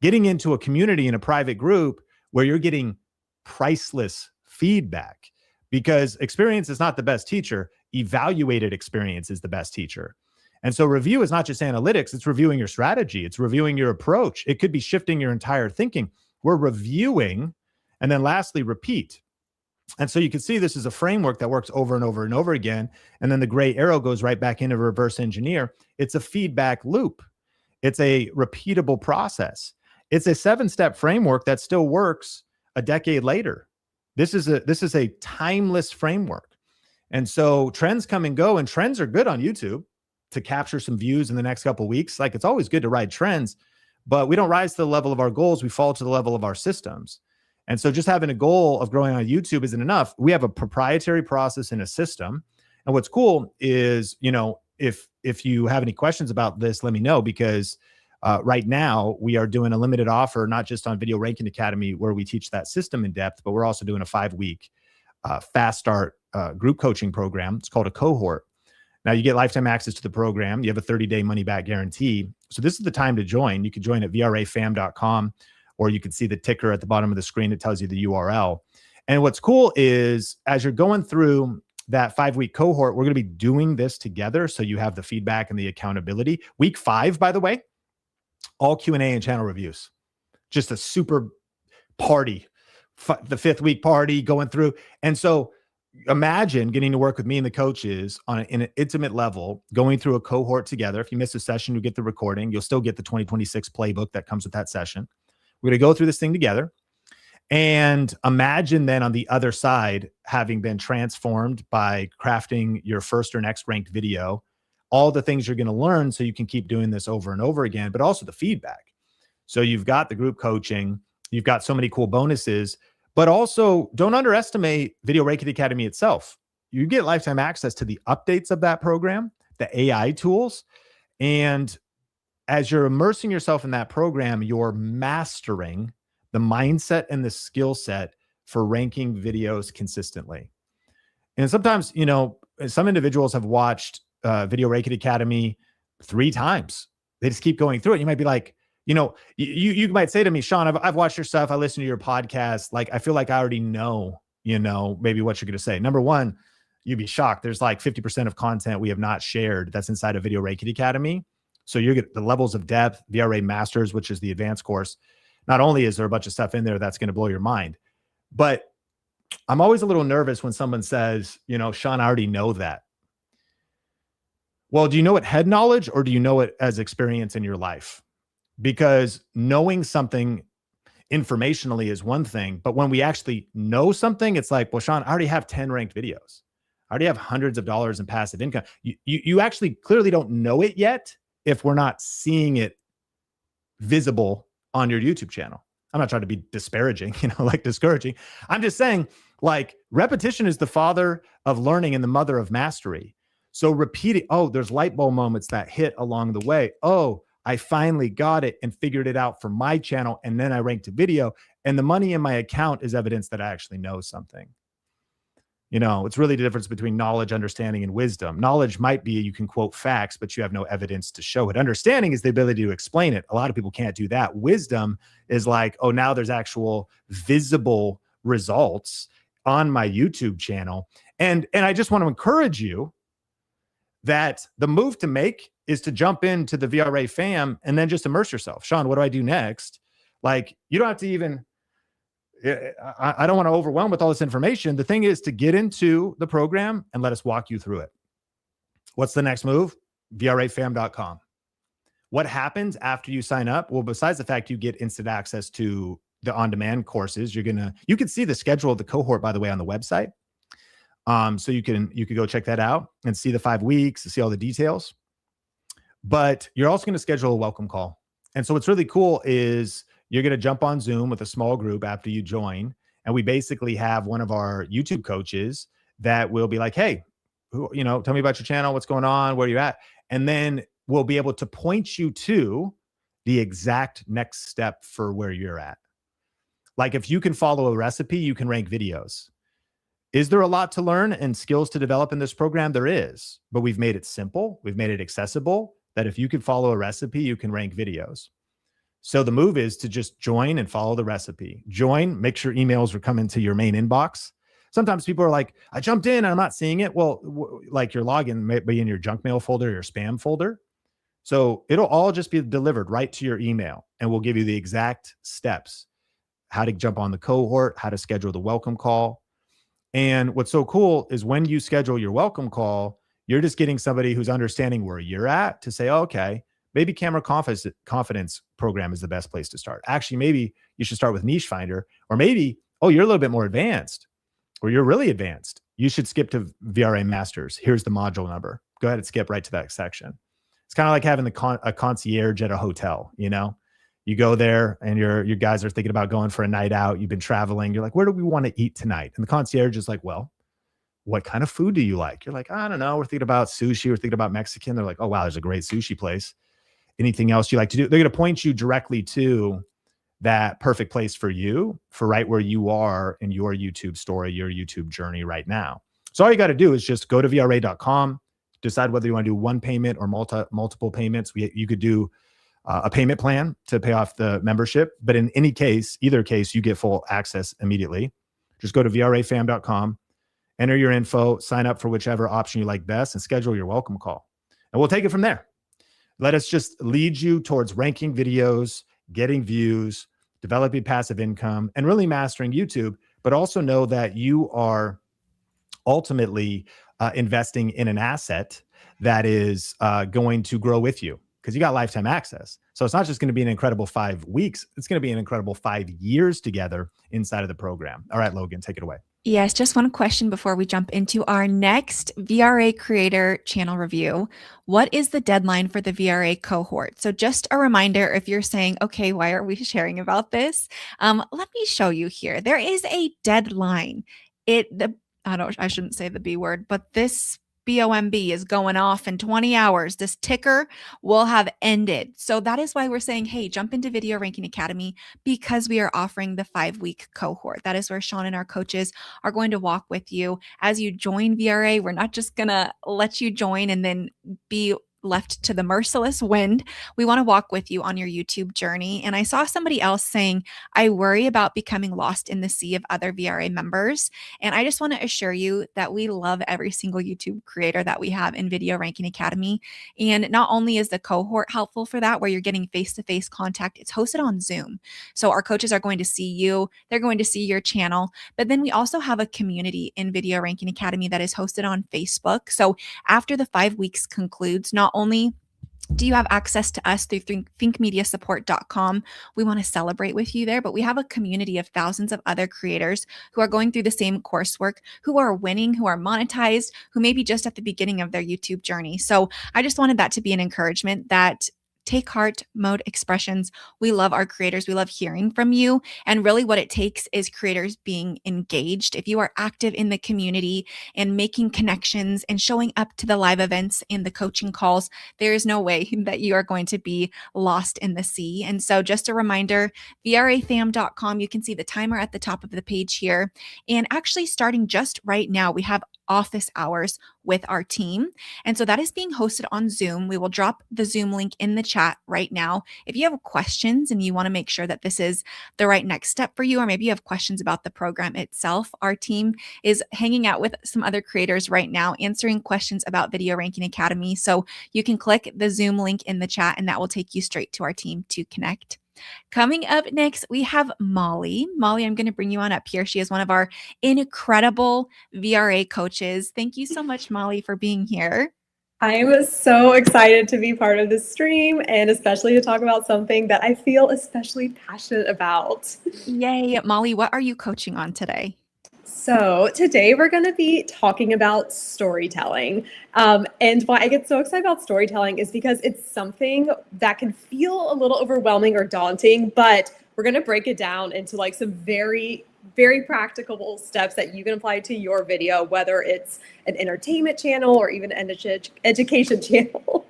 getting into a community in a private group where you're getting priceless feedback, because experience is not the best teacher. Evaluated experience is the best teacher. And so review is not just analytics. It's reviewing your strategy. It's reviewing your approach. It could be shifting your entire thinking. We're reviewing, and then lastly, repeat. And so you can see this is a framework that works over and over and over again. And then the gray arrow goes right back into reverse engineer. It's a feedback loop. It's a repeatable process. It's a 7-step framework that still works a decade later. This is a timeless framework. And so trends come and go, and trends are good on YouTube to capture some views in the next couple of weeks. Like, it's always good to ride trends, but we don't rise to the level of our goals. We fall to the level of our systems. And so just having a goal of growing on YouTube isn't enough. We have a proprietary process and a system. And what's cool is, if you have any questions about this, let me know, because right now we are doing a limited offer, not just on Video Ranking Academy, where we teach that system in depth, but we're also doing a 5-week fast start group coaching program. It's called a cohort. Now, you get lifetime access to the program. You have a 30-day money-back guarantee. So this is the time to join. You can join at vrafam.com, or you can see the ticker at the bottom of the screen. It tells you the URL. And what's cool is, as you're going through that 5-week cohort, we're going to be doing this together, so you have the feedback and the accountability. Week 5, by the way, all Q&A and channel reviews. Just a super party, the 5th week party going through. And so imagine getting to work with me and the coaches in an intimate level, going through a cohort together. If you miss a session, you get the recording. You'll still get the 2026 playbook that comes with that session. We're going to go through this thing together. And imagine then on the other side, having been transformed by crafting your first or next ranked video, all the things you're going to learn so you can keep doing this over and over again, but also the feedback. So you've got the group coaching, you've got so many cool bonuses, but also don't underestimate Video Ranking Academy itself. You get lifetime access to the updates of that program, the AI tools. And as you're immersing yourself in that program, you're mastering the mindset and the skill set for ranking videos consistently. And sometimes, some individuals have watched Video Ranking Academy 3 times. They just keep going through it. You might be like, you might say to me, Sean, I've watched your stuff. I listen to your podcast. Like, I feel like I already know, maybe what you're going to say. Number one, you'd be shocked. There's like 50% of content we have not shared that's inside of Video Ranking Academy. So you're getting the levels of depth, VRA Masters, which is the advanced course. Not only is there a bunch of stuff in there that's going to blow your mind, but I'm always a little nervous when someone says, Sean, I already know that. Well, do you know it head knowledge, or do you know it as experience in your life? Because knowing something informationally is one thing, but when we actually know something, it's like, well, Sean, I already have 10 ranked videos. I already have hundreds of dollars in passive income. You actually clearly don't know it yet if we're not seeing it visible on your YouTube channel. I'm not trying to be disparaging, like discouraging. I'm just saying, like, repetition is the father of learning and the mother of mastery. So repeating, there's light bulb moments that hit along the way. I finally got it and figured it out for my channel. And then I ranked a video, and the money in my account is evidence that I actually know something. It's really the difference between knowledge, understanding, and wisdom. Knowledge might be you can quote facts, but you have no evidence to show it. Understanding is the ability to explain it. A lot of people can't do that. Wisdom is like, now there's actual visible results on my YouTube channel. And I just want to encourage you, that the move to make is to jump into the VRA fam and then just immerse yourself. Sean, what do I do next? Like, you don't have to even, I don't want to overwhelm with all this information. The thing is to get into the program and let us walk you through it. What's the next move? VRAfam.com. What happens after you sign up? Well, besides the fact you get instant access to the on-demand courses, you can see the schedule of the cohort, by the way, on the website. So you could go check that out and see the 5 weeks, see all the details. But you're also going to schedule a welcome call. And so what's really cool is you're going to jump on Zoom with a small group after you join. And we basically have one of our YouTube coaches that will be like, hey, tell me about your channel, what's going on, where you're at. And then we'll be able to point you to the exact next step for where you're at. Like if you can follow a recipe, you can rank videos. Is there a lot to learn and skills to develop in this program? There is, but we've made it simple. We've made it accessible that if you can follow a recipe, you can rank videos. So the move is to just join and follow the recipe. Join, make sure emails are coming to your main inbox. Sometimes people are like, I jumped in and I'm not seeing it. Well, like your login may be in your junk mail folder, your spam folder. So it'll all just be delivered right to your email, and we'll give you the exact steps, how to jump on the cohort, how to schedule the welcome call. And what's so cool is when you schedule your welcome call, you're just getting somebody who's understanding where you're at to say, oh, okay, maybe Camera Confidence program is the best place to start. Actually, maybe you should start with Niche Finder, or maybe, oh, you're a little bit more advanced, or you're really advanced. You should skip to VRA Masters. Here's the module number. Go ahead and skip right to that section. It's kind of like having a concierge at a hotel, You go there and your guys are thinking about going for a night out. You've been traveling. You're like, where do we want to eat tonight? And the concierge is like, well, what kind of food do you like? You're like, I don't know. We're thinking about sushi. We're thinking about Mexican. They're like, oh, wow, there's a great sushi place. Anything else you like to do? They're going to point you directly to that perfect place for you, for right where you are in your YouTube story, your YouTube journey right now. So all you got to do is just go to VRA.com, decide whether you want to do one payment or multiple payments. You could do a payment plan to pay off the membership. But in either case, you get full access immediately. Just go to VRAfam.com, enter your info, sign up for whichever option you like best, and schedule your welcome call. And we'll take it from there. Let us just lead you towards ranking videos, getting views, developing passive income, and really mastering YouTube. But also know that you are ultimately investing in an asset that is going to grow with you, because you got lifetime access. So it's not just going to be an incredible 5 weeks. It's going to be an incredible 5 years together inside of the program. All right, Logan, take it away. Yes, just one question before we jump into our next VRA creator channel review. What is the deadline for the VRA cohort? So just a reminder, if you're saying, okay, why are we sharing about this? Let me show you here. There is a deadline. I shouldn't say the B word, but this BOMB is going off in 20 hours. This ticker will have ended. So that is why we're saying, hey, jump into Video Ranking Academy, because we are offering the 5-week cohort. That is where Sean and our coaches are going to walk with you as you join VRA. We're not just going to let you join and then be left to the merciless wind. We want to walk with you on your YouTube journey. And I saw somebody else saying, I worry about becoming lost in the sea of other VRA members. And I just want to assure you that we love every single YouTube creator that we have in Video Ranking Academy. And not only is the cohort helpful for that, where you're getting face-to-face contact, it's hosted on Zoom. So our coaches are going to see you, they're going to see your channel, but then we also have a community in Video Ranking Academy that is hosted on Facebook. So after the 5 weeks concludes, not only do you have access to us through thinkmediasupport.com, we want to celebrate with you there, but we have a community of thousands of other creators who are going through the same coursework, who are winning, who are monetized, who may be just at the beginning of their YouTube journey. So I just wanted that to be an encouragement that take heart, Mode Expressions. We love our creators. We love hearing from you. And really what it takes is creators being engaged. If you are active in the community and making connections and showing up to the live events and the coaching calls, there is no way that you are going to be lost in the sea. And so just a reminder, VRAfam.com, you can see the timer at the top of the page here. And actually starting just right now, we have office hours with our team. And so that is being hosted on Zoom. We will drop the Zoom link in the chat right now. If you have questions and you want to make sure that this is the right next step for you, or maybe you have questions about the program itself, our team is hanging out with some other creators right now, answering questions about Video Ranking Academy. So you can click the Zoom link in the chat and that will take you straight to our team to connect. Coming up next, we have Molly. Molly, I'm going to bring you on up here. She is one of our incredible VRA coaches. Thank you so much, Molly, for being here. I was so excited to be part of this stream and especially to talk about something that I feel especially passionate about. Yay. Molly, what are you coaching on today? So today we're going to be talking about storytelling. And why I get so excited about storytelling is because it's something that can feel a little overwhelming or daunting, but we're going to break it down into like some very practical steps that you can apply to your video, whether it's an entertainment channel or even an education channel.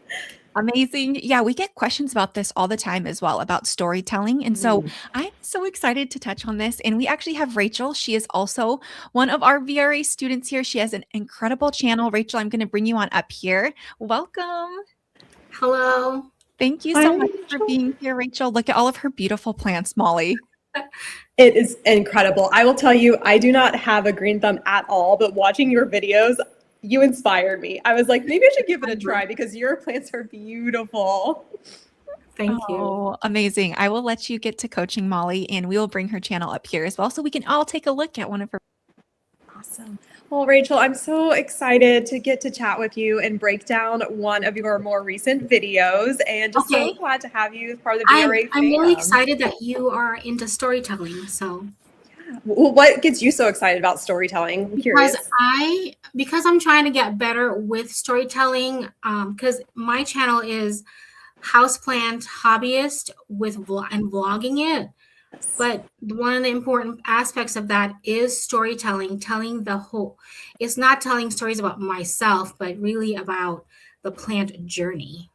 Amazing. Yeah, we get questions about this all the time as well, about storytelling. And so I'm so excited to touch on this. And we actually have Rachel. She is also one of our VRA students here. She has an incredible channel. Rachel, I'm going to bring you on up here. Welcome. Hello. Thank you so much for being here, Rachel. Look at all of her beautiful plants, Molly. It is incredible. I will tell you, I do not have a green thumb at all, but watching your videos, you inspired me. I was like, maybe I should give it a try because your plants are beautiful. Thank you. Oh, amazing. I will let you get to coaching Molly and we will bring her channel up here as well so we can all take a look at one of her. Awesome. Well, Rachel, I'm so excited to get to chat with you and break down one of your more recent videos and just so glad to have you as part of the VRA I'm really excited that you are into storytelling. So well, what gets you so excited about storytelling? I'm curious. Because I'm trying to get better with storytelling, because my channel is houseplant hobbyist and vlogging it. But one of the important aspects of that is storytelling, telling the whole. It's not telling stories about myself, but really about the plant journey.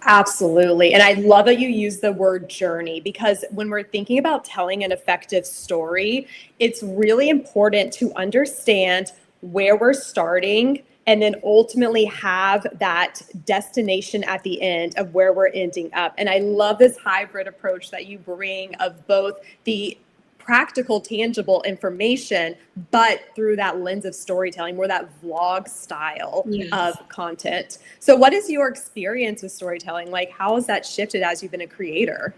Absolutely. And I love that you use the word journey because when we're thinking about telling an effective story, it's really important to understand where we're starting and then ultimately have that destination at the end of where we're ending up. And I love this hybrid approach that you bring of both the practical, tangible information, but through that lens of storytelling, more that vlog style of content. So what is your experience with storytelling? Like, how has that shifted as you've been a creator?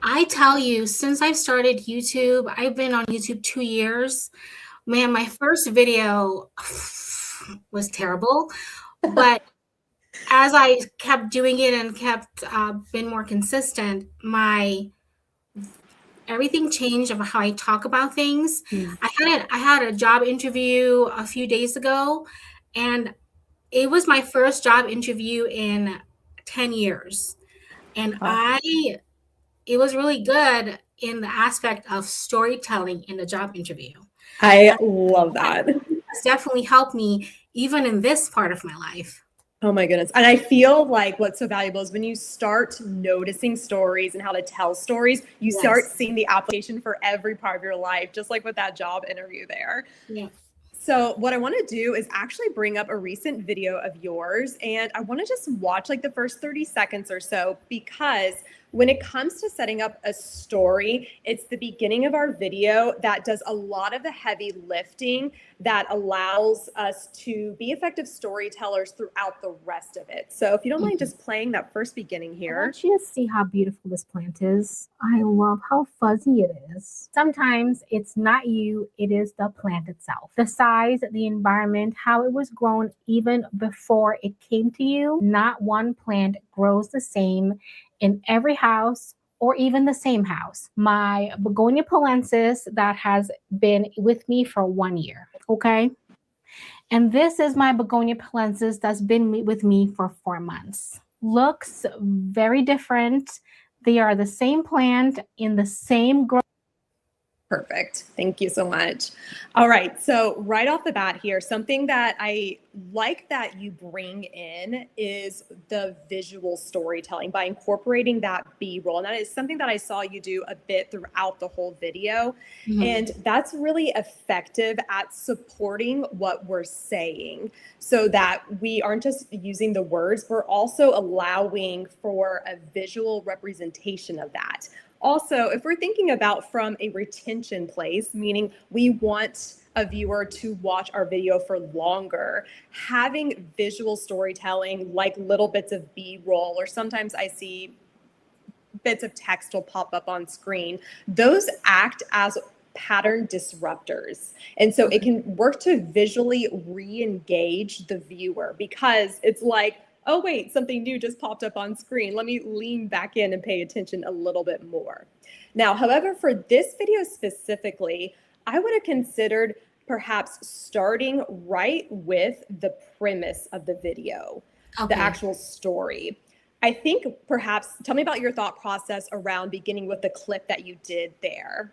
I tell you, since I've started YouTube, I've been on YouTube 2 years. Man, my first video was terrible, but as I kept doing it and kept been more consistent, everything changed of how I talk about things. I had a job interview a few days ago, and it was my first job interview in 10 years. And it was really good in the aspect of storytelling in the job interview. I love that. It's definitely helped me even in this part of my life. Oh my goodness. And I feel like what's so valuable is when you start noticing stories and how to tell stories, you start seeing the application for every part of your life, just like with that job interview there. Yeah. So what I want to do is actually bring up a recent video of yours. And I want to just watch like the first 30 seconds or so, because when it comes to setting up a story, it's the beginning of our video that does a lot of the heavy lifting that allows us to be effective storytellers throughout the rest of it. So if you don't mind just playing that first beginning here. I want you to see how beautiful this plant is. I love how fuzzy it is. Sometimes it's not you, it is the plant itself. The size, the environment, how it was grown even before it came to you. Not one plant grows the same in every house or even the same house. My begonia polensis that has been with me for 1 year, okay? And this is my begonia polensis that's been with me for 4 months. Looks very different. They are the same plant in the same growth. Perfect. Thank you so much. All right. So right off the bat here, something that I like that you bring in is the visual storytelling by incorporating that B-roll. And that is something that I saw you do a bit throughout the whole video. And that's really effective at supporting what we're saying so that we aren't just using the words, we're also allowing for a visual representation of that. Also, if we're thinking about from a retention place, meaning we want a viewer to watch our video for longer, having visual storytelling like little bits of B-roll, or sometimes I see bits of text will pop up on screen, those act as pattern disruptors. And so it can work to visually re-engage the viewer because it's like, oh, wait, something new just popped up on screen. Let me lean back in and pay attention a little bit more. Now, however, for this video specifically, I would have considered perhaps starting right with the premise of the video, the actual story. I think perhaps, tell me about your thought process around beginning with the clip that you did there.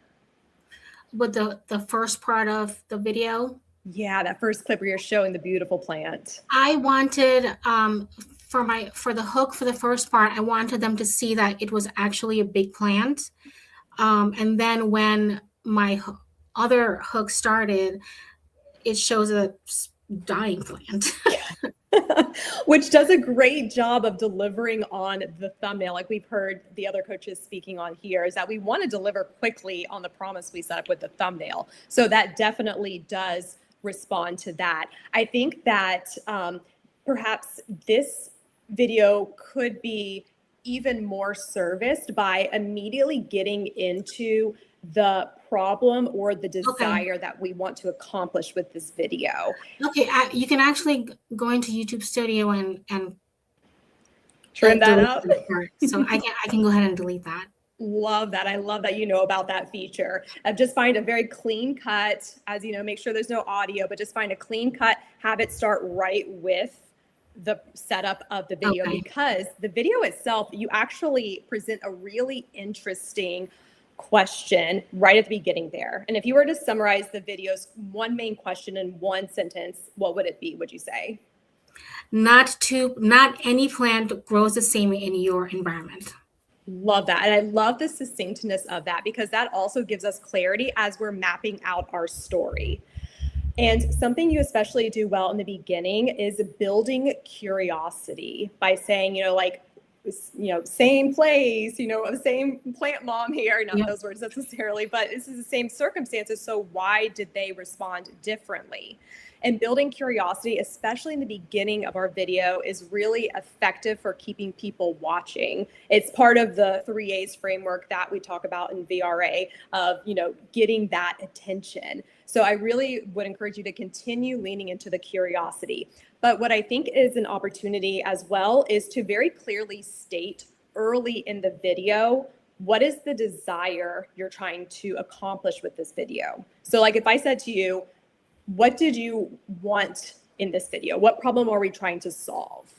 With the first part of the video? Yeah, that first clip where you're showing the beautiful plant. I wanted for the hook for the first part, I wanted them to see that it was actually a big plant. And then when my other hook started, it shows a dying plant. Which does a great job of delivering on the thumbnail. Like we've heard the other coaches speaking on here, is that we want to deliver quickly on the promise we set up with the thumbnail. So that definitely does respond to that. I think that perhaps this video could be even more serviced by immediately getting into the problem or the desire that we want to accomplish with this video. Okay, you can actually go into YouTube Studio and trim that up. So I can go ahead and delete that. Love that. I love that you know about that feature. Just find a very clean cut, as you know, make sure there's no audio, but just find a clean cut, have it start right with the setup of the video, because the video itself, you actually present a really interesting question right at the beginning there. And if you were to summarize the video's one main question in one sentence, what would it be, would you say? Not any plant grows the same in your environment. Love that. And I love the succinctness of that, because that also gives us clarity as we're mapping out our story. And something you especially do well in the beginning is building curiosity by saying, same place, same plant mom here, not those words necessarily, but this is the same circumstances. So why did they respond differently? And building curiosity, especially in the beginning of our video, is really effective for keeping people watching. It's part of the 3 A's framework that we talk about in VRA of, getting that attention. So I really would encourage you to continue leaning into the curiosity. But what I think is an opportunity as well is to very clearly state early in the video, what is the desire you're trying to accomplish with this video? So like if I said to you, what did you want in this video? What problem are we trying to solve?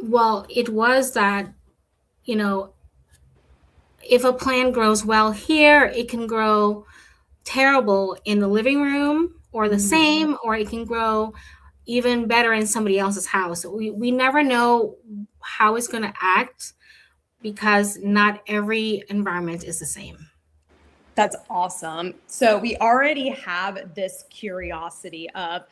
Well, it was that, if a plant grows well here, it can grow terrible in the living room or the same, or it can grow even better in somebody else's house. We never know how it's going to act because not every environment is the same. That's awesome. So we already have this curiosity of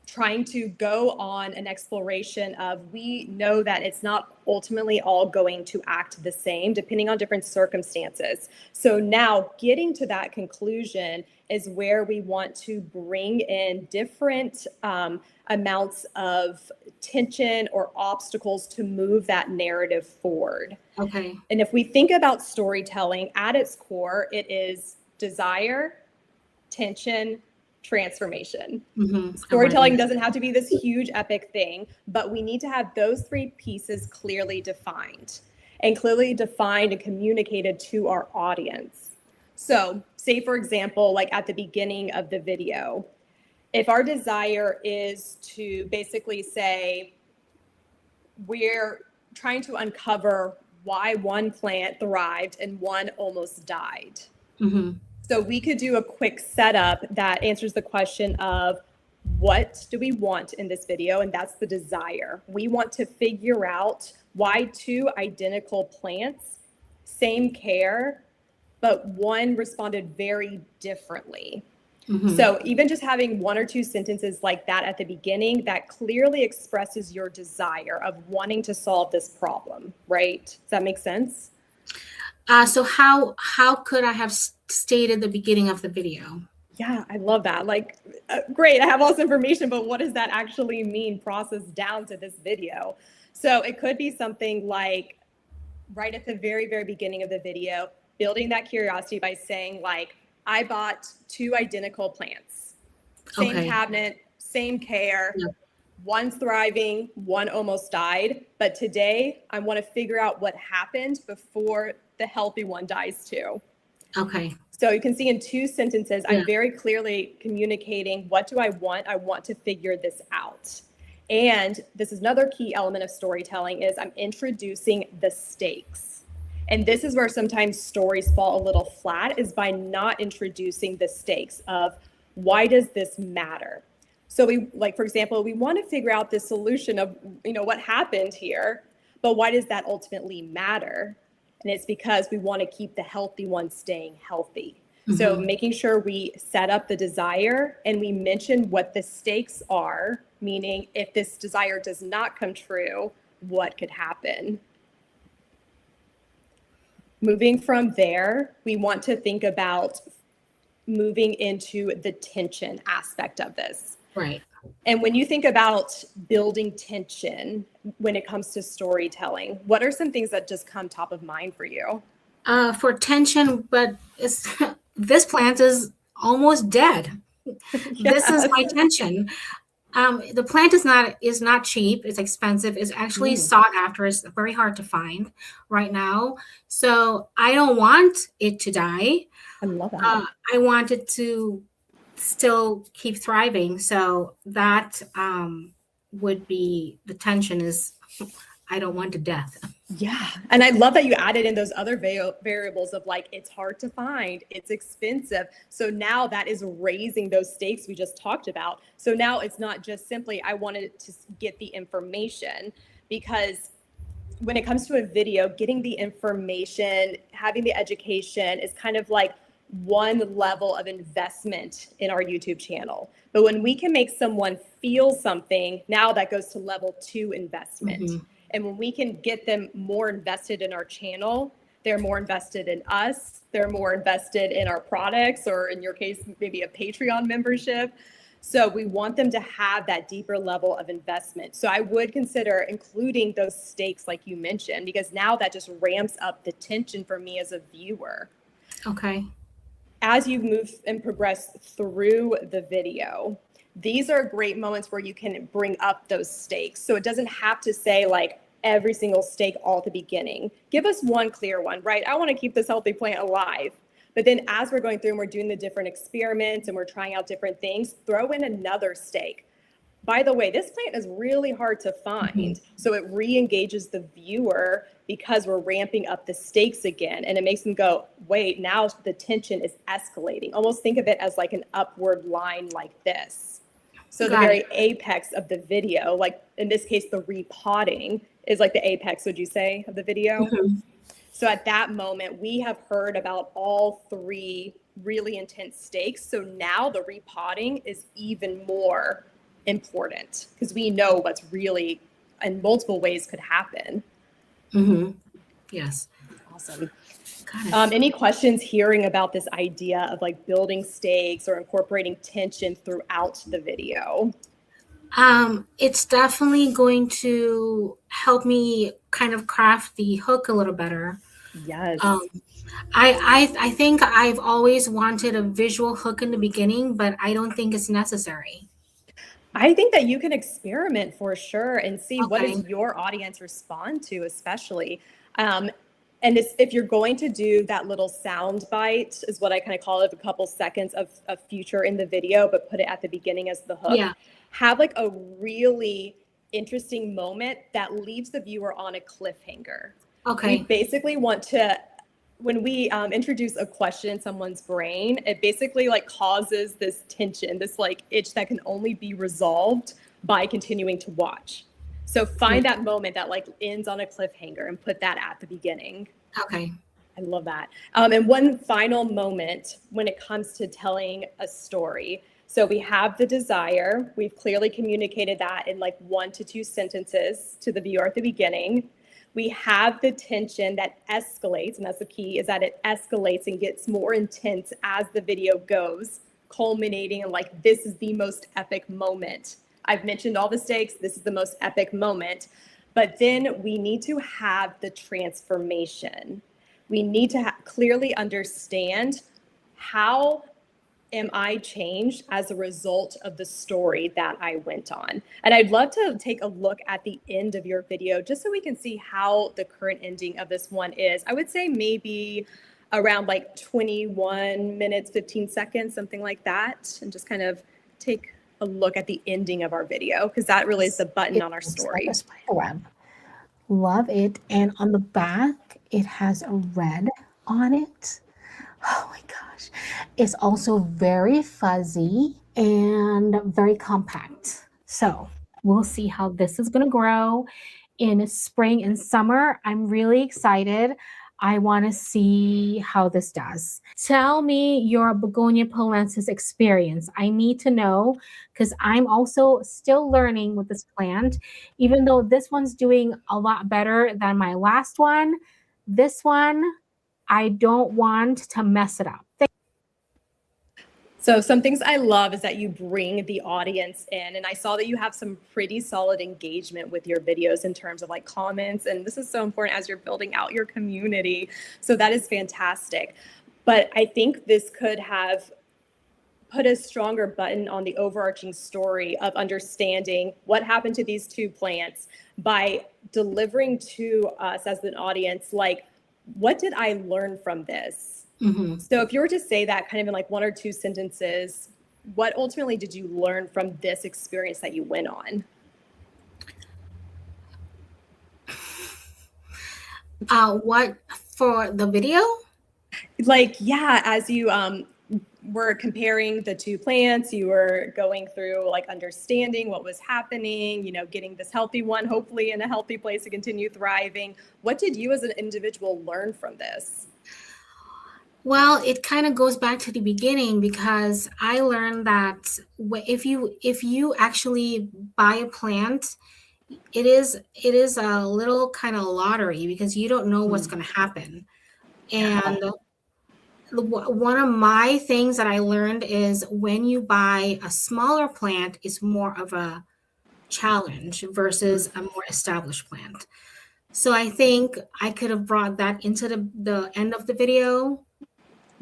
trying to go on an exploration of, we know that it's not ultimately all going to act the same depending on different circumstances. So now getting to that conclusion is where we want to bring in different amounts of tension or obstacles to move that narrative forward. Okay. And if we think about storytelling at its core, it is desire, tension, transformation. Storytelling doesn't have to be this huge epic thing, but we need to have those 3 pieces clearly defined and communicated to our audience. So say, for example, like at the beginning of the video, if our desire is to basically say, we're trying to uncover why one plant thrived and one almost died. Mm-hmm. So we could do a quick setup that answers the question of what do we want in this video? And that's the desire. We want to figure out why two identical plants, same care, but one responded very differently. Mm-hmm. So even just having one or two sentences like that at the beginning, that clearly expresses your desire of wanting to solve this problem, right? Does that make sense? So how could I have stated the beginning of the video? Yeah, I love that. Like, great, I have all this information, but what does that actually mean processed down to this video? So it could be something like right at the very, very beginning of the video, building that curiosity by saying like, I bought two identical plants, same Okay. cabinet, same care. Yeah. One's thriving, one almost died. But today I want to figure out what happened before the healthy one dies too. Okay. So you can see in two sentences, Yeah. I'm very clearly communicating, what do I want? I want to figure this out. And this is another key element of storytelling is I'm introducing the stakes. And this is where sometimes stories fall a little flat, is by not introducing the stakes of why does this matter? So we, like, for example, we want to figure out the solution of, what happened here, but why does that ultimately matter? And it's because we want to keep the healthy one staying healthy. So making sure we set up the desire and we mention what the stakes are, meaning if this desire does not come true, what could happen? Moving from there, we want to think about moving into the tension aspect of this. Right. And when you think about building tension when it comes to storytelling, what are some things that just come top of mind for you? For tension, but this plant is almost dead. This is my tension. The plant is not cheap. It's expensive. It's actually sought after. It's very hard to find right now. So I don't want it to die. I love that. I want it to still keep thriving. So that would be the tension is I don't want to death. Yeah. And I love that you added in those other variables of like, it's hard to find, it's expensive. So now that is raising those stakes we just talked about. So now it's not just simply, I wanted to get the information, because when it comes to a video, getting the information, having the education is kind of like one level of investment in our YouTube channel. But when we can make someone feel something, now that goes to level 2 investment. And when we can get them more invested in our channel, they're more invested in us, they're more invested in our products, or in your case, maybe a Patreon membership. So we want them to have that deeper level of investment. So I would consider including those stakes like you mentioned, because now that just ramps up the tension for me as a viewer. Okay. As you move and progress through the video, these are great moments where you can bring up those stakes. So it doesn't have to say like every single stake all at the beginning. Give us one clear one, right? I want to keep this healthy plant alive. But then as we're going through and we're doing the different experiments and we're trying out different things, throw in another stake. By the way, this plant is really hard to find. So it re-engages the viewer because we're ramping up the stakes again. And it makes them go, wait, now the tension is escalating. Almost think of it as like an upward line like this. So the very apex of the video, like in this case, the repotting is like the apex, would you say, of the video? So at that moment, we have heard about all 3 really intense stakes. So now the repotting is even more important because we know what's really in multiple ways could happen. Yes. Awesome. Any questions hearing about this idea of like building stakes or incorporating tension throughout the video? It's definitely going to help me kind of craft the hook a little better. Yes. I think I've always wanted a visual hook in the beginning, but I don't think it's necessary. I think that you can experiment for sure and see what does your audience respond to, especially. And if you're going to do that little sound bite, is what I kind of call it, a couple seconds of future in the video, but put it at the beginning as the hook. Have like a really interesting moment that leaves the viewer on a cliffhanger. Okay. We basically want to, when we introduce a question in someone's brain, it basically like causes this tension, this like itch that can only be resolved by continuing to watch. So find that moment that like ends on a cliffhanger and put that at the beginning. Okay. I love that. And one final moment when it comes to telling a story. So we have the desire. We've clearly communicated that in like 1 to 2 sentences to the viewer at the beginning. We have the tension that escalates, and that's the key, is that it escalates and gets more intense as the video goes, culminating in like, this is the most epic moment. I've mentioned all the stakes. This is the most epic moment. But then we need to have the transformation. We need to clearly understand, how am I changed as a result of the story that I went on? And I'd love to take a look at the end of your video just so we can see how the current ending of this one is. I would say maybe around like 21 minutes, 15 seconds, something like that. And just kind of take a look at the ending of our video, because that really is the button on our story. Like a spider web. Love it. And on the back, it has a red on it. Oh my gosh. It's also very fuzzy and very compact. So we'll see how this is going to grow in spring and summer. I'm really excited. I want to see how this does. Tell me your begonia polensis experience. I need to know, because I'm also still learning with this plant. Even though this one's doing a lot better than my last one, this one, I don't want to mess it up. So some things I love is that you bring the audience in, and I saw that you have some pretty solid engagement with your videos in terms of like comments, and this is so important as you're building out your community. So that is fantastic. But I think this could have put a stronger button on the overarching story of understanding what happened to these 2 plants by delivering to us as an audience, like, what did I learn from this? Mm-hmm. So if you were to say that kind of in like 1 or 2 sentences, what ultimately did you learn from this experience that you went on? What for the video? Like, yeah, as you were comparing the 2 plants, you were going through like understanding what was happening, you know, getting this healthy one, hopefully in a healthy place to continue thriving. What did you as an individual learn from this? Well, it kind of goes back to the beginning, because I learned that if you actually buy a plant, it is a little kind of lottery, because you don't know what's going to happen. And one of my things that I learned is when you buy a smaller plant, it's more of a challenge versus a more established plant. So I think I could have brought that into the end of the video.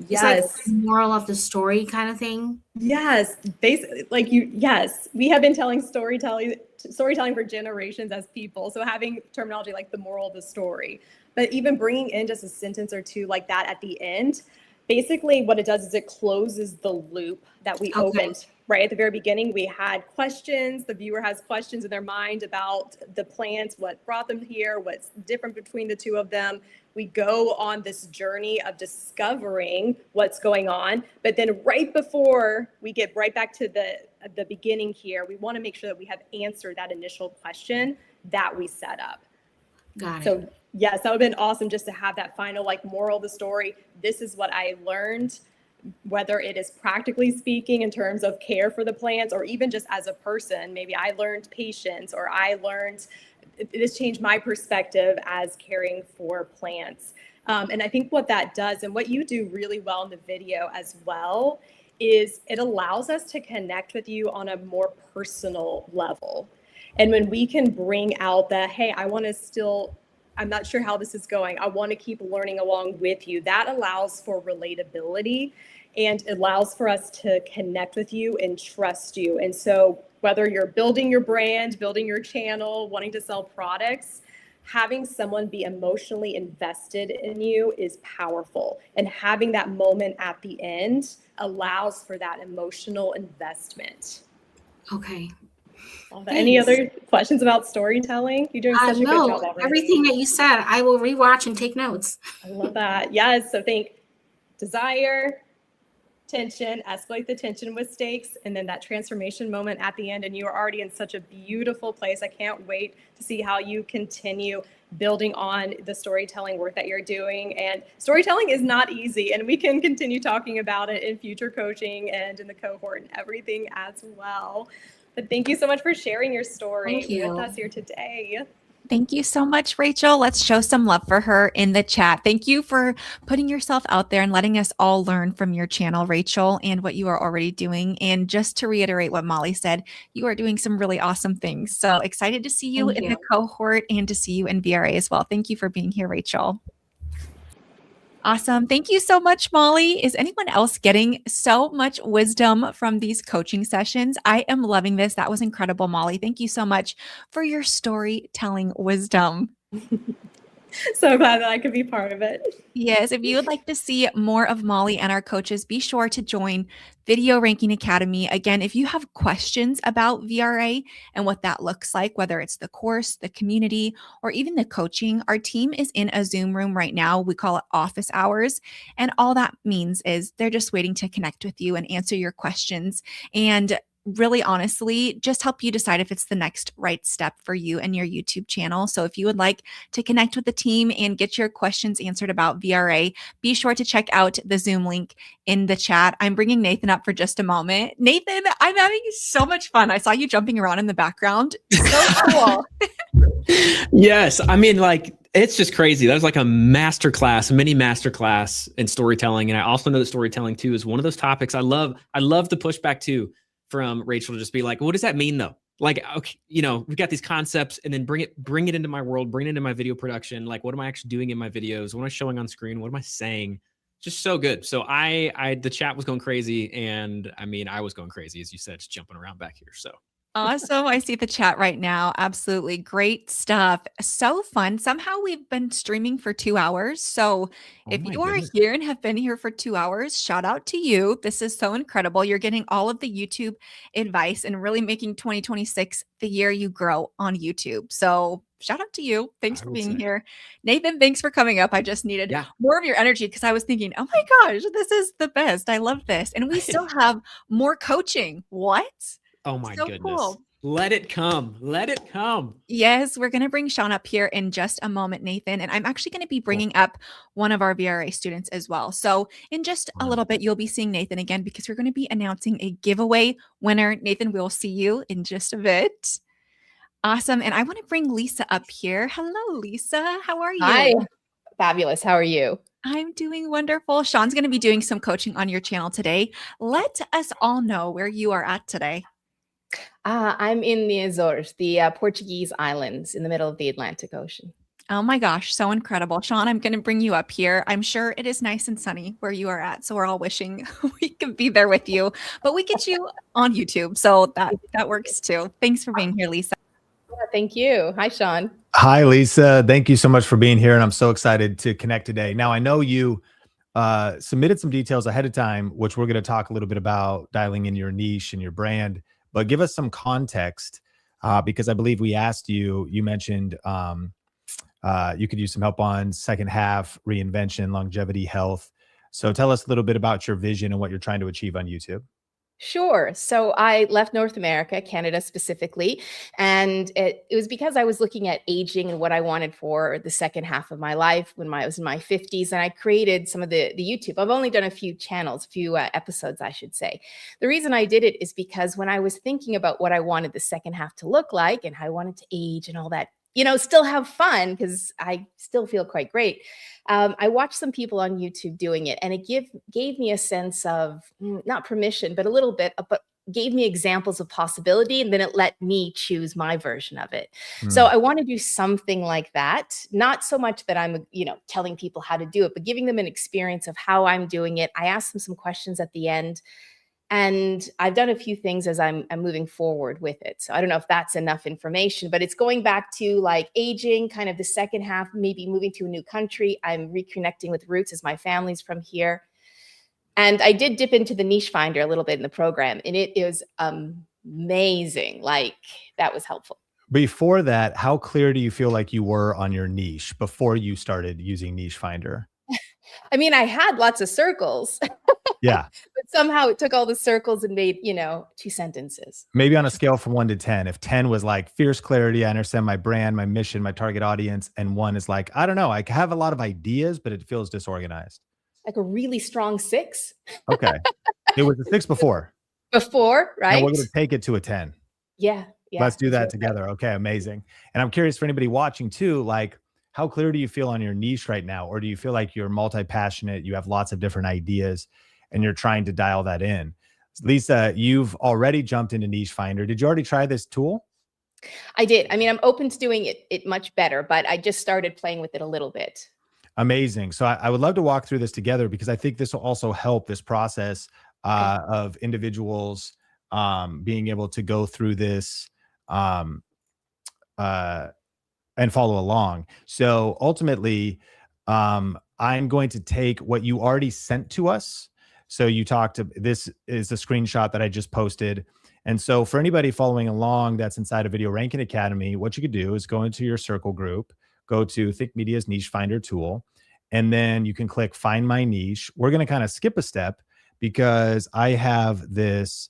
Yes. It's like moral of the story kind of thing. Yes. Basically, like yes, we have been telling storytelling for generations as people. So having terminology like the moral of the story, but even bringing in just a sentence or 2 like that at the end, basically what it does is it closes the loop that we opened right at the very beginning. We had questions. The viewer has questions in their mind about the plants, what brought them here, what's different between the 2 of them. We go on this journey of discovering what's going on. But then right before we get right back to the beginning here, we want to make sure that we have answered that initial question that we set up. Got it. So yes, that would have been awesome just to have that final like moral of the story. This is what I learned, whether it is practically speaking in terms of care for the plants, or even just as a person. Maybe I learned patience, or I learned this changed my perspective as caring for plants. And I think what that does, and what you do really well in the video as well, is it allows us to connect with you on a more personal level. And when we can bring out the, hey, I'm not sure how this is going, I want to keep learning along with you, that allows for relatability and allows for us to connect with you and trust you. And so whether you're building your brand, building your channel, wanting to sell products, having someone be emotionally invested in you is powerful. And having that moment at the end allows for that emotional investment. Okay. Any Thanks. other questions about storytelling? You're doing such a good No, job already. everything that you said, I will rewatch and take notes. I love that. Yes. So think desire, tension, escalate the tension with stakes, and then that transformation moment at the end. And you are already in such a beautiful place. I can't wait to see how you continue building on the storytelling work that you're doing. And storytelling is not easy, and we can continue talking about it in future coaching and in the cohort and everything as well. But thank you so much for sharing your story Thank you. with us here today. Thank you so much, Rachel. Let's show some love for her in the chat. Thank you for putting yourself out there and letting us all learn from your channel, Rachel, and what you are already doing. And just to reiterate what Molly said, you are doing some really awesome things. So excited to see you in the cohort and to see you in VRA as well. Thank you for being here, Rachel. Awesome. Thank you so much, Molly. Is anyone else getting so much wisdom from these coaching sessions? I am loving this. That was incredible, Molly. Thank you so much for your storytelling wisdom. So glad that I could be part of it. Yes, if you would like to see more of Molly and our coaches, be sure to join Video Ranking Academy. Again, if you have questions about VRA and what that looks like, whether it's the course, the community, or even the coaching, our team is in a Zoom room right now. We call it office hours. And all that means is they're just waiting to connect with you and answer your questions. And really honestly, just help you decide if it's the next right step for you and your YouTube channel. So if you would like to connect with the team and get your questions answered about VRA, be sure to check out the Zoom link in the chat. I'm bringing Nathan up for just a moment. Nathan, I'm having so much fun. I saw you jumping around in the background. So cool. Yes. I mean, like, it's just crazy. That was like a masterclass, mini masterclass in storytelling. And I also know that storytelling too is one of those topics I love the pushback too from Rachel to just be like, what does that mean though? Like, okay, you know, we got these concepts and then bring it into my world, bring it into my video production. Like, what am I actually doing in my videos? What am I showing on screen? What am I saying? Just so good. So the chat was going crazy. And I mean, I was going crazy, as you said, just jumping around back here. So Awesome. I see the chat right now. Absolutely. Great stuff. So fun. Somehow we've been streaming for 2 hours. So if my you are goodness. here and have been here for 2 hours, shout out to you. This is so incredible. You're getting all of the YouTube advice and really making 2026 the year you grow on YouTube. So shout out to you. Thanks for being here. Nathan, thanks for coming up. I just needed more of your energy because I was thinking, oh my gosh, this is the best. I love this. And we still have more coaching. What? Oh my So goodness. cool. Let it come. Let it come. Yes, we're going to bring Sean up here in just a moment, Nathan. And I'm actually going to be bringing up one of our VRA students as well. So in just a little bit, you'll be seeing Nathan again because we're going to be announcing a giveaway winner. Nathan, we'll see you in just a bit. Awesome. And I want to bring Lisa up here. Hello, Lisa. How are you? Hi. Fabulous. How are you? I'm doing wonderful. Sean's going to be doing some coaching on your channel today. Let us all know where you are at today. I'm in the Azores, the Portuguese islands in the middle of the Atlantic Ocean. Oh my gosh, so incredible. Sean, I'm going to bring you up here. I'm sure it is nice and sunny where you are at. So we're all wishing we could be there with you, but we get you on YouTube. So that works too. Thanks for being here, Lisa. Yeah, thank you. Hi, Sean. Hi, Lisa. Thank you so much for being here. And I'm so excited to connect today. Now, I know you submitted some details ahead of time, which we're going to talk a little bit about dialing in your niche and your brand. But give us some context because I believe we asked you, you mentioned you could use some help on second half, reinvention, longevity, health. So tell us a little bit about your vision and what you're trying to achieve on YouTube. Sure. So I left North America, Canada specifically, and it was because I was looking at aging and what I wanted for the second half of my life when I was in my 50s, and I created some of the YouTube. I've only done a few channels, episodes, I should say. The reason I did it is because when I was thinking about what I wanted the second half to look like and how I wanted to age and all that, you know, still have fun because I still feel quite great. I watched some people on YouTube doing it, and it gave me a sense of not permission, but a little bit, but gave me examples of possibility, and then it let me choose my version of it. So I want to do something like that. Not so much that I'm, telling people how to do it, but giving them an experience of how I'm doing it. I asked them some questions at the end. And I've done a few things as I'm moving forward with it. So I don't know if that's enough information, but it's going back to like aging, kind of the second half, maybe moving to a new country. I'm reconnecting with roots as my family's from here. And I did dip into the niche finder a little bit in the program. And it is amazing. Like that was helpful. Before that, how clear do you feel like you were on your niche before you started using Niche Finder? I mean, I had lots of circles, Yeah. but somehow it took all the circles and made, 2 sentences. Maybe on a scale from 1 to 10, if 10 was like fierce clarity, I understand my brand, my mission, my target audience, and 1 is like, I don't know, I have a lot of ideas, but it feels disorganized. Like a really strong 6 Okay. It was a 6 before. before, right? And we're going to take it to a 10. Yeah. Yeah. Let's do that that's right. together. Okay, amazing. And I'm curious for anybody watching too, like how clear do you feel on your niche right now? Or do you feel like you're multi-passionate, you have lots of different ideas and you're trying to dial that in? Lisa, you've already jumped into Niche Finder. Did you already try this tool? I did. I mean, I'm open to doing it much better, but I just started playing with it a little bit. Amazing. So I would love to walk through this together because I think this will also help this process of individuals being able to go through this and follow along. So ultimately, I'm going to take what you already sent to us. So you talked to, this is a screenshot that I just posted. And so for anybody following along that's inside of Video Ranking Academy, what you could do is go into your circle group, go to Think Media's Niche Finder tool, and then you can click Find My Niche. We're going to kind of skip a step because I have this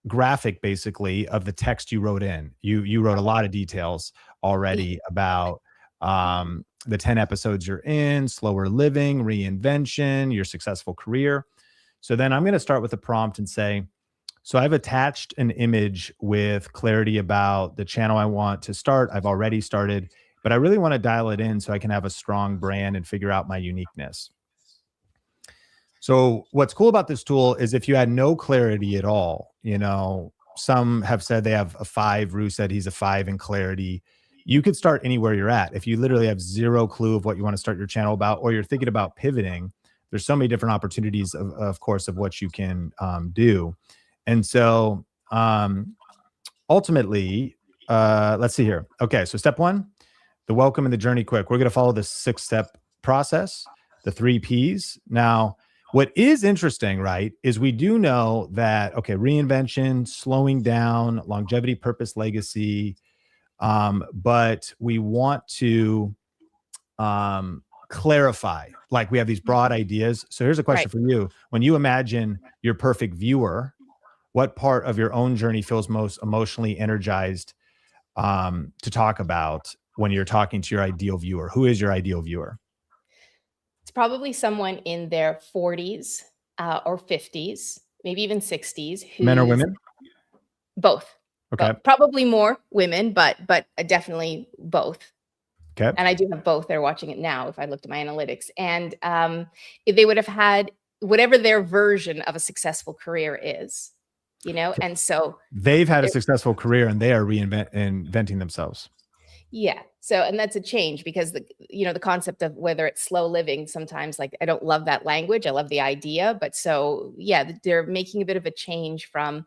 graphic basically of the text you wrote in. You wrote a lot of details already about the 10 episodes you're in, slower living, reinvention, your successful career. So then I'm going to start with a prompt and say, so I've attached an image with clarity about the channel I want to start. I've already started, but I really want to dial it in so I can have a strong brand and figure out my uniqueness. So what's cool about this tool is if you had no clarity at all, some have said they have a 5. Rue said he's a 5 in clarity. You could start anywhere you're at. If you literally have zero clue of what you want to start your channel about, or you're thinking about pivoting, there's so many different opportunities of course, of what you can do. And so ultimately, let's see here. Okay, so step 1, the welcome and the journey quick. We're going to follow the 6-step process, the 3 Ps. Now, what is interesting, right, is we do know that, okay, reinvention, slowing down, longevity, purpose, legacy, but we want to clarify, like we have these broad ideas. So here's a question for you. When you imagine your perfect viewer, what part of your own journey feels most emotionally energized to talk about when you're talking to your ideal viewer? Who is your ideal viewer? It's probably someone in their 40s or 50s, maybe even 60s. Men or women? Both. Okay. Probably more women, but definitely both. Okay. And I do have both. They're watching it now if I looked at my analytics. And if they would have had whatever their version of a successful career is, and so they've had a successful career and they are reinventing themselves. Yeah. So, and that's a change because the concept of whether it's slow living, sometimes like I don't love that language. I love the idea, but so yeah, they're making a bit of a change from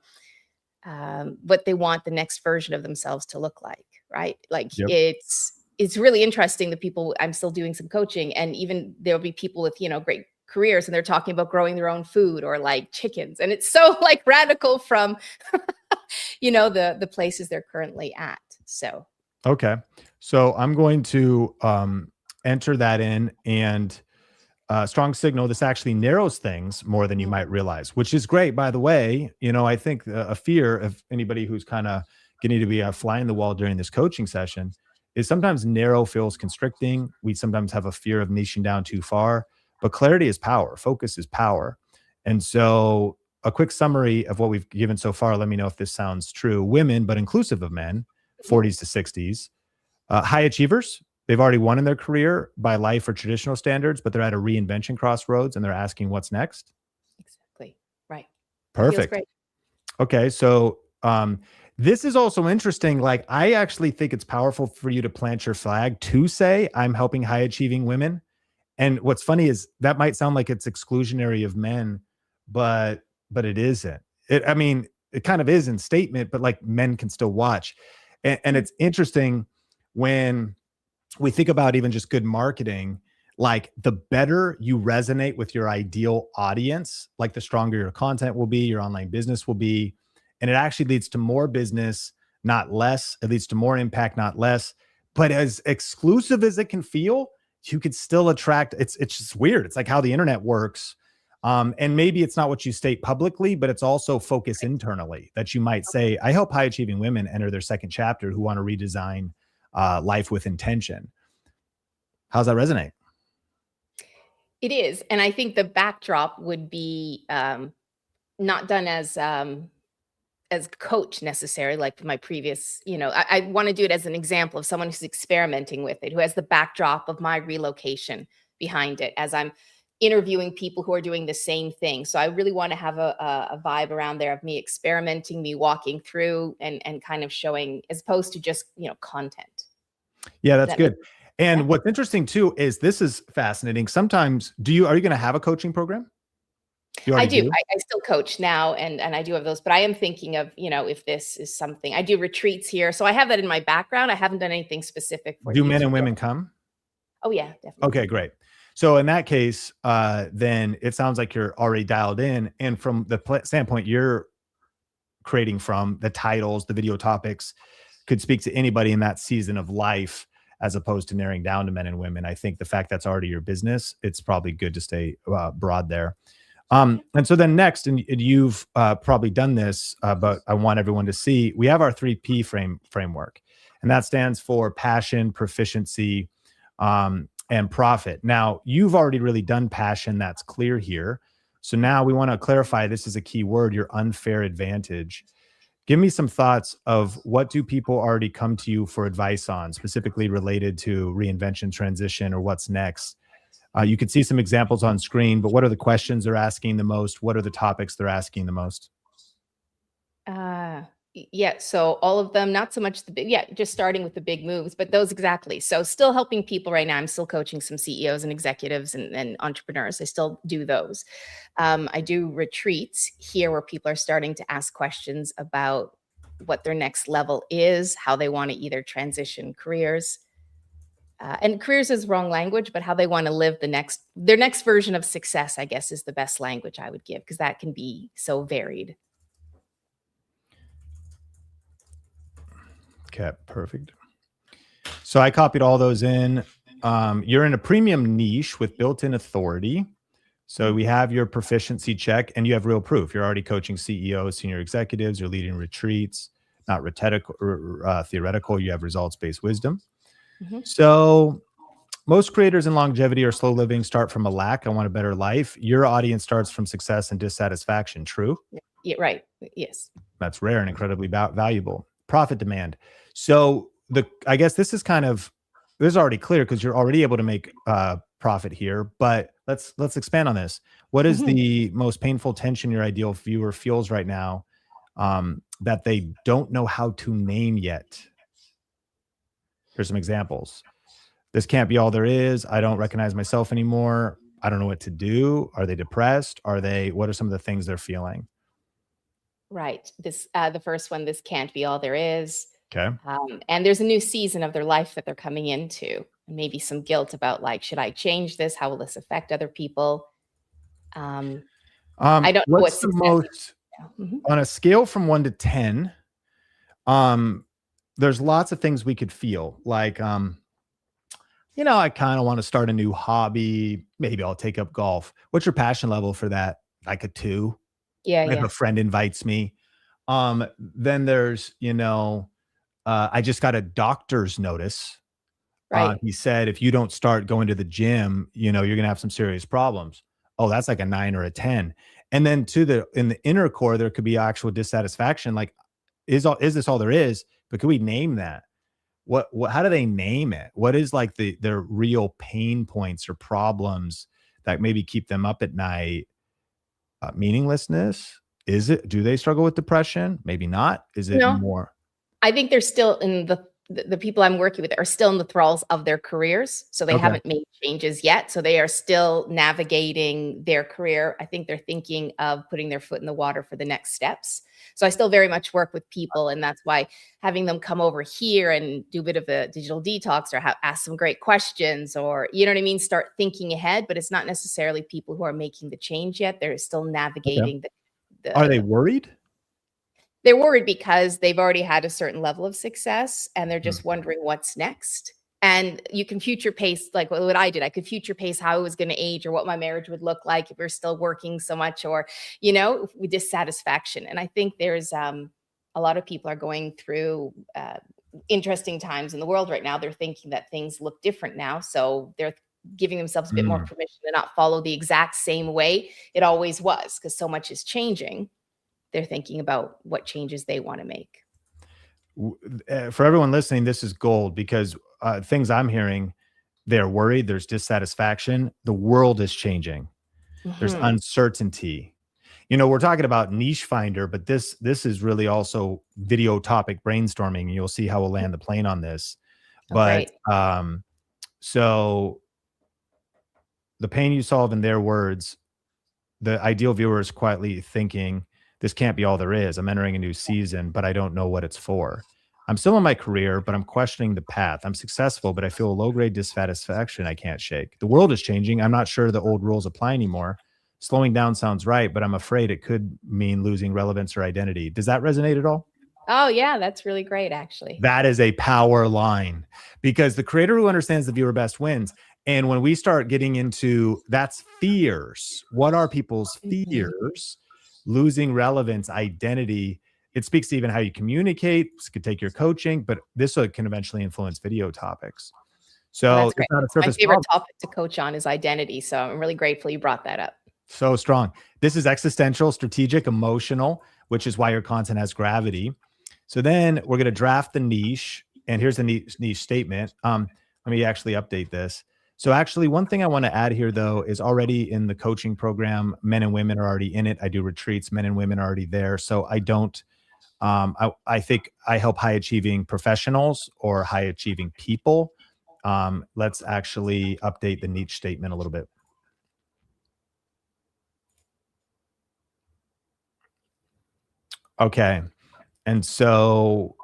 what they want the next version of themselves to look like, right? Like it's really interesting. The people, I'm still doing some coaching, and even there'll be people with great careers and they're talking about growing their own food or like chickens, and it's so like radical from the places they're currently at. So okay, so I'm going to enter that in, and strong signal. This actually narrows things more than you might realize, which is great, by the way. I think a fear of anybody who's kind of getting to be a fly in the wall during this coaching session is sometimes narrow feels constricting. We sometimes have a fear of niching down too far, but clarity is power. Focus is power. And so a quick summary of what we've given so far. Let me know if this sounds true. Women, but inclusive of men, 40s to 60s, high achievers. They've already won in their career by life or traditional standards, but they're at a reinvention crossroads and they're asking what's next. Exactly. Right. Perfect. Okay. So this is also interesting. Like, I actually think it's powerful for you to plant your flag to say, I'm helping high achieving women. And what's funny is that might sound like it's exclusionary of men, but it isn't. It kind of is in statement, but like men can still watch. And it's interesting when we think about even just good marketing, like the better you resonate with your ideal audience, like the stronger your content will be, your online business will be. and it actually leads to more business, not less. It leads to more impact, not less. But as exclusive as it can feel, you could still attract. It's just weird. It's like how the internet works. And maybe it's not what you state publicly, but it's also focus internally that you might say, I help high achieving women enter their second chapter who want to redesign life with intention. How's that resonate? It is. And I think the backdrop would be not done as coach necessarily, like my previous, I want to do it as an example of someone who's experimenting with it, who has the backdrop of my relocation behind it as I'm interviewing people who are doing the same thing. So I really want to have a vibe around there of me experimenting, me walking through and kind of showing, as opposed to just, content. Yeah, that's good. And what's interesting too, is this is fascinating. Sometimes are you going to have a coaching program? I do. I still coach now and I do have those, but I am thinking of, if this is something. I do retreats here. So I have that in my background. I haven't done anything specific for Do men and women come? Oh yeah, definitely. Okay, great. So in that case, then it sounds like you're already dialed in. And from the standpoint you're creating from, the titles, the video topics could speak to anybody in that season of life, as opposed to narrowing down to men and women. I think the fact that's already your business, it's probably good to stay broad there. And so then next, and you've probably done this, but I want everyone to see, we have our 3P framework, and that stands for passion, proficiency, and profit. Now, you've already really done passion. That's clear here. So now we want to clarify, this is a key word, your unfair advantage. Give me some thoughts of what do people already come to you for advice on, specifically related to reinvention, transition, or what's next. You could see some examples on screen, but what are the questions they're asking the most? What are the topics they're asking the most? Yeah, so all of them, not so much just starting with the big moves, but those exactly. So still helping people right now. I'm still coaching some CEOs and executives and entrepreneurs. I still do those. I do retreats here where people are starting to ask questions about what their next level is, how they want to either transition careers. And careers is wrong language, but how they want to live their next version of success, I guess, is the best language I would give, because that can be so varied. Okay, perfect. So I copied all those in. You're in a premium niche with built-in authority. So we have your proficiency check, and you have real proof. You're already coaching CEOs, senior executives. You're leading retreats, not theoretical. You have results-based wisdom. Mm-hmm. So most creators in longevity or slow living start from a lack. I want a better life. Your audience starts from success and dissatisfaction. True? Yeah, right. Yes. That's rare and incredibly valuable. Profit demand. So I guess this is already clear because you're already able to make profit here, but let's expand on this. What is the most painful tension your ideal viewer feels right now that they don't know how to name yet? Here's some examples. This can't be all there is. I don't recognize myself anymore. I don't know what to do. Are they depressed? What are some of the things they're feeling? Right. The first one, this can't be all there is. Okay. And there's a new season of their life that they're coming into. Maybe some guilt about should I change this? How will this affect other people? I don't know what's the most on a scale from 1 to 10. There's lots of things we could feel like, I kind of want to start a new hobby. Maybe I'll take up golf. What's your passion level for that? Like a 2? Yeah. If a friend invites me. Then there's, I just got a doctor's notice. Right. He said, if you don't start going to the gym, you're going to have some serious problems. Oh, that's like a 9 or a 10. And then in the inner core, there could be actual dissatisfaction. Like, is this all there is? But could we name that? How do they name it? What is like their real pain points or problems that maybe keep them up at night? Meaninglessness? Do they struggle with depression? Maybe not. Is it more? I think they're still in the people I'm working with are still in the thralls of their careers. So they haven't made changes yet. So they are still navigating their career. I think they're thinking of putting their foot in the water for the next steps. So I still very much work with people. And that's why having them come over here and do a bit of a digital detox or ask some great questions or, start thinking ahead. But it's not necessarily people who are making the change yet. They're still navigating Are they worried? They're worried because they've already had a certain level of success and they're just wondering what's next. And you can future pace, like what I did. I could future pace how I was going to age or what my marriage would look like if we're still working so much, or, with dissatisfaction. And I think there's a lot of people are going through interesting times in the world right now. They're thinking that things look different now. So they're giving themselves a bit more permission to not follow the exact same way it always was, because so much is changing. They're thinking about what changes they want to make. For everyone listening, this is gold, because things I'm hearing, they're worried. There's dissatisfaction. The world is changing. There's uncertainty. We're talking about niche finder, but this is really also video topic brainstorming. You'll see how we'll land the plane on this. But so the pain you solve, in their words, the ideal viewer is quietly thinking, this can't be all there is. I'm entering a new season, but I don't know what it's for. I'm still in my career, but I'm questioning the path. I'm successful, but I feel a low-grade dissatisfaction I can't shake. The world is changing. I'm not sure the old rules apply anymore. Slowing down sounds right, but I'm afraid it could mean losing relevance or identity. Does that resonate at all? Oh, yeah, that's really great, actually. That is a power line, because the creator who understands the viewer best wins. And when we start getting into that's fears, what are people's fears? Losing relevance, identity. It speaks to even how you communicate. This could take your coaching, but this can eventually influence video topics. So it's not a surface my favorite topic to coach on is identity. So I'm really grateful you brought that up. So strong. This is existential, strategic, emotional, which is why your content has gravity. So then we're going to draft the niche. And here's the niche statement. Let me actually update this. So actually, one thing I want to add here, though, is already in the coaching program, men and women are already in it. I do retreats, men and women are already there. So I don't, I think I help high achieving professionals or high achieving people. Let's actually update the niche statement a little bit. Okay. And so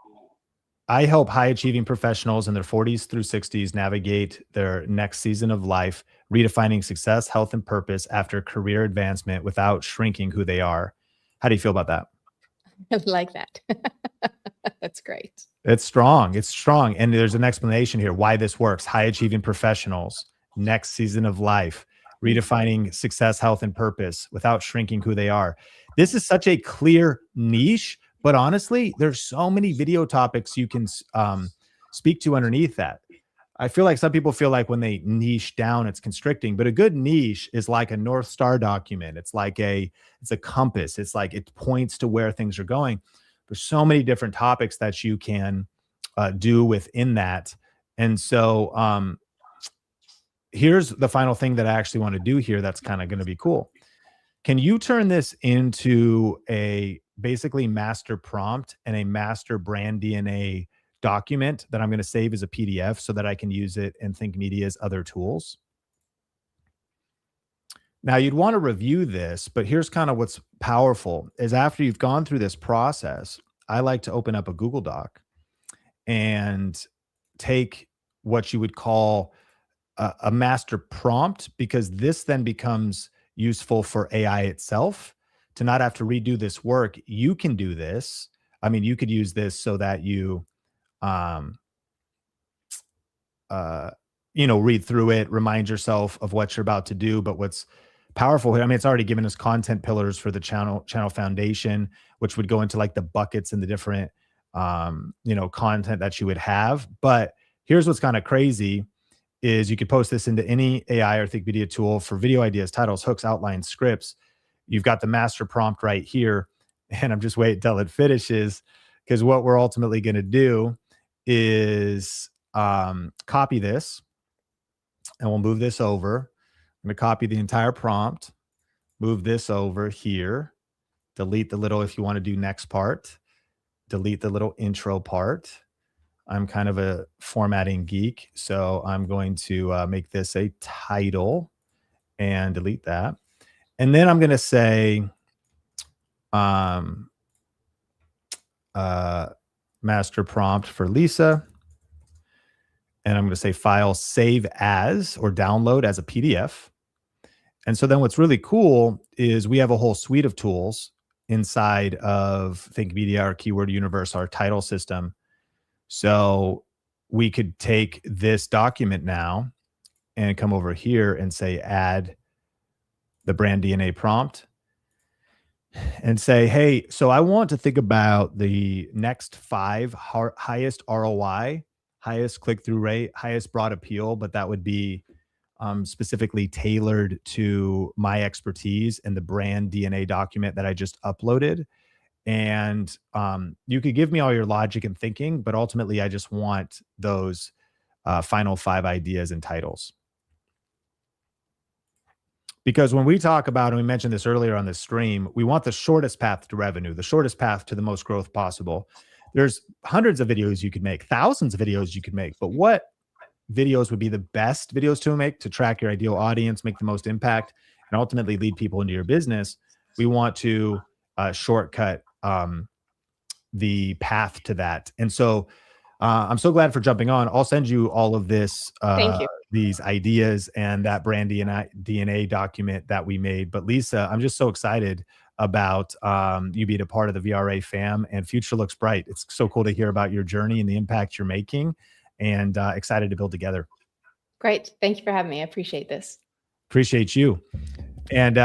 I help high achieving professionals in their 40s through 60s navigate their next season of life, redefining success, health, and purpose after career advancement without shrinking who they are. How do you feel about that? I like that. That's great. It's strong. It's strong. And there's an explanation here why this works. High achieving professionals, next season of life, redefining success, health, and purpose without shrinking who they are. This is such a clear niche. But honestly, there's so many video topics you can speak to underneath that. I feel like some people feel like when they niche down, it's constricting, but a good niche is like a North Star document. It's like it's a compass. It's like it points to where things are going. There's so many different topics that you can do within that. And so here's the final thing that I actually want to do here. That's kind of going to be cool. Can you turn this into a basically master prompt and a master brand DNA document that I'm going to save as a PDF so that I can use it in Think Media's other tools? Now you'd want to review this, but here's kind of what's powerful is after you've gone through this process, I like to open up a Google Doc and take what you would call a master prompt, because this then becomes useful for AI itself to not have to redo this work. You can do this. I mean, you could use this so that you, read through it, remind yourself of what you're about to do. But what's powerful here, I mean, it's already given us content pillars for the channel foundation, which would go into like the buckets and the different, content that you would have. But here's what's kind of crazy is you could post this into any AI or Think Media tool for video ideas, titles, hooks, outlines, scripts. You've got the master prompt right here, and I'm just waiting until it finishes, because what we're ultimately going to do is copy this, and we'll move this over. I'm going to copy the entire prompt, move this over here, delete the little, if you want to do next part, delete the little intro part. I'm kind of a formatting geek, so I'm going to make this a title and delete that. And then I'm going to say master prompt for Lisa. And I'm going to say file save as or download as a PDF. And so then what's really cool is we have a whole suite of tools inside of Think Media, our keyword universe, our title system. So we could take this document now and come over here and say, add the brand DNA prompt and say, hey, so I want to think about the next 5 highest ROI, highest click-through rate, highest broad appeal, but that would be specifically tailored to my expertise and the brand DNA document that I just uploaded. And you could give me all your logic and thinking, but ultimately I just want those final 5 ideas and titles. Because when we talk about, and we mentioned this earlier on this stream, we want the shortest path to revenue, the shortest path to the most growth possible. There's hundreds of videos you could make, thousands of videos you could make, but what videos would be the best videos to make to track your ideal audience, make the most impact, and ultimately lead people into your business? We want to shortcut the path to that. And so I'm so glad for jumping on. I'll send you all of this, Thank you. these ideas and that brand DNA document that we made. But Lisa, I'm just so excited about you being a part of the VRA fam, and future looks bright. It's so cool to hear about your journey and the impact you're making, and excited to build together. Great. Thank you for having me. I appreciate this. Appreciate you. And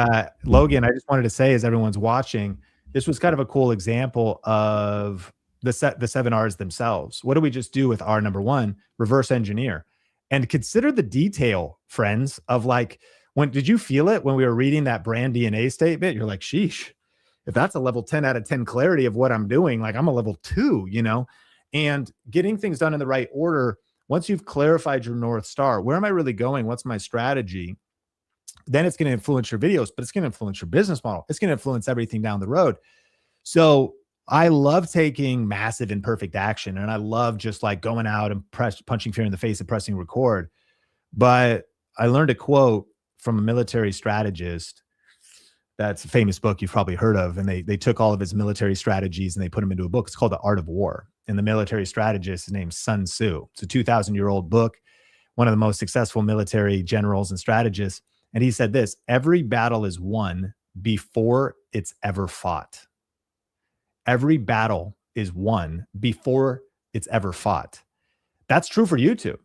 Logan, I just wanted to say, as everyone's watching, this was kind of a cool example of the 7 R's themselves. What do we just do with R number 1? Reverse engineer. And consider the detail, friends, of like, did you feel it when we were reading that brand DNA statement? You're like, sheesh, if that's a level 10 out of 10 clarity of what I'm doing, like I'm a level 2, you know? And getting things done in the right order, once you've clarified your North Star, where am I really going? What's my strategy? Then it's going to influence your videos, but it's going to influence your business model. It's going to influence everything down the road. So I love taking massive imperfect action, and I love just like going out and punching fear in the face and pressing record. But I learned a quote from a military strategist. That's a famous book you've probably heard of. And they took all of his military strategies and they put them into a book. It's called The Art of War. And the military strategist is named Sun Tzu. It's a 2,000-year-old book, one of the most successful military generals and strategists. And he said this: every battle is won before it's ever fought. Every battle is won before it's ever fought. That's true for YouTube.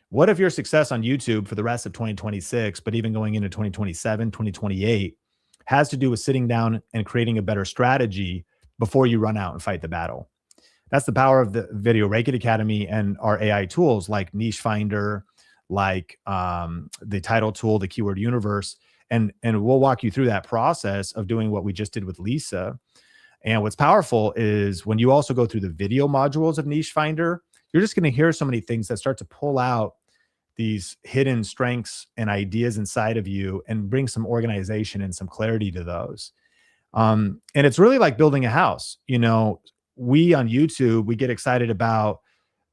What if your success on YouTube for the rest of 2026, but even going into 2027, 2028, has to do with sitting down and creating a better strategy before you run out and fight the battle? That's the power of the Video Ranking Academy and our AI tools like Niche Finder, like the title tool, the keyword universe. And we'll walk you through that process of doing what we just did with Lisa. And what's powerful is when you also go through the video modules of Niche Finder, you're just going to hear so many things that start to pull out these hidden strengths and ideas inside of you and bring some organization and some clarity to those. And it's really like building a house. You know, we on YouTube, we get excited about,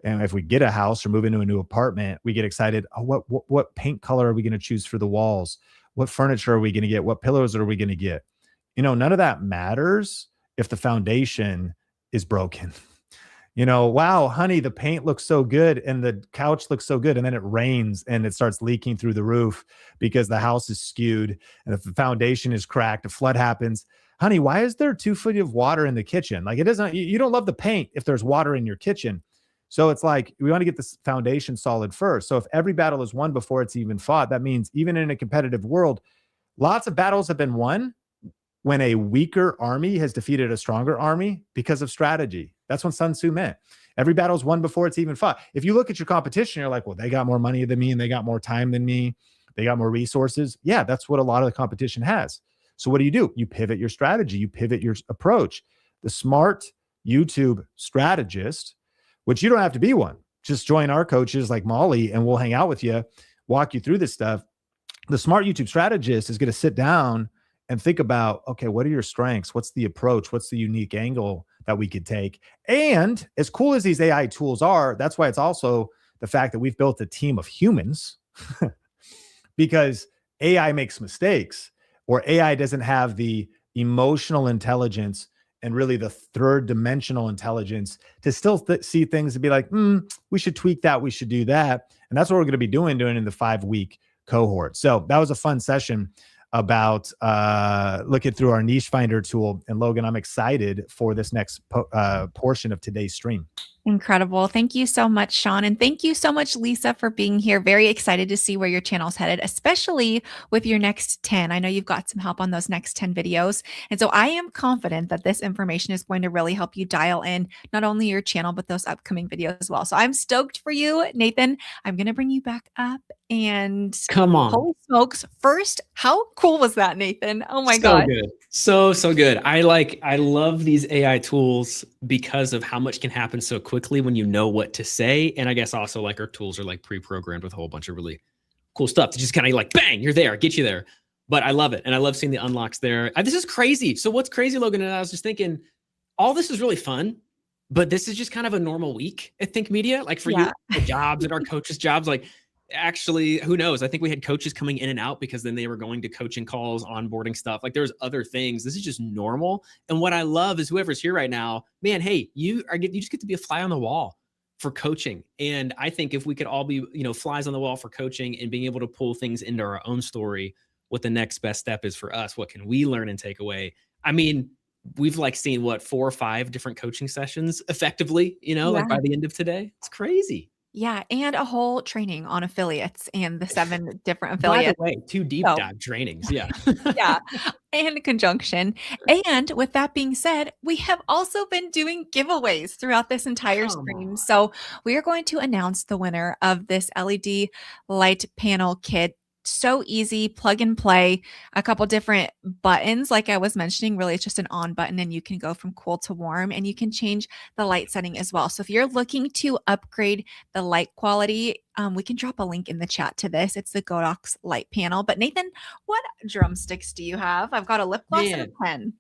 and if we get a house or move into a new apartment, we get excited. Oh, what paint color are we going to choose for the walls? What furniture are we going to get? What pillows are we going to get? You know, none of that matters if the foundation is broken. You know, wow, honey, the paint looks so good and the couch looks so good. And then it rains and it starts leaking through the roof because the house is skewed. And if the foundation is cracked, a flood happens. Honey, why is there 2 feet of water in the kitchen? Like, it doesn't, you don't love the paint if there's water in your kitchen. So it's like, we want to get this foundation solid first. So if every battle is won before it's even fought, that means even in a competitive world, lots of battles have been won when a weaker army has defeated a stronger army because of strategy. That's what Sun Tzu meant. Every battle is won before it's even fought. If you look at your competition, you're like, well, they got more money than me and they got more time than me. They got more resources. Yeah, that's what a lot of the competition has. So what do? You pivot your strategy. You pivot your approach. The smart YouTube strategist, which you don't have to be one, just join our coaches like Molly and we'll hang out with you, walk you through this stuff. The smart YouTube strategist is going to sit down and think about, okay, what are your strengths? What's the approach? What's the unique angle that we could take? And as cool as these AI tools are, that's why it's also the fact that we've built a team of humans because AI makes mistakes, or AI doesn't have the emotional intelligence and really the third dimensional intelligence to still see things and be like, we should tweak that. We should do that. And that's what we're going to be doing in the 5-week cohort. So that was a fun session. about looking through our niche finder tool. And Logan, I'm excited for this next portion of today's stream. Incredible. Thank you so much, Sean. And thank you so much, Lisa, for being here. Very excited to see where your channel's headed, especially with your next 10. I know you've got some help on those next 10 videos. And so I am confident that this information is going to really help you dial in not only your channel, but those upcoming videos as well. So I'm stoked for you, Nathan. I'm going to bring you back up and Come on. holy smokes. First, how cool was that, Nathan? Oh my So God. good. So good. I love these AI tools because of how much can happen so quickly when you know what to say. And I guess also like our tools are like pre-programmed with a whole bunch of really cool stuff to just kind of like, bang, you're there, get you there. But I love it. And I love seeing the unlocks there. This is crazy. So what's crazy, Logan, and I was just thinking, all this is really fun, but this is just kind of a normal week at Think Media. Like for you, the jobs and our coaches' jobs, like actually, who knows? I think we had coaches coming in and out because then they were going to coaching calls, onboarding stuff. Like there's other things. This is just normal. And what I love is whoever's here right now, man, hey, you just get to be a fly on the wall for coaching. And I think if we could all be, flies on the wall for coaching and being able to pull things into our own story, what the next best step is for us, what can we learn and take away? I mean, we've like seen 4 or 5 different coaching sessions effectively, like by the end of today. It's crazy. Yeah, and a whole training on affiliates and the 7 different affiliates. By the way, 2 deep dive trainings. Yeah. Yeah. And conjunction. And with that being said, we have also been doing giveaways throughout this entire stream. So we are going to announce the winner of this LED light panel kit. So easy, plug and play, a couple different buttons. Like I was mentioning, really it's just an on button and you can go from cool to warm and you can change the light setting as well. So if you're looking to upgrade the light quality, we can drop a link in the chat to this. It's the Godox light panel. But Nathan, what drumsticks do you have? I've got a lip gloss and a pen.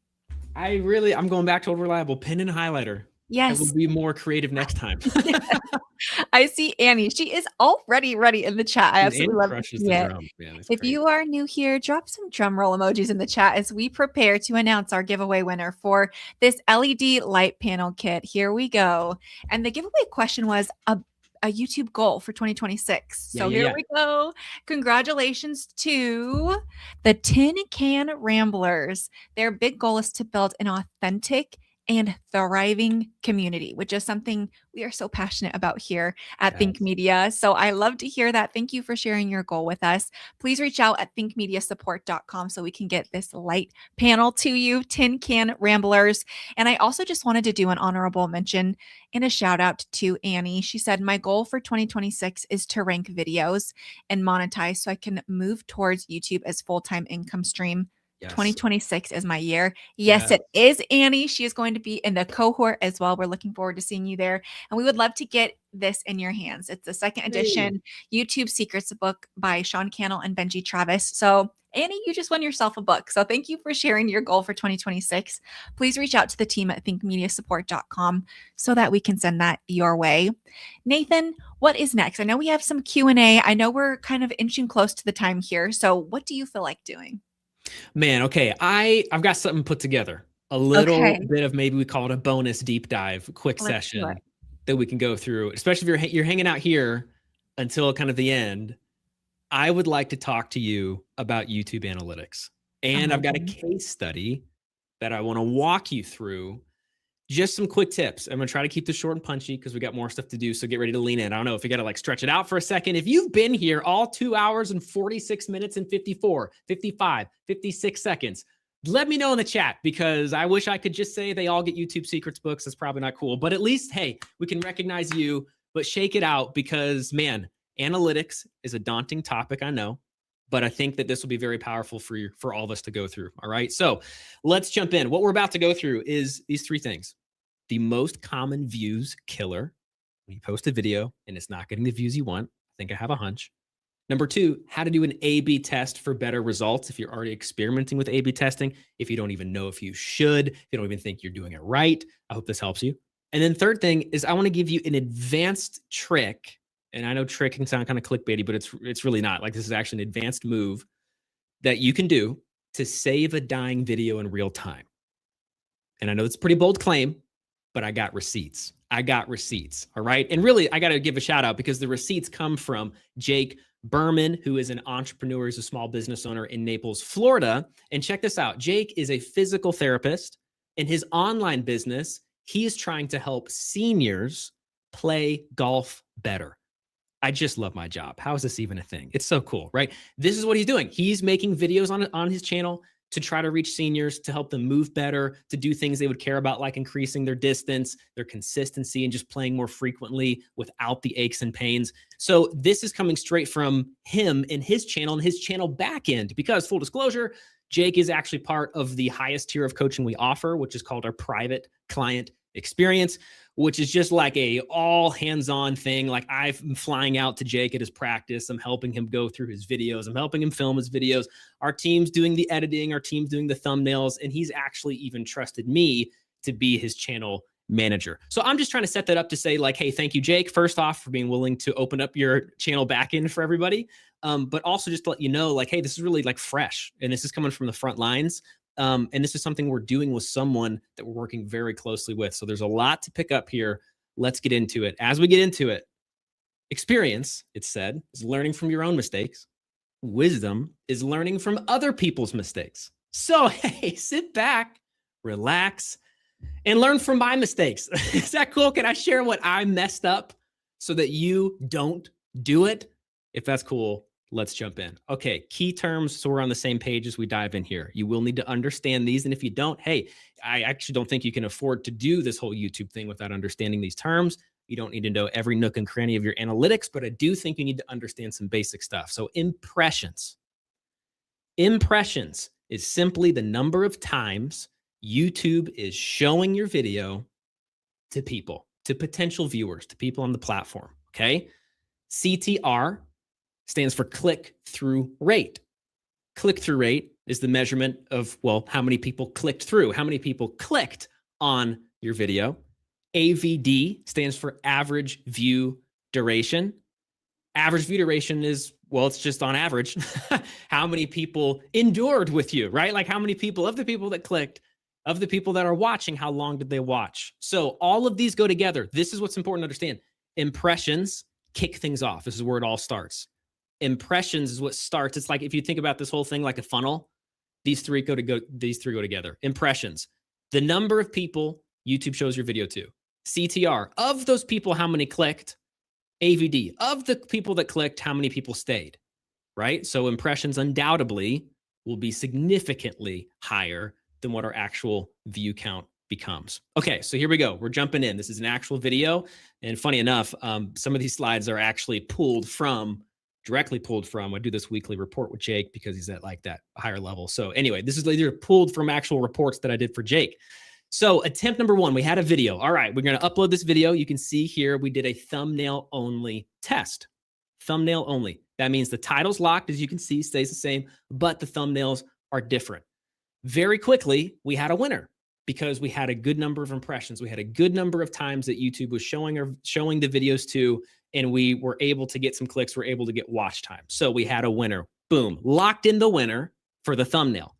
I'm going back to old reliable pen and highlighter. Yes. I will be more creative next time. I see Annie. She is already ready in the chat. I absolutely love to see it. If you are new here, drop some drum roll emojis in the chat as we prepare to announce our giveaway winner for this LED light panel kit. Here we go. And the giveaway question was a YouTube goal for 2026. So here we go. Congratulations to the Tin Can Ramblers. Their big goal is to build an authentic and thriving community, which is something we are so passionate about here at Think Media. So I love to hear that. Thank you for sharing your goal with us. Please reach out at thinkmediasupport.com so we can get this light panel to you, Tin Can Ramblers. And I also just wanted to do an honorable mention and a shout out to Annie. She said, my goal for 2026 is to rank videos and monetize so I can move towards YouTube as full-time income stream. 2026 is my year. Yes, it is, Annie. She is going to be in the cohort as well. We're looking forward to seeing you there. And we would love to get this in your hands. It's the 2nd edition YouTube Secrets book by Sean Cannell and Benji Travis. So Annie, you just won yourself a book. So thank you for sharing your goal for 2026. Please reach out to the team at thinkmediasupport.com so that we can send that your way. Nathan, what is next? I know we have some Q&A. I know we're kind of inching close to the time here. So what do you feel like doing? Man, okay. I've got something put together. A little bit of, maybe we call it a bonus deep dive, quick session that we can go through, especially if you're hanging out here until kind of the end. I would like to talk to you about YouTube analytics. And I've got a case study that I want to walk you through. Just some quick tips. I'm going to try to keep this short and punchy because we got more stuff to do. So get ready to lean in. I don't know if you got to like stretch it out for a second. If you've been here all 2 hours and 46 minutes and 54, 55, 56 seconds, let me know in the chat because I wish I could just say they all get YouTube Secrets books. That's probably not cool. But at least, hey, we can recognize you, but shake it out because, man, analytics is a daunting topic, I know. But I think that this will be very powerful for all of us to go through. All right. So let's jump in. What we're about to go through is these 3 things. The most common views killer when you post a video and it's not getting the views you want. I think I have a hunch. Number 2, how to do an A/B test for better results if you're already experimenting with A/B testing, if you don't even know if you should, if you don't even think you're doing it right. I hope this helps you. And then third thing is I want to give you an advanced trick. And I know trick can sound kind of clickbaity, but it's really not. Like this is actually an advanced move that you can do to save a dying video in real time. And I know it's a pretty bold claim, but I got receipts. All right. And really, I got to give a shout out because the receipts come from Jake Berman, who is an entrepreneur, is a small business owner in Naples, Florida. And check this out. Jake is a physical therapist. In his online business, he is trying to help seniors play golf better. I just love my job. How is this even a thing? It's so cool, right? This is what he's doing. He's making videos on his channel to try to reach seniors, to help them move better, to do things they would care about, like increasing their distance, their consistency, and just playing more frequently without the aches and pains. So this is coming straight from him and his channel back end, because full disclosure, Jake is actually part of the highest tier of coaching we offer, which is called our private client experience, which is just like a all hands-on thing. Like I'm flying out to Jake at his practice. I'm helping him go through his videos. I'm helping him film his videos. Our team's doing the editing. Our team's doing the thumbnails. And he's actually even trusted me to be his channel manager. So I'm just trying to set that up to say like, hey, thank you, Jake, first off, for being willing to open up your channel backend for everybody. But also just to let you know, like, hey, this is really like fresh and this is coming from the front lines. And this is something we're doing with someone that we're working very closely with. So there's a lot to pick up here. Let's get into it. As we get into it, experience, it's said, is learning from your own mistakes. Wisdom is learning from other people's mistakes. So, hey, sit back, relax, and learn from my mistakes. Is that cool? Can I share what I messed up so that you don't do it? If that's cool, let's jump in. Okay, key terms, so we're on the same page as we dive in here. You will need to understand these, and if you don't, hey, I actually don't think you can afford to do this whole YouTube thing without understanding these terms. You don't need to know every nook and cranny of your analytics, but I do think you need to understand some basic stuff. So impressions. Impressions is simply the number of times YouTube is showing your video to people, to potential viewers, to people on the platform, okay? CTR stands for click-through rate. Click-through rate is the measurement of, well, how many people clicked through, how many people clicked on your video. AVD stands for average view duration. Average view duration is, well, it's just on average, how many people endured with you, right? Like how many people, of the people that clicked, of the people that are watching, how long did they watch? So all of these go together. This is what's important to understand. Impressions kick things off. This is where it all starts. Impressions is what starts. It's like if you think about this whole thing like a funnel, these three go together. Impressions, the number of people YouTube shows your video to. CTR, of those people, how many clicked. AVD, of the people that clicked, how many people stayed, right? So impressions undoubtedly will be significantly higher than what our actual view count becomes. Okay, so here we go. We're jumping in. This is an actual video. And funny enough, some of these slides are actually directly pulled from, I do this weekly report with Jake because he's at like that higher level. So anyway, this is later pulled from actual reports that I did for Jake. So attempt number one, we had a video. All right, we're going to upload this video. You can see here, we did a thumbnail only test. Thumbnail only. That means the title's locked, as you can see, stays the same, but the thumbnails are different. Very quickly, we had a winner because we had a good number of impressions. We had a good number of times that YouTube was showing the videos to, and we were able to get some clicks. We're able to get watch time. So we had a winner. Boom, locked in the winner for the thumbnail.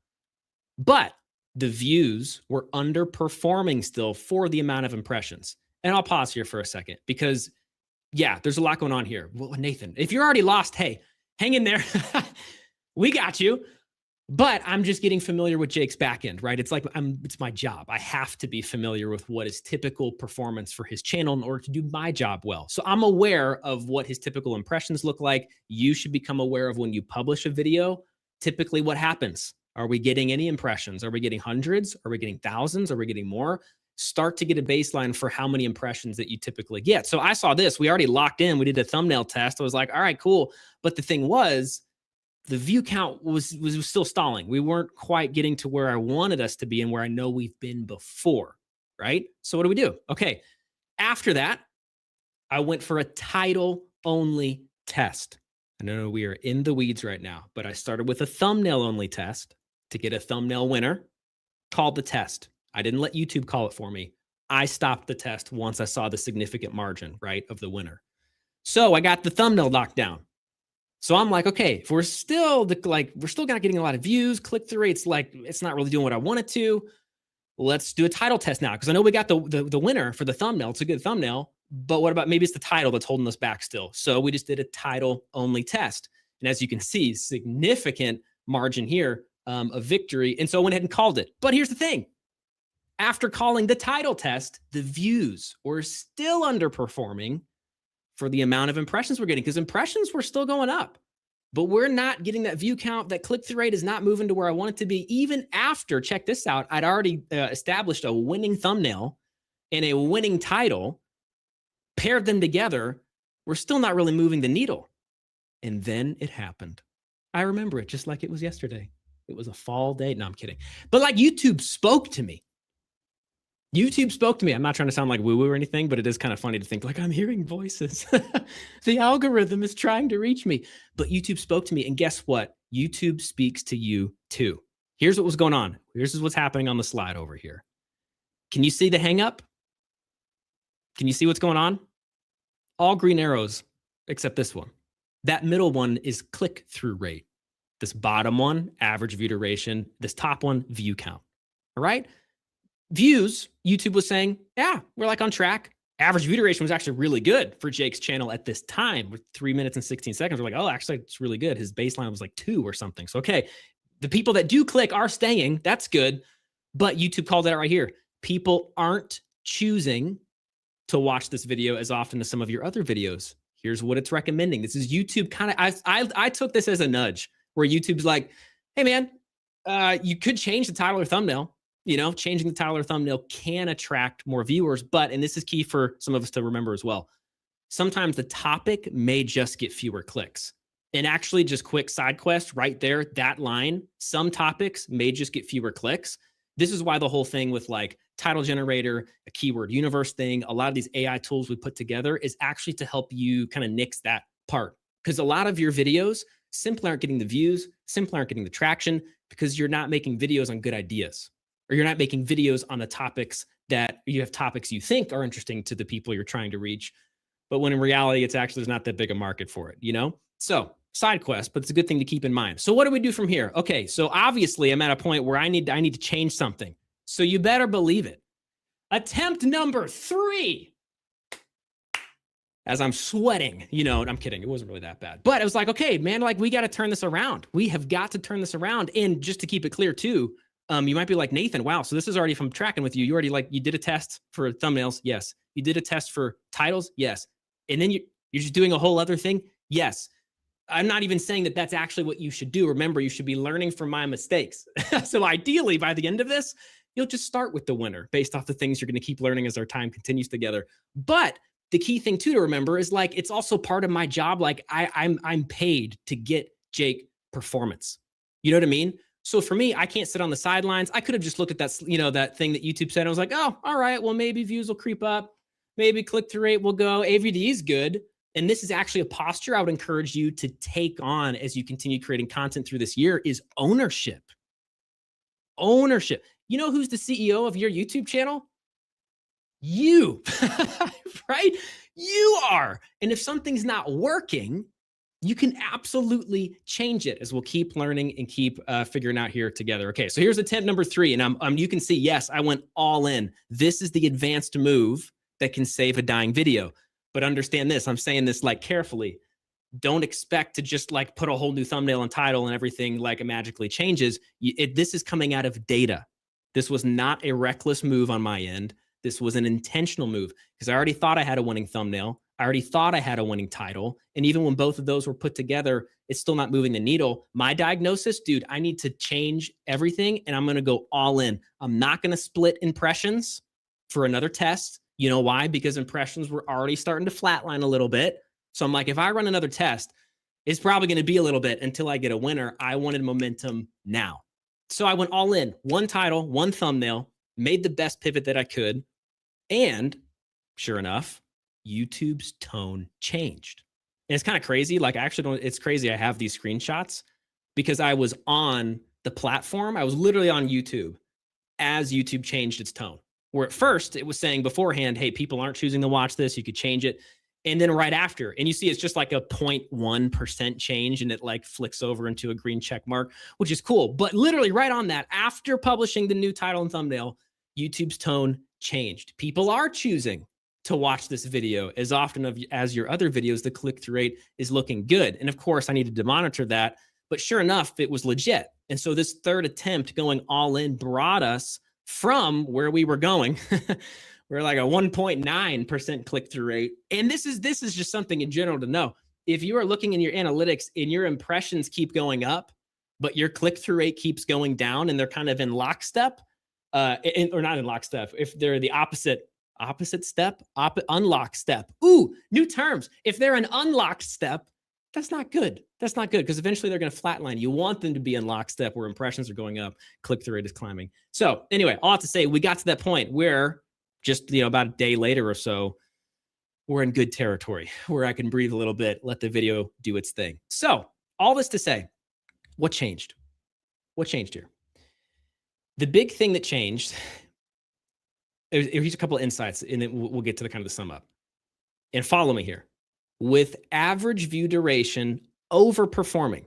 But the views were underperforming still for the amount of impressions. And I'll pause here for a second because, yeah, there's a lot going on here. Well, Nathan, if you're already lost, hey, hang in there. We got you. But I'm just getting familiar with Jake's backend, right? It's like it's my job. I have to be familiar with what is typical performance for his channel in order to do my job well. So I'm aware of what his typical impressions look like. You should become aware of when you publish a video, typically what happens. Are we getting any impressions? Are we getting hundreds? Are we getting thousands? Are we getting more? Start to get a baseline for how many impressions that you typically get. So I saw this. We already locked in. We did a thumbnail test. I was like, all right, cool. But the thing was, the view count was still stalling. We weren't quite getting to where I wanted us to be and where I know we've been before, right? So what do? Okay. After that, I went for a title-only test. I know we are in the weeds right now, but I started with a thumbnail-only test to get a thumbnail winner, called the test. I didn't let YouTube call it for me. I stopped the test once I saw the significant margin, right, of the winner. So I got the thumbnail locked down. So I'm like, okay, if we're still not getting a lot of views, click-through rates, like it's not really doing what I want it to. Let's do a title test now because I know we got the winner for the thumbnail. It's a good thumbnail, But what about maybe it's the title that's holding us back still? So we just did a title only test. And as you can see, significant margin here of victory. And so I went ahead and called it. But here's the thing. After calling the title test, the views were still underperforming for the amount of impressions we're getting, because impressions were still going up. But we're not getting that view count. That click-through rate is not moving to where I want it to be. Even after, check this out, I'd already established a winning thumbnail and a winning title, paired them together, we're still not really moving the needle. And then it happened. I remember it just like it was yesterday. It was a fall day. No, I'm kidding. But like YouTube spoke to me. YouTube spoke to me. I'm not trying to sound like woo-woo or anything, but it is kind of funny to think like I'm hearing voices. The algorithm is trying to reach me. But YouTube spoke to me. And guess what? YouTube speaks to you too. Here's what was going on. Here's what's happening on the slide over here. Can you see the hang up? Can you see what's going on? All green arrows except this one. That middle one is click-through rate. This bottom one, average view duration. This top one, view count. All right? Views, YouTube was saying, yeah, we're like on track. Average view duration was actually really good for Jake's channel at this time with 3 minutes and 16 seconds. We're like, oh, actually, it's really good. His baseline was like 2 or something. So, okay, the people that do click are staying. That's good. But YouTube called it out right here. People aren't choosing to watch this video as often as some of your other videos. Here's what it's recommending. This is YouTube kind of, I took this as a nudge where YouTube's like, hey man, you could change the title or thumbnail. You know, changing the title or thumbnail can attract more viewers, but, and this is key for some of us to remember as well, sometimes the topic may just get fewer clicks. And actually, just quick side quest right there, that line, some topics may just get fewer clicks. This is why the whole thing with like title generator, a keyword universe thing, a lot of these AI tools we put together is actually to help you kind of nix that part. Because a lot of your videos simply aren't getting the views, simply aren't getting the traction because you're not making videos on good ideas. Or you're not making videos on the topics that you have topics you think are interesting to the people you're trying to reach. But when in reality, it's actually, there's not that big a market for it, you know? So side quest, but it's a good thing to keep in mind. So what do we do from here? Okay, so obviously I'm at a point where I need to change something. So you better believe it. Attempt number 3. As I'm sweating, you know, I'm kidding. It wasn't really that bad. But I was like, okay, man, like we got to turn this around. We have got to turn this around. And just to keep it clear too, you might be like, Nathan, wow, so this is already from tracking with you. You already you did a test for thumbnails. Yes. You did a test for titles. Yes. And then you're just doing a whole other thing. Yes. I'm not even saying that that's actually what you should do. Remember, you should be learning from my mistakes. So ideally, by the end of this, you'll just start with the winner based off the things you're going to keep learning as our time continues together. But the key thing too to remember is like, it's also part of my job. Like I'm paid to get Jake performance. You know what I mean? So for me, I can't sit on the sidelines. I could have just looked at that, you know, that thing that YouTube said. I was like, oh, all right, well, maybe views will creep up. Maybe click-through rate will go. AVD is good. And this is actually a posture I would encourage you to take on as you continue creating content through this year is ownership. Ownership. You know who's the CEO of your YouTube channel? You, right? You are. And if something's not working, you can absolutely change it as we'll keep learning and keep figuring out here together. Okay, so here's attempt number 3. And you can see, yes, I went all in. This is the advanced move that can save a dying video. But understand this, I'm saying this like carefully. Don't expect to just like put a whole new thumbnail and title and everything like it magically changes. This is coming out of data. This was not a reckless move on my end. This was an intentional move because I already thought I had a winning thumbnail. I already thought I had a winning title. And even when both of those were put together, it's still not moving the needle. My diagnosis, dude, I need to change everything and I'm going to go all in. I'm not going to split impressions for another test. You know why? Because impressions were already starting to flatline a little bit. So I'm like, if I run another test, it's probably going to be a little bit until I get a winner. I wanted momentum now. So I went all in. One title, one thumbnail, made the best pivot that I could. And sure enough, YouTube's tone changed. And it's kind of crazy. Like I actually don't, it's crazy. I have these screenshots because I was on the platform. I was literally on YouTube as YouTube changed its tone. Where at first it was saying beforehand, hey, people aren't choosing to watch this. You could change it. And then right after, and you see it's just like a 0.1% change and it like flicks over into a green check mark, which is cool. But literally right on that, after publishing the new title and thumbnail, YouTube's tone changed. People are choosing to watch this video as often as your other videos. The click-through rate is looking good. And of course, I needed to monitor that. But sure enough, it was legit. And so this third attempt going all in brought us from where we were going. We're like a 1.9% click-through rate. And this is just something in general to know. If you are looking in your analytics and your impressions keep going up, but your click-through rate keeps going down and they're kind of in lockstep, or not in lockstep, if they're the opposite step, unlock step. Ooh, new terms. If they're an unlocked step, that's not good. That's not good because eventually they're going to flatline. You want them to be in lockstep where impressions are going up, click-through rate is climbing. So anyway, all I have to say, we got to that point where just, about a day later or so, we're in good territory where I can breathe a little bit, let the video do its thing. So all this to say, what changed? What changed here? The big thing that changed, here's a couple of insights, and then we'll get to the kind of the sum up. And follow me here. With average view duration overperforming,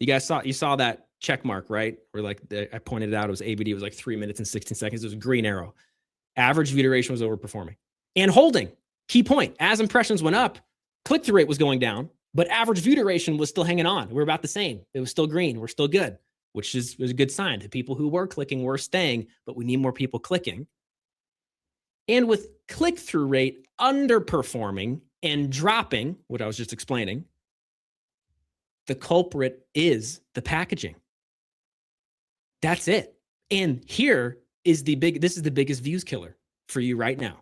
you saw that check mark, right? Where I pointed it out, it was ABD, it was like 3 minutes and 16 seconds. It was a green arrow. Average view duration was overperforming and holding. Key point, as impressions went up, click-through rate was going down, but average view duration was still hanging on. We're about the same. It was still green. We're still good, which was a good sign. The people who were clicking were staying, but we need more people clicking. And with click-through rate underperforming and dropping, what I was just explaining, the culprit is the packaging. That's it. And here is this is the biggest views killer for you right now.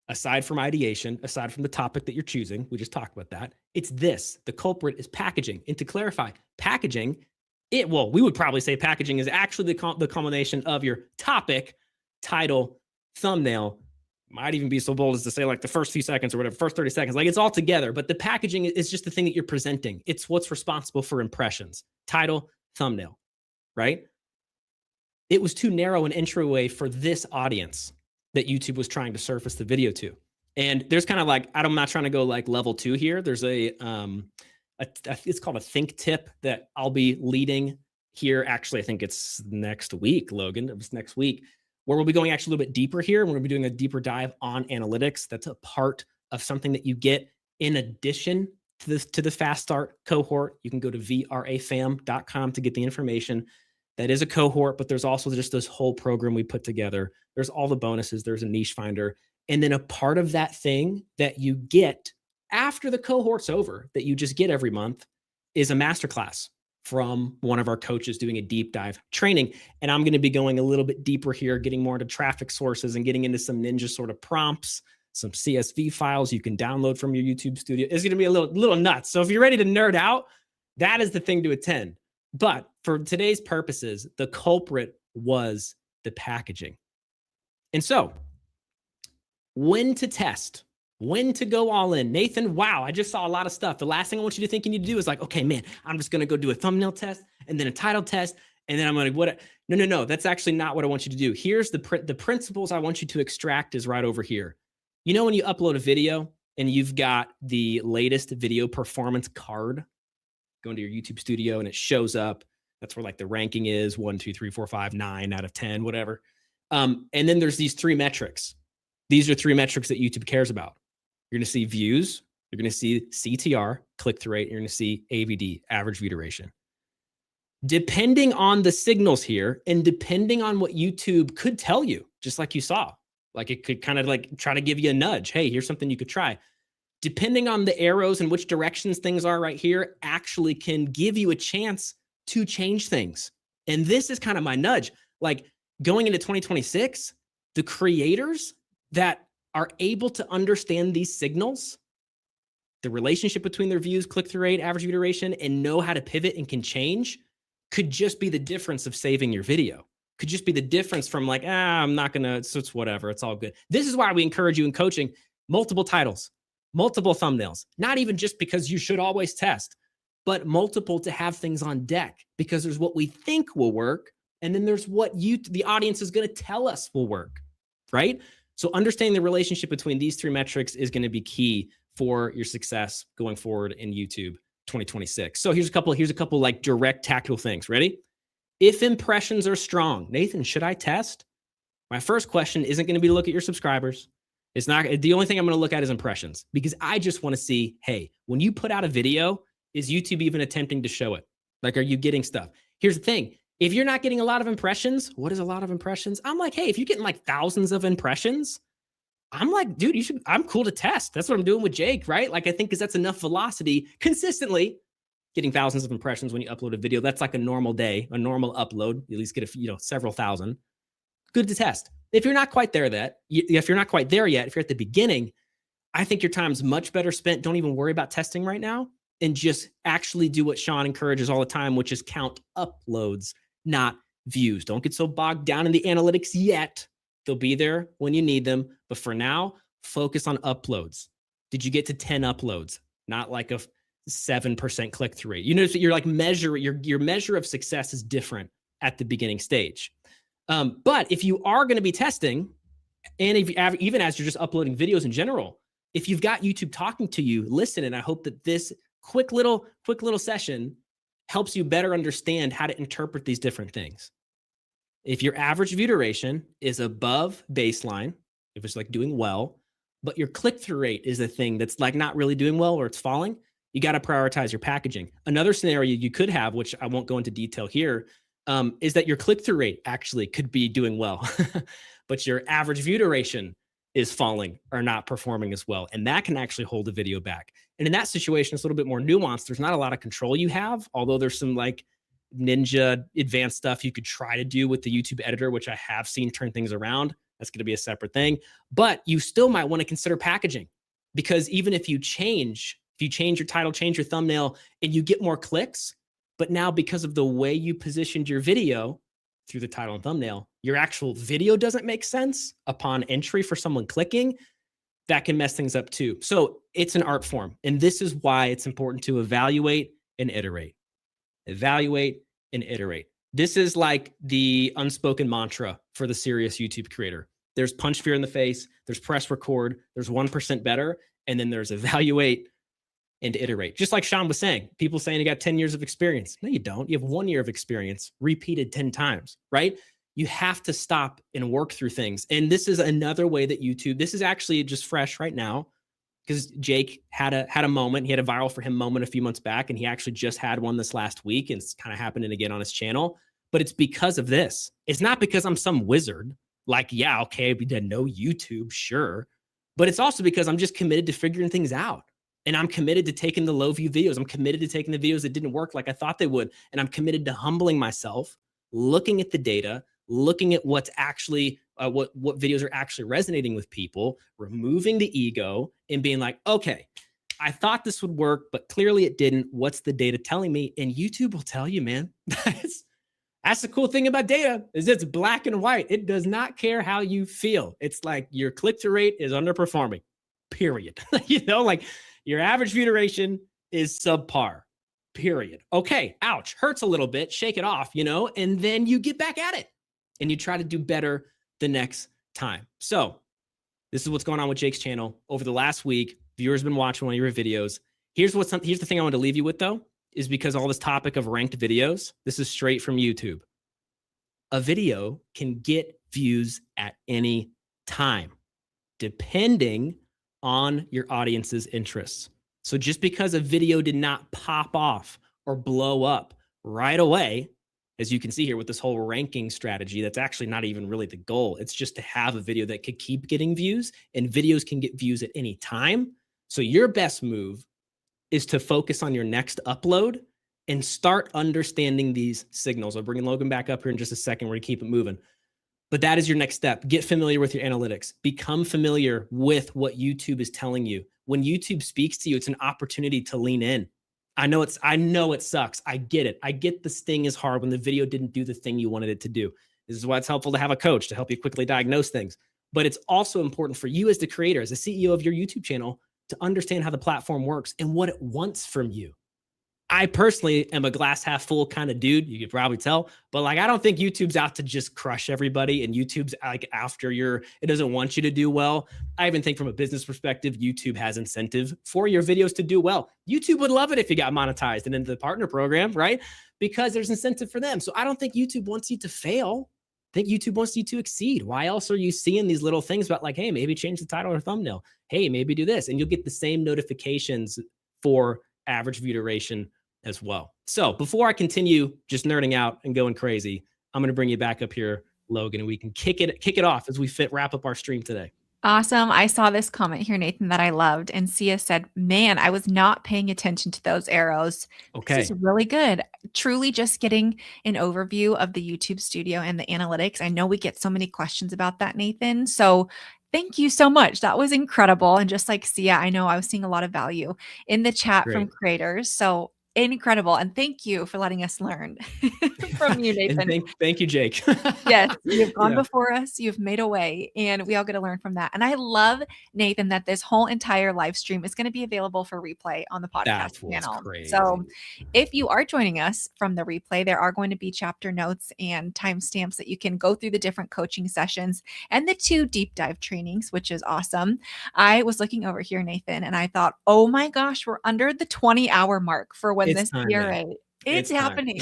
Aside from ideation, aside from the topic that you're choosing, we just talked about that. It's this, the culprit is packaging. And to clarify, packaging, we would probably say packaging is actually the combination of your topic, title, thumbnail, might even be so bold as to say like the first few seconds or whatever, first 30 seconds, like it's all together, but the packaging is just the thing that you're presenting. It's what's responsible for impressions, title, thumbnail, right? It was too narrow an entryway for this audience that YouTube was trying to surface the video to. And there's kind of like, I'm not trying to go like level 2 here. There's it's called a think tip that I'll be leading here. Actually, I think it's next week, Logan. It was next week, where we'll be going actually a little bit deeper here. And we'll be doing a deeper dive on analytics. That's a part of something that you get in addition to the Fast Start cohort. You can go to vrafam.com to get the information. That is a cohort, but there's also just this whole program we put together. There's all the bonuses. There's a niche finder. And then a part of that thing that you get after the cohort's over, that you just get every month, is a masterclass from one of our coaches doing a deep dive training. And I'm going to be going a little bit deeper here, getting more into traffic sources and getting into some ninja sort of prompts, some CSV files you can download from your YouTube studio. It's going to be a little nuts. So if you're ready to nerd out, that is the thing to attend. But for today's purposes, the culprit was the packaging. And so when to test, when to go all in. Nathan, wow, I just saw a lot of stuff. The last thing I want you to think you need to do is like, okay, man, I'm just going to go do a thumbnail test and then a title test. And then I'm going to, no, that's actually not what I want you to do. Here's the principles I want you to extract is right over here. You know, when you upload a video and you've got the latest video performance card, go into your YouTube studio and it shows up. That's where like the ranking is 1, 2, 3, 4, 5, 9 out of 10, whatever. And then there's these 3 metrics. These are 3 metrics that YouTube cares about. You're going to see views. You're going to see CTR, click-through rate. You're going to see AVD, average view duration. Depending on the signals here and depending on what YouTube could tell you, just like you saw, like it could kind of like try to give you a nudge. Hey, here's something you could try. Depending on the arrows and which directions things are right here, actually can give you a chance to change things. And this is kind of my nudge. Like going into 2026, the creators that are able to understand these signals, the relationship between their views, click-through rate, average view duration, and know how to pivot and can change, could just be the difference of saving your video. Could just be the difference from like, I'm not going to, so it's whatever, it's all good. This is why we encourage you in coaching, multiple titles, multiple thumbnails, not even just because you should always test, but multiple to have things on deck, because there's what we think will work. And then there's what the audience is going to tell us will work, right? So understanding the relationship between these 3 metrics is going to be key for your success going forward in YouTube 2026. So here's a couple like direct tactical things. Ready? If impressions are strong, Nathan, should I test? My first question isn't going to be to look at your subscribers. It's not, the only thing I'm going to look at is impressions, because I just want to see, hey, when you put out a video, is YouTube even attempting to show it? Like, are you getting stuff? Here's the thing. If you're not getting a lot of impressions, what is a lot of impressions? I'm like, hey, if you're getting like thousands of impressions, I'm like, dude, I'm cool to test. That's what I'm doing with Jake, right? Like, I think because that's enough velocity consistently. Getting thousands of impressions when you upload a video, that's like a normal day, a normal upload. You at least get several thousand. Good to test. If you're not quite there yet, if you're at the beginning, I think your time's much better spent. Don't even worry about testing right now, and just actually do what Sean encourages all the time, which is count uploads, not views. Don't get so bogged down in the analytics yet. They'll be there when you need them. But for now, focus on uploads. Did you get to 10 uploads? Not like a 7% click-through rate. You notice that your measure of success is different at the beginning stage. But if you are going to be testing, and even as you're just uploading videos in general, if you've got YouTube talking to you, listen. And I hope that this quick little session helps you better understand how to interpret these different things. If your average view duration is above baseline, if it's like doing well, but your click-through rate is the thing that's like not really doing well, or it's falling, you got to prioritize your packaging. Another scenario you could have, which I won't go into detail here, is that your click-through rate actually could be doing well, but your average view duration is falling or not performing as well. And that can actually hold a video back. And in that situation, it's a little bit more nuanced. There's not a lot of control you have, although there's some like ninja advanced stuff you could try to do with the YouTube editor, which I have seen turn things around. That's going to be a separate thing. But you still might want to consider packaging, because even if you change your title, change your thumbnail, and you get more clicks, but now because of the way you positioned your video through the title and thumbnail, your actual video doesn't make sense upon entry for someone clicking, that can mess things up too. So it's an art form. And this is why it's important to evaluate and iterate. Evaluate and iterate. This is like the unspoken mantra for the serious YouTube creator. There's punch fear in the face, there's press record, there's 1% better, and then there's evaluate and iterate. Just like Sean was saying, people saying you got 10 years of experience. No, you don't. You have 1 year of experience repeated 10 times, right? You have to stop and work through things. And this is another way that YouTube, this is actually just fresh right now, because Jake had a moment. He had a viral for him moment a few months back, and he actually just had one this last week, and it's kind of happening again on his channel. But it's because of this. It's not because I'm some wizard. Like, yeah, okay, we didn't know YouTube, sure. But it's also because I'm just committed to figuring things out. And I'm committed to taking the low view videos. I'm committed to taking the videos that didn't work like I thought they would. And I'm committed to humbling myself, looking at the data, looking at what's actually, what videos are actually resonating with people, removing the ego, and being like, okay, I thought this would work, but clearly it didn't. What's the data telling me? And YouTube will tell you, man. That's the cool thing about data, is it's black and white. It does not care how you feel. It's like your click-through rate is underperforming, period. Like your average view duration is subpar, period. Okay, ouch, hurts a little bit, shake it off, and then you get back at it and you try to do better the next time. So this is what's going on with Jake's channel. Over the last week, viewers have been watching one of your videos. Here's the thing I want to leave you with, though, is because all this topic of ranked videos, this is straight from YouTube. A video can get views at any time, depending on your audience's interests. So just because a video did not pop off or blow up right away, as you can see here with this whole ranking strategy, that's actually not even really the goal. It's just to have a video that could keep getting views, and videos can get views at any time. So your best move is to focus on your next upload and start understanding these signals. I'll bring Logan back up here in just a second. We're gonna keep it moving. But that is your next step. Get familiar with your analytics. Become familiar with what YouTube is telling you. When YouTube speaks to you, it's an opportunity to lean in. I know it sucks. I get it. I get the sting is hard when the video didn't do the thing you wanted it to do. This is why it's helpful to have a coach to help you quickly diagnose things. But it's also important for you as the creator, as the CEO of your YouTube channel, to understand how the platform works and what it wants from you. I personally am a glass half full kind of dude. You could probably tell, but like, I don't think YouTube's out to just crush everybody, and YouTube's like after it doesn't want you to do well. I even think from a business perspective, YouTube has incentive for your videos to do well. YouTube would love it if you got monetized and into the partner program, right? Because there's incentive for them. So I don't think YouTube wants you to fail. think YouTube wants you to exceed. Why else are you seeing these little things about like, hey, maybe change the title or thumbnail? Hey, maybe do this. And you'll get the same notifications for average view duration as well. So before I continue just nerding out and going crazy, I'm going to bring you back up here, Logan, and we can kick it off as we wrap up our stream today. Awesome. I saw this comment here, Nathan, that I loved. And Sia said, man, I was not paying attention to those arrows. Okay. This is really good. Truly just getting an overview of the YouTube studio and the analytics. I know we get so many questions about that, Nathan. So thank you so much. That was incredible. And just like Sia, I know I was seeing a lot of value in the chat from creators. So incredible. And thank you for letting us learn from you, Nathan. And thank you, Jake. Yes, you've gone before us. You've made a way, and we all get to learn from that. And I love, Nathan, that this whole entire live stream is going to be available for replay on the podcast channel. Crazy. So if you are joining us from the replay, there are going to be chapter notes and timestamps that you can go through the different coaching sessions and the 2 deep dive trainings, which is awesome. I was looking over here, Nathan, and I thought, oh my gosh, we're under the 20-hour mark for when this VRA. It's happening.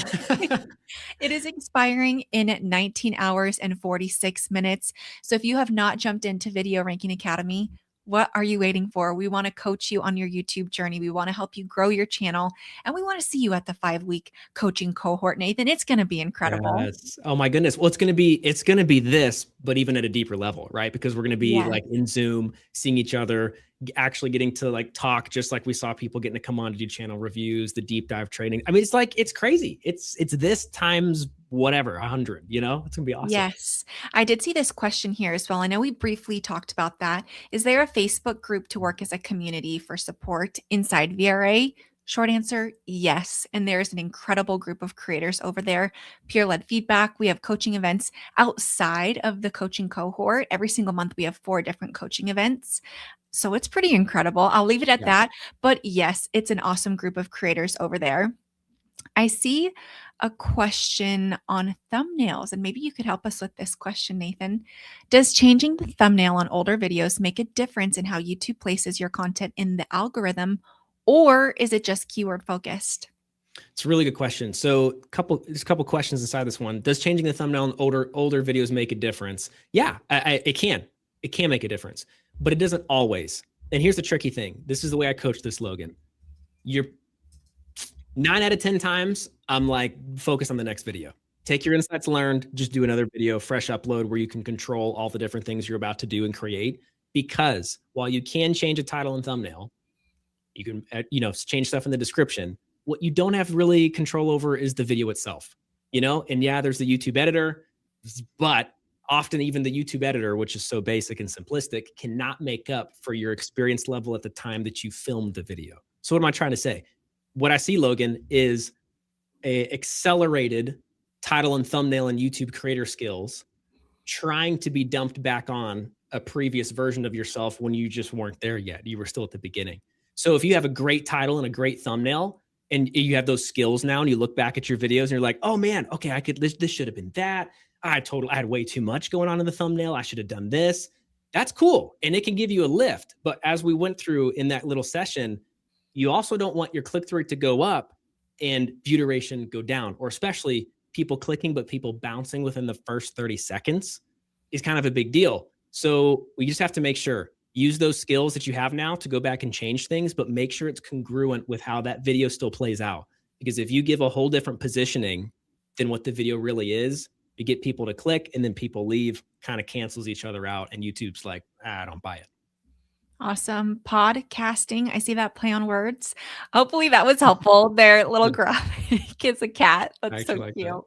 It is expiring in 19 hours and 46 minutes. So if you have not jumped into Video Ranking Academy, what are you waiting for? We want to coach you on your YouTube journey. We want to help you grow your channel. And we want to see you at the 5-week coaching cohort, Nathan. It's going to be incredible. Yes. Oh my goodness. Well, it's going to be this, but even at a deeper level, right? Because we're going to be like in Zoom, seeing each other, actually getting to like talk, just like we saw people getting to come on to do channel reviews, the deep dive training. I mean, it's crazy. It's this times whatever, 100, it's gonna be awesome. Yes. I did see this question here as well. I know we briefly talked about that. Is there a Facebook group to work as a community for support inside VRA? Short answer, yes. And there's an incredible group of creators over there, peer-led feedback. We have coaching events outside of the coaching cohort. Every single month, we have 4 different coaching events. So it's pretty incredible. I'll leave it at that. But yes, it's an awesome group of creators over there. I see a question on thumbnails, and maybe you could help us with this question, Nathan. Does changing the thumbnail on older videos make a difference in how YouTube places your content in the algorithm, or is it just keyword focused? It's a really good question. So there's a couple questions inside this one. Does changing the thumbnail on older videos make a difference? Yeah, it can. It can make a difference, but it doesn't always. And here's the tricky thing. This is the way I coach this, Logan. You're 9 out of 10 times, I'm like, focus on the next video. Take your insights learned, just do another video, fresh upload where you can control all the different things you're about to do and create. Because while you can change a title and thumbnail, you can, change stuff in the description. What you don't have really control over is the video itself, And yeah, there's the YouTube editor, but often even the YouTube editor, which is so basic and simplistic, cannot make up for your experience level at the time that you filmed the video. So what am I trying to say? What I see, Logan, is a accelerated title and thumbnail and YouTube creator skills trying to be dumped back on a previous version of yourself when you just weren't there yet. You were still at the beginning. So if you have a great title and a great thumbnail and you have those skills now and you look back at your videos and you're like, oh man, okay, this should have been that. I had way too much going on in the thumbnail. I should have done this. That's cool. And it can give you a lift. But as we went through in that little session, you also don't want your click-through rate to go up and view duration go down, or especially people clicking, but people bouncing within the first 30 seconds is kind of a big deal. So we just have to make sure, use those skills that you have now to go back and change things, but make sure it's congruent with how that video still plays out. Because if you give a whole different positioning than what the video really is, you get people to click and then people leave, kind of cancels each other out. And YouTube's like, I don't buy it. Awesome. Podcasting. I see that play on words. Hopefully that was helpful. Their little graphic is a cat. That's so cute. That.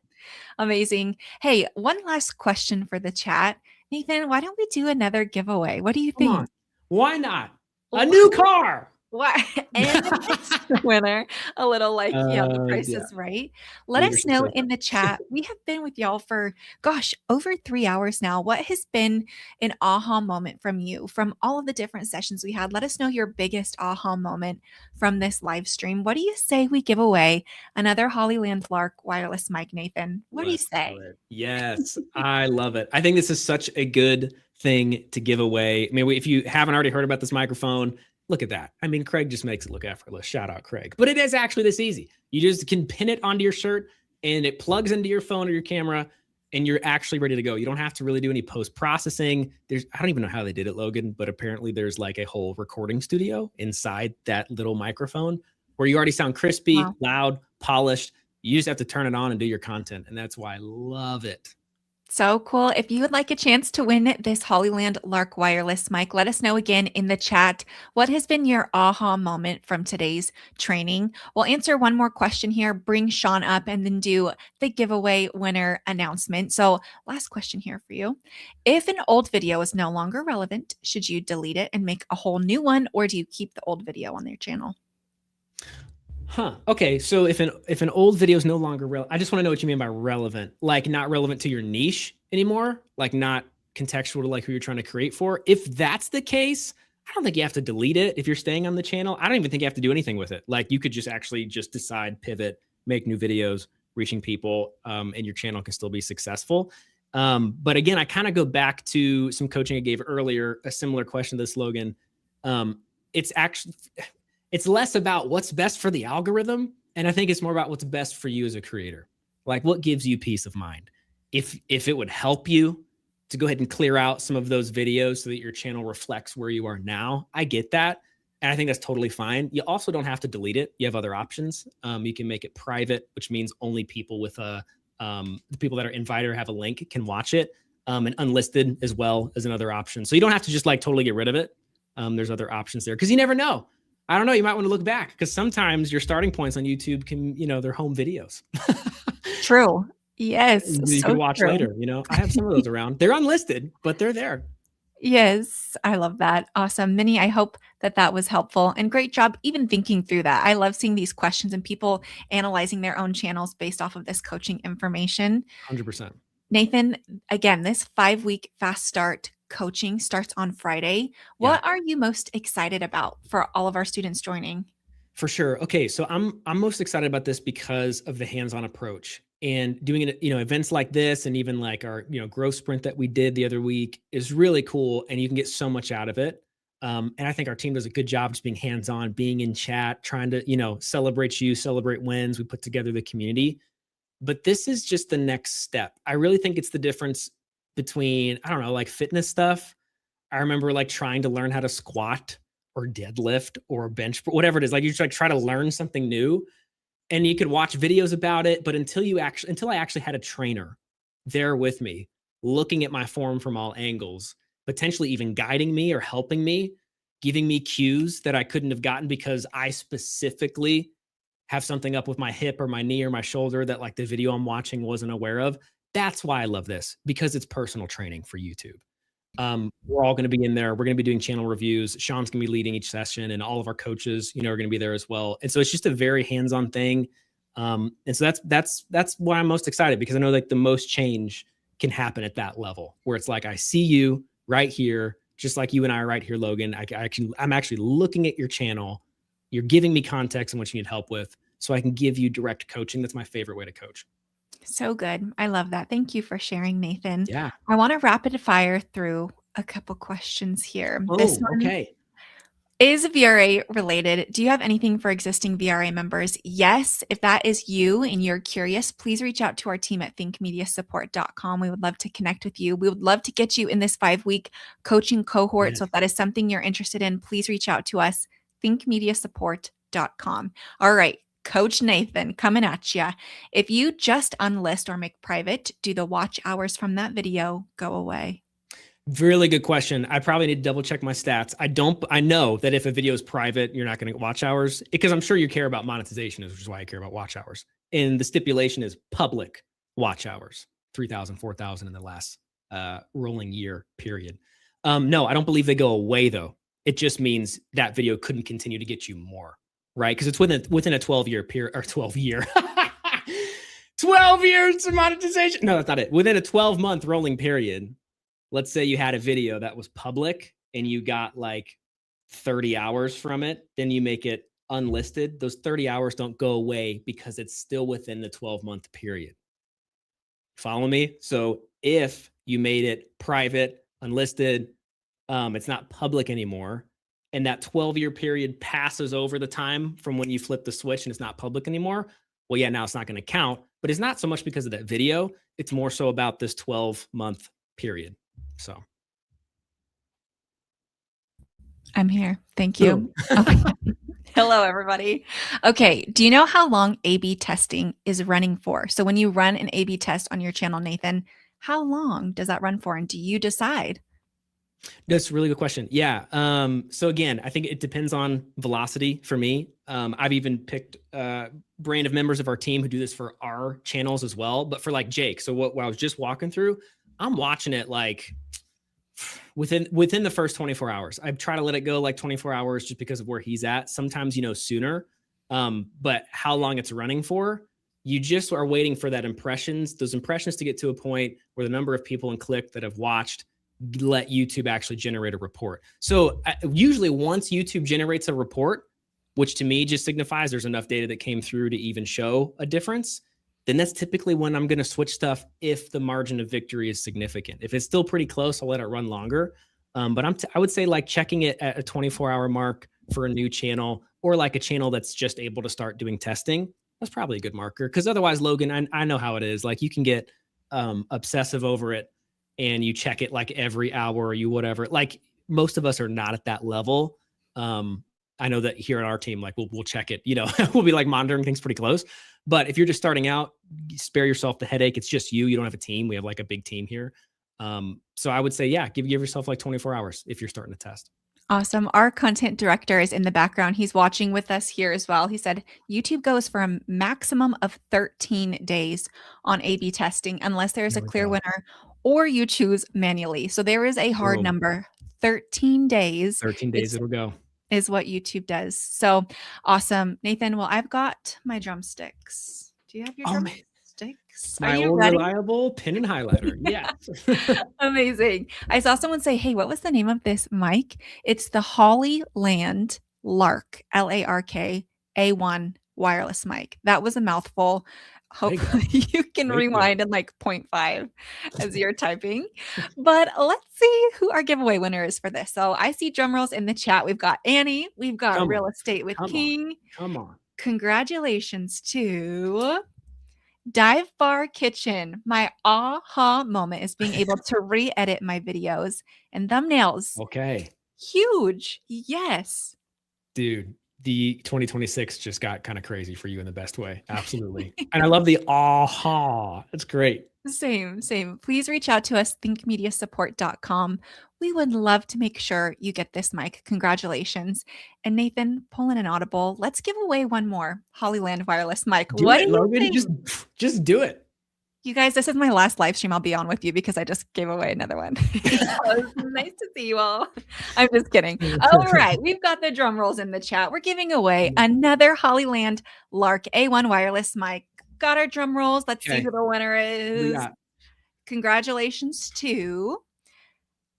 Amazing. Hey, one last question for the chat. Nathan, why don't we do another giveaway? What do you think? Come on. Why not? A new car. What? And the winner, a little like, the price is right. Let us know in the chat. We have been with y'all for, over 3 hours now. What has been an aha moment from you from all of the different sessions we had? Let us know your biggest aha moment from this live stream. What do you say we give away another Hollyland Lark wireless mic, Nathan? What do you say? Yes, I love it. I think this is such a good thing to give away. I mean, if you haven't already heard about this microphone, look at that. I mean, Craig just makes it look effortless. Shout out, Craig. But it is actually this easy. You just can pin it onto your shirt and it plugs into your phone or your camera. and you're actually ready to go. You don't have to really do any post-processing. I don't even know how they did it, Logan, but apparently there's like a whole recording studio inside that little microphone where you already sound crispy, Wow. loud, polished. You just have to turn it on and do your content. And that's why I love it. So cool. If you would like a chance to win this Hollyland Lark wireless mic, let us know again in the chat. What has been your aha moment from today's training? We'll answer one more question here, bring Sean up, and then do the giveaway winner announcement. So last question here for you. If an old video is no longer relevant, should you delete it and make a whole new one, or do you keep the old video on their channel? Okay. So if an old video is no longer relevant, I just want to know what you mean by relevant, like not relevant to your niche anymore, like not contextual to like who you're trying to create for. If that's the case, I don't think you have to delete it. If you're staying on the channel, I don't even think you have to do anything with it. Like you could just actually just decide, pivot, make new videos, reaching people, and your channel can still be successful. But again, I kind of go back to some coaching I gave earlier, a similar question to this, Logan. It's less about what's best for the algorithm. And I think it's more about what's best for you as a creator. Like what gives you peace of mind. If it would help you to go ahead and clear out some of those videos so that your channel reflects where you are now, I get that. And I think that's totally fine. You also don't have to delete it. You have other options. You can make it private, which means only people with the people that are invited or have a link can watch it. And unlisted as well as another option. So you don't have to just like totally get rid of it. There's other options there because you never know. I don't know. You might want to look back because sometimes your starting points on YouTube can, they're home videos. True. Yes. You so can watch true. later. I have some of those around. They're unlisted, but they're there. Yes, I love that. Awesome. Minnie, I hope that was helpful and great job even thinking through that. I love seeing these questions and people analyzing their own channels based off of this coaching information. 100%. Nathan, again, this 5-week fast start coaching starts on Friday. What are you most excited about for all of our students joining? For sure. Okay. So I'm most excited about this because of the hands-on approach and doing it, events like this and even like our, growth sprint that we did the other week is really cool. And you can get so much out of it. And I think our team does a good job just being hands-on, being in chat, trying to, celebrate wins. We put together the community, but this is just the next step. I really think it's the difference between, I don't know, like fitness stuff. I remember like trying to learn how to squat or deadlift or bench, whatever it is. Like you just like try to learn something new and you could watch videos about it. But until I actually had a trainer there with me, looking at my form from all angles, potentially even guiding me or helping me, giving me cues that I couldn't have gotten because I specifically have something up with my hip or my knee or my shoulder that like the video I'm watching wasn't aware of. That's why I love this, because it's personal training for YouTube. We're all going to be in there. We're going to be doing channel reviews. Sean's going to be leading each session and all of our coaches, are going to be there as well. And so it's just a very hands-on thing. And so that's why I'm most excited, because I know like the most change can happen at that level where it's like, I see you right here, just like you and I are right here, Logan. I'm actually looking at your channel. You're giving me context and what you need help with so I can give you direct coaching. That's my favorite way to coach. So good. I love that. Thank you for sharing, Nathan. Yeah. I want to rapid fire through a couple questions here. This one Okay. is VRA related. Do you have anything for existing VRA members? Yes. If that is you and you're curious, please reach out to our team at thinkmediasupport.com. We would love to connect with you. We would love to get you in this 5-week coaching cohort. Yeah. So if that is something you're interested in, please reach out to us, thinkmediasupport.com. All right. Coach Nathan coming at you. If you just unlist or make private, do the watch hours from that video go away? Really good question. I probably need to double check my stats. I know that if a video is private, you're not going to get watch hours, because I'm sure you care about monetization, which is why I care about watch hours. And the stipulation is public watch hours, 3,000, 4,000 in the last rolling year period. No, I don't believe they go away though. It just means that video couldn't continue to get you more. Right? Because it's within a 12-year period, or 12-year, 12 years of monetization. No, that's not it. Within a 12-month rolling period, let's say you had a video that was public and you got like 30 hours from it, then you make it unlisted. Those 30 hours don't go away because it's still within the 12-month period. Follow me? So if you made it private, unlisted, it's not public anymore, and that 12-year period passes over the time from when you flip the switch and it's not public anymore, well, yeah, now it's not going to count, but it's not so much because of that video. It's more so about this 12-month period. So I'm here. Thank you. Okay. Hello, everybody. Okay. Do you know how long A/B testing is running for? So when you run an A/B test on your channel, Nathan, how long does that run for? And do you decide? That's a really good question. Yeah. So again, I think it depends on velocity for me. I've even picked a brand of members of our team who do this for our channels as well. But for like Jake, so what I was just walking through, I'm watching it like within the first 24 hours. I try to let it go like 24 hours just because of where he's at. Sometimes, sooner. But how long it's running for, you just are waiting for those impressions to get to a point where the number of people and click that have watched let YouTube actually generate a report. So usually once YouTube generates a report, which to me just signifies there's enough data that came through to even show a difference, then that's typically when I'm going to switch stuff if the margin of victory is significant. If it's still pretty close, I'll let it run longer. But I would say like checking it at a 24-hour mark for a new channel, or like a channel that's just able to start doing testing, that's probably a good marker. Because otherwise, Logan, I know how it is. Like you can get obsessive over it, and you check it like every hour or you whatever. Like most of us are not at that level. I know that here on our team, like we'll check it, we'll be like monitoring things pretty close. But if you're just starting out, spare yourself the headache. It's just you don't have a team. We have like a big team here. So I would say, yeah, give yourself like 24 hours if you're starting to test. Awesome. Our content director is in the background. He's watching with us here as well. He said YouTube goes for a maximum of 13 days on A/B testing unless there's a clear winner or you choose manually. So there is a hard number. 13 days. 13 days it'll go. Is what YouTube does. So awesome. Nathan, well, I've got my drumsticks. Do you have your drumsticks? My Are you old ready? reliable pen and highlighter. Yeah. Amazing. I saw someone say, hey, what was the name of this mic? It's the Hollyland Lark, Lark A1 wireless mic. That was a mouthful. Hopefully you can rewind in like 0.5 as you're typing. But let's see who our giveaway winner is for this. So I see drum rolls in the chat. We've got Annie. We've got Real Estate with King. Come on. Congratulations to Dive Bar Kitchen. My aha moment is being able to re-edit my videos and thumbnails. Okay. Huge. Yes. Dude, the 2026 just got kind of crazy for you in the best way. Absolutely. And I love the aha. It's great. Same. Please reach out to us, thinkmediasupport.com. We would love to make sure you get this mic. Congratulations. And Nathan, pull in an audible. Let's give away one more Hollyland wireless mic. What do you think? Just do it. You guys, this is my last live stream I'll be on with you because I just gave away another one. It was nice to see you all. I'm just kidding. All right. We've got the drum rolls in the chat. We're giving away another Hollyland Lark A1 wireless mic. Got our drum rolls. Let's see who the winner is. Congratulations to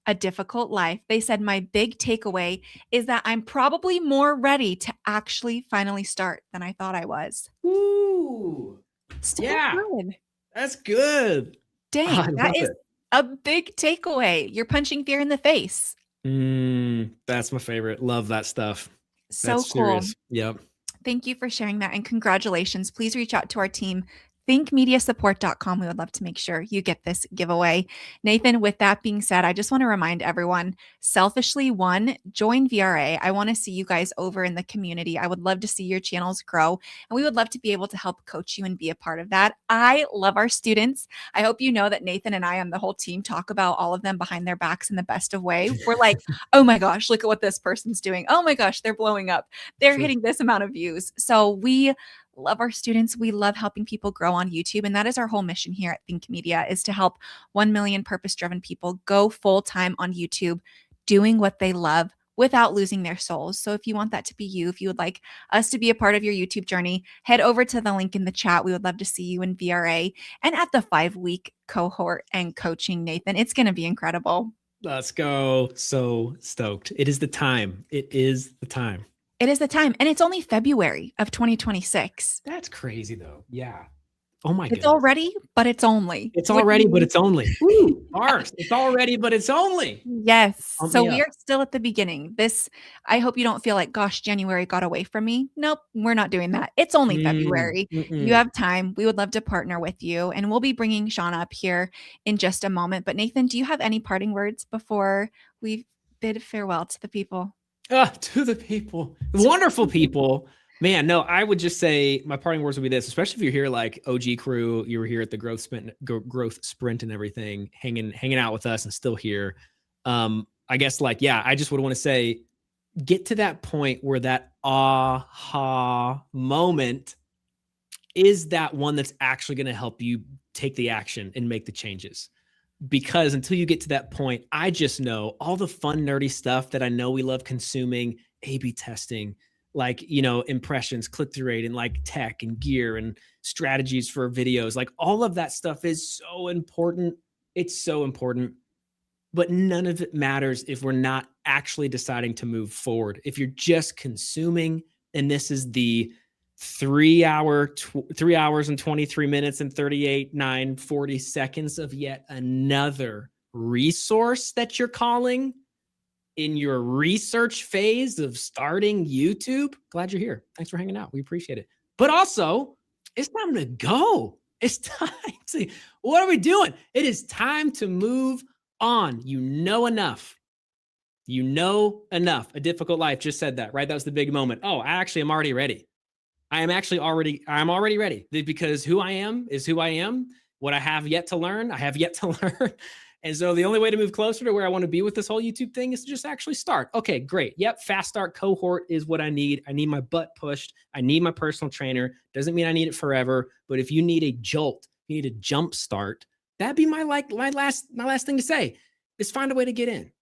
A Difficult Life. They said, my big takeaway is that I'm probably more ready to actually finally start than I thought I was. Ooh. Still good. That's good. Dang, that is a big takeaway. You're punching fear in the face. That's my favorite. Love that stuff. So that's cool. Serious. Yep. Thank you for sharing that, and congratulations. Please reach out to our team, thinkmediasupport.com. We would love to make sure you get this giveaway. Nathan, with that being said, I just want to remind everyone, selfishly, one, join VRA. I want to see you guys over in the community. I would love to see your channels grow, and we would love to be able to help coach you and be a part of that. I love our students. I hope you know that Nathan and I and the whole team talk about all of them behind their backs in the best of way. We're like, oh my gosh, look at what this person's doing. Oh my gosh, they're blowing up. They're hitting this amount of views. So we love our students. We love helping people grow on YouTube. And that is our whole mission here at Think Media, is to help 1 million purpose-driven people go full-time on YouTube, doing what they love without losing their souls. So if you want that to be you, if you would like us to be a part of your YouTube journey, head over to the link in the chat. We would love to see you in VRA and at the 5-week cohort and coaching, Nathan. It's going to be incredible. Let's go. So stoked. It is the time. It is the time. It is the time. And it's only February of 2026. That's crazy though. Yeah. Oh my It's goodness. already, but it's only. It's already, but it's only. Ooh, bars. It's already, but it's only. Yes. Pump So me we up. are still at the beginning. I hope you don't feel like, gosh, January got away from me. Nope, we're not doing that. It's only February. You have time. We would love to partner with you. And we'll be bringing Sean up here in just a moment. But Nathan, do you have any parting words before we bid farewell to the people? To the people, wonderful people. Man, no, I would just say my parting words would be this, especially if you're here like OG crew, you were here at the growth sprint and everything, hanging out with us and still here. I guess I just would want to say, get to that point where that aha moment is that one that's actually going to help you take the action and make the changes. Because until you get to that point, I just know all the fun, nerdy stuff that I know we love consuming, A/B testing, impressions, click-through rate, and tech and gear and strategies for videos. All of that stuff is so important. It's so important. But none of it matters if we're not actually deciding to move forward. If you're just consuming, and this is the 3 hours and 23 minutes and 40 seconds of yet another resource that you're calling in your research phase of starting YouTube. Glad you're here. Thanks for hanging out. We appreciate it. But also, it's time to go. It's time to, what are we doing? It is time to move on. You know enough. You know enough. A Difficult Life just said that, right? That was the big moment. Oh, I'm already ready. I'm already ready, because who I am is who I am. What I have yet to learn, I have yet to learn. And so the only way to move closer to where I want to be with this whole YouTube thing is to just actually start. Okay, great. Yep. Fast start cohort is what I need. I need my butt pushed. I need my personal trainer. Doesn't mean I need it forever, but if you need a jolt, you need a jump start, that'd be my last thing to say is find a way to get in.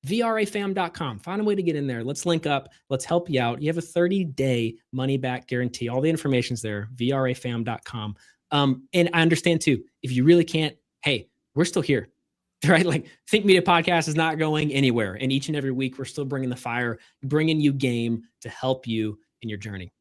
VRAfam.com. Find a way to get in there. Let's link up. Let's help you out. You have a 30-day money-back guarantee. All the information's there. VRAfam.com. And I understand too, if you really can't, hey, we're still here, right? Think Media Podcast is not going anywhere. And each and every week, we're still bringing the fire, bringing you game to help you in your journey.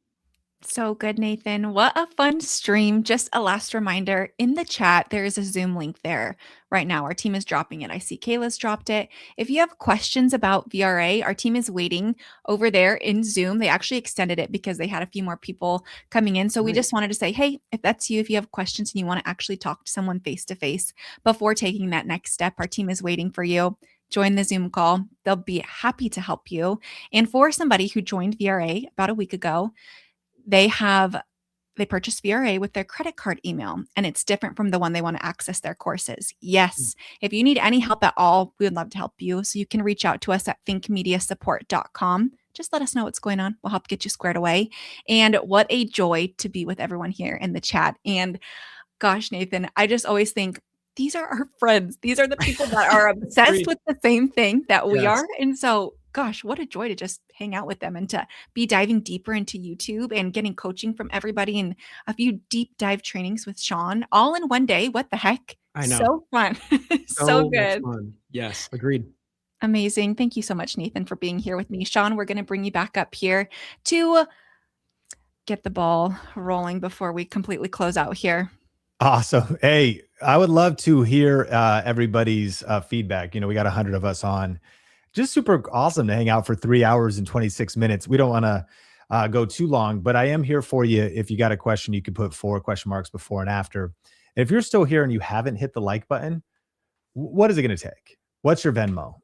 So good, Nathan. What a fun stream. Just a last reminder, in the chat, there is a Zoom link there right now. Our team is dropping it. I see Kayla's dropped it. If you have questions about VRA, our team is waiting over there in Zoom. They actually extended it because they had a few more people coming in. So we just wanted to say, hey, if that's you, if you have questions and you want to actually talk to someone face-to-face before taking that next step, our team is waiting for you. Join the Zoom call. They'll be happy to help you. And for somebody who joined VRA about a week ago, they purchased VRA with their credit card email, and it's different from the one they want to access their courses. Yes. If you need any help at all, we would love to help you. So you can reach out to us at thinkmediasupport.com. Just let us know what's going on. We'll help get you squared away. And what a joy to be with everyone here in the chat. And gosh, Nathan, I just always think these are our friends. These are the people that are obsessed with the same thing that we are. And so gosh, what a joy to just hang out with them and to be diving deeper into YouTube and getting coaching from everybody and a few deep dive trainings with Sean all in one day. What the heck? I know. So fun. So good. Fun. Yes, agreed. Amazing. Thank you so much, Nathan, for being here with me. Sean, we're going to bring you back up here to get the ball rolling before we completely close out here. Awesome. Hey, I would love to hear everybody's feedback. We got 100 of us on. Just super awesome to hang out for 3 hours and 26 minutes. We don't want to go too long, but I am here for you. If you got a question, you can put 4 question marks before and after. And if you're still here and you haven't hit the like button, what is it going to take? What's your Venmo?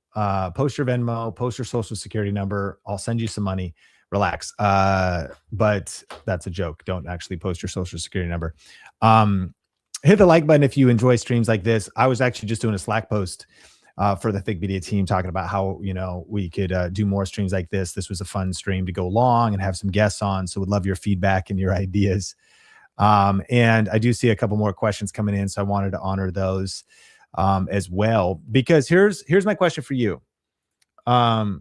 Post your Venmo, post your social security number. I'll send you some money. Relax. But that's a joke. Don't actually post your social security number. Hit the like button if you enjoy streams like this. I was actually just doing a Slack post for the Think Media team, talking about how, we could do more streams like this. This was a fun stream to go long and have some guests on. So would love your feedback and your ideas. And I do see a couple more questions coming in. So I wanted to honor those as well, because here's my question for you. Why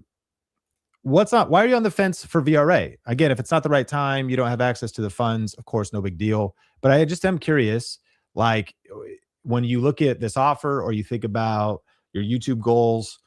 are you on the fence for VRA? Again, if it's not the right time, you don't have access to the funds, of course, no big deal. But I just am curious, when you look at this offer or you think about your YouTube goals,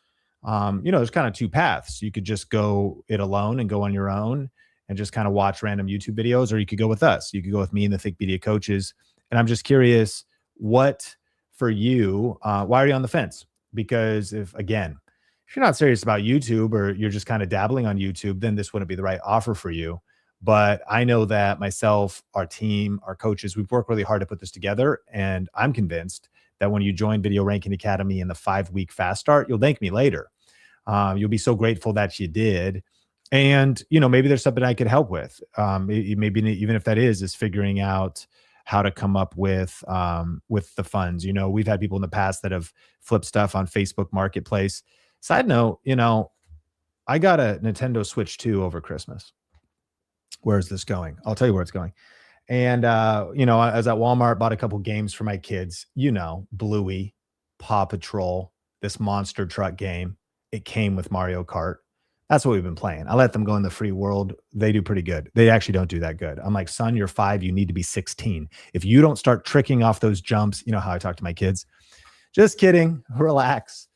there's kind of 2 paths. You could just go it alone and go on your own and just kind of watch random YouTube videos, or you could go with us. You could go with me and the Think Media coaches And I'm just curious, what for you, why are you on the fence? Because if you're not serious about YouTube or you're just kind of dabbling on YouTube, then this wouldn't be the right offer for you. But I know that myself, our team, our coaches, we've worked really hard to put this together. And I'm convinced that when you join Video Ranking Academy in the 5-week fast start, you'll thank me later. You'll be so grateful that you did. And, maybe there's something I could help with. Maybe even if that is figuring out how to come up with the funds. We've had people in the past that have flipped stuff on Facebook Marketplace. Side note, I got a Nintendo Switch 2 over Christmas. Where is this going? I'll tell you where it's going. And, I was at Walmart, bought a couple games for my kids, Bluey, Paw Patrol, this monster truck game. It came with Mario Kart. That's what we've been playing. I let them go in the free world. They do pretty good. They actually don't do that good. I'm like, son, you're 5. You need to be 16. If you don't start tricking off those jumps, how I talk to my kids. Just kidding. Relax.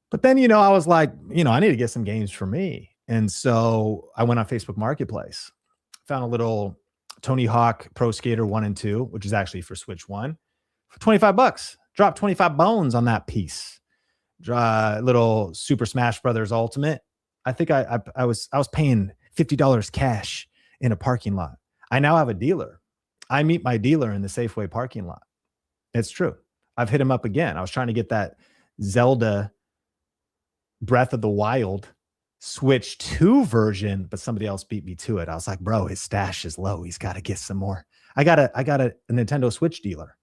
But then, I was like, I need to get some games for me. And so I went on Facebook Marketplace, found a little Tony Hawk Pro Skater 1 and 2, which is actually for Switch 1, for $25. Dropped 25 bones on that piece. Little Super Smash Brothers Ultimate. I think I was paying $50 cash in a parking lot. I now have a dealer. I meet my dealer in the Safeway parking lot. It's true. I've hit him up again. I was trying to get that Zelda Breath of the Wild Switch 2 version, but somebody else beat me to it. I was like, bro, his stash is low. He's got to get some more. I got a Nintendo Switch dealer.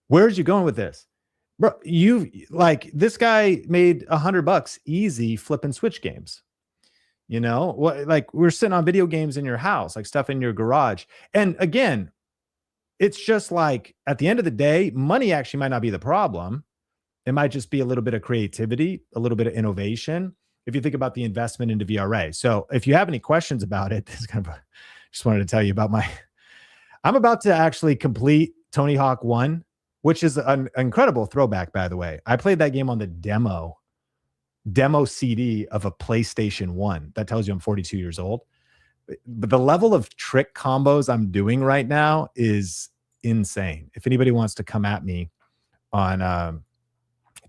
Where's you going with this? Bro, this guy made $100 easy flipping Switch games. We're sitting on video games in your house, like stuff in your garage. And again, it's just like at the end of the day, money actually might not be the problem. It might just be a little bit of creativity, a little bit of innovation. If you think about the investment into VRA. So if you have any questions about it, just wanted to tell you about I'm about to actually complete Tony Hawk 1, which is an incredible throwback, by the way. I played that game on the demo CD of a PlayStation 1. That tells you I'm 42 years old. But the level of trick combos I'm doing right now is insane. If anybody wants to come at me on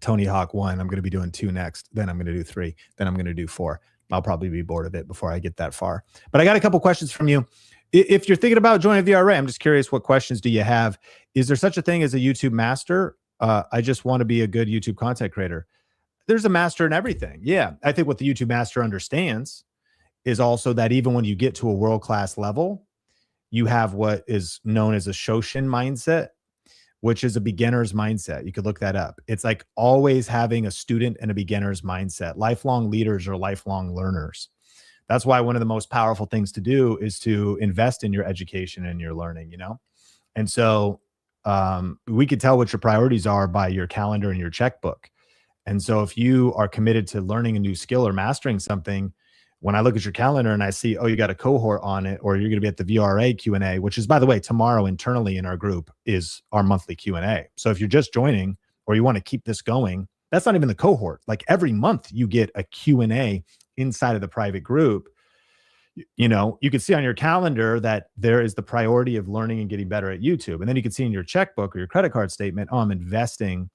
Tony Hawk 1, I'm going to be doing 2 next. Then I'm going to do 3. Then I'm going to do 4. I'll probably be bored of it before I get that far. But I got a couple questions from you. If you're thinking about joining VRA, I'm just curious, what questions do you have? Is there such a thing as a YouTube master? I just want to be a good YouTube content creator. There's a master in everything. Yeah. I think what the YouTube master understands is also that even when you get to a world-class level, you have what is known as a Shoshin mindset, which is a beginner's mindset. You could look that up. It's like always having a student and a beginner's mindset. Lifelong leaders are lifelong learners. That's why one of the most powerful things to do is to invest in your education and your learning, And so we could tell what your priorities are by your calendar and your checkbook. And so if you are committed to learning a new skill or mastering something, when I look at your calendar and I see, oh, you got a cohort on it, or you're going to be at the VRA Q&A, which is, by the way, tomorrow internally in our group is our monthly Q&A. So if you're just joining or you want to keep this going, that's not even the cohort. Like every month you get a Q&A inside of the private group. You can see on your calendar that there is the priority of learning and getting better at YouTube. And then you can see in your checkbook or your credit card statement, oh, I'm investing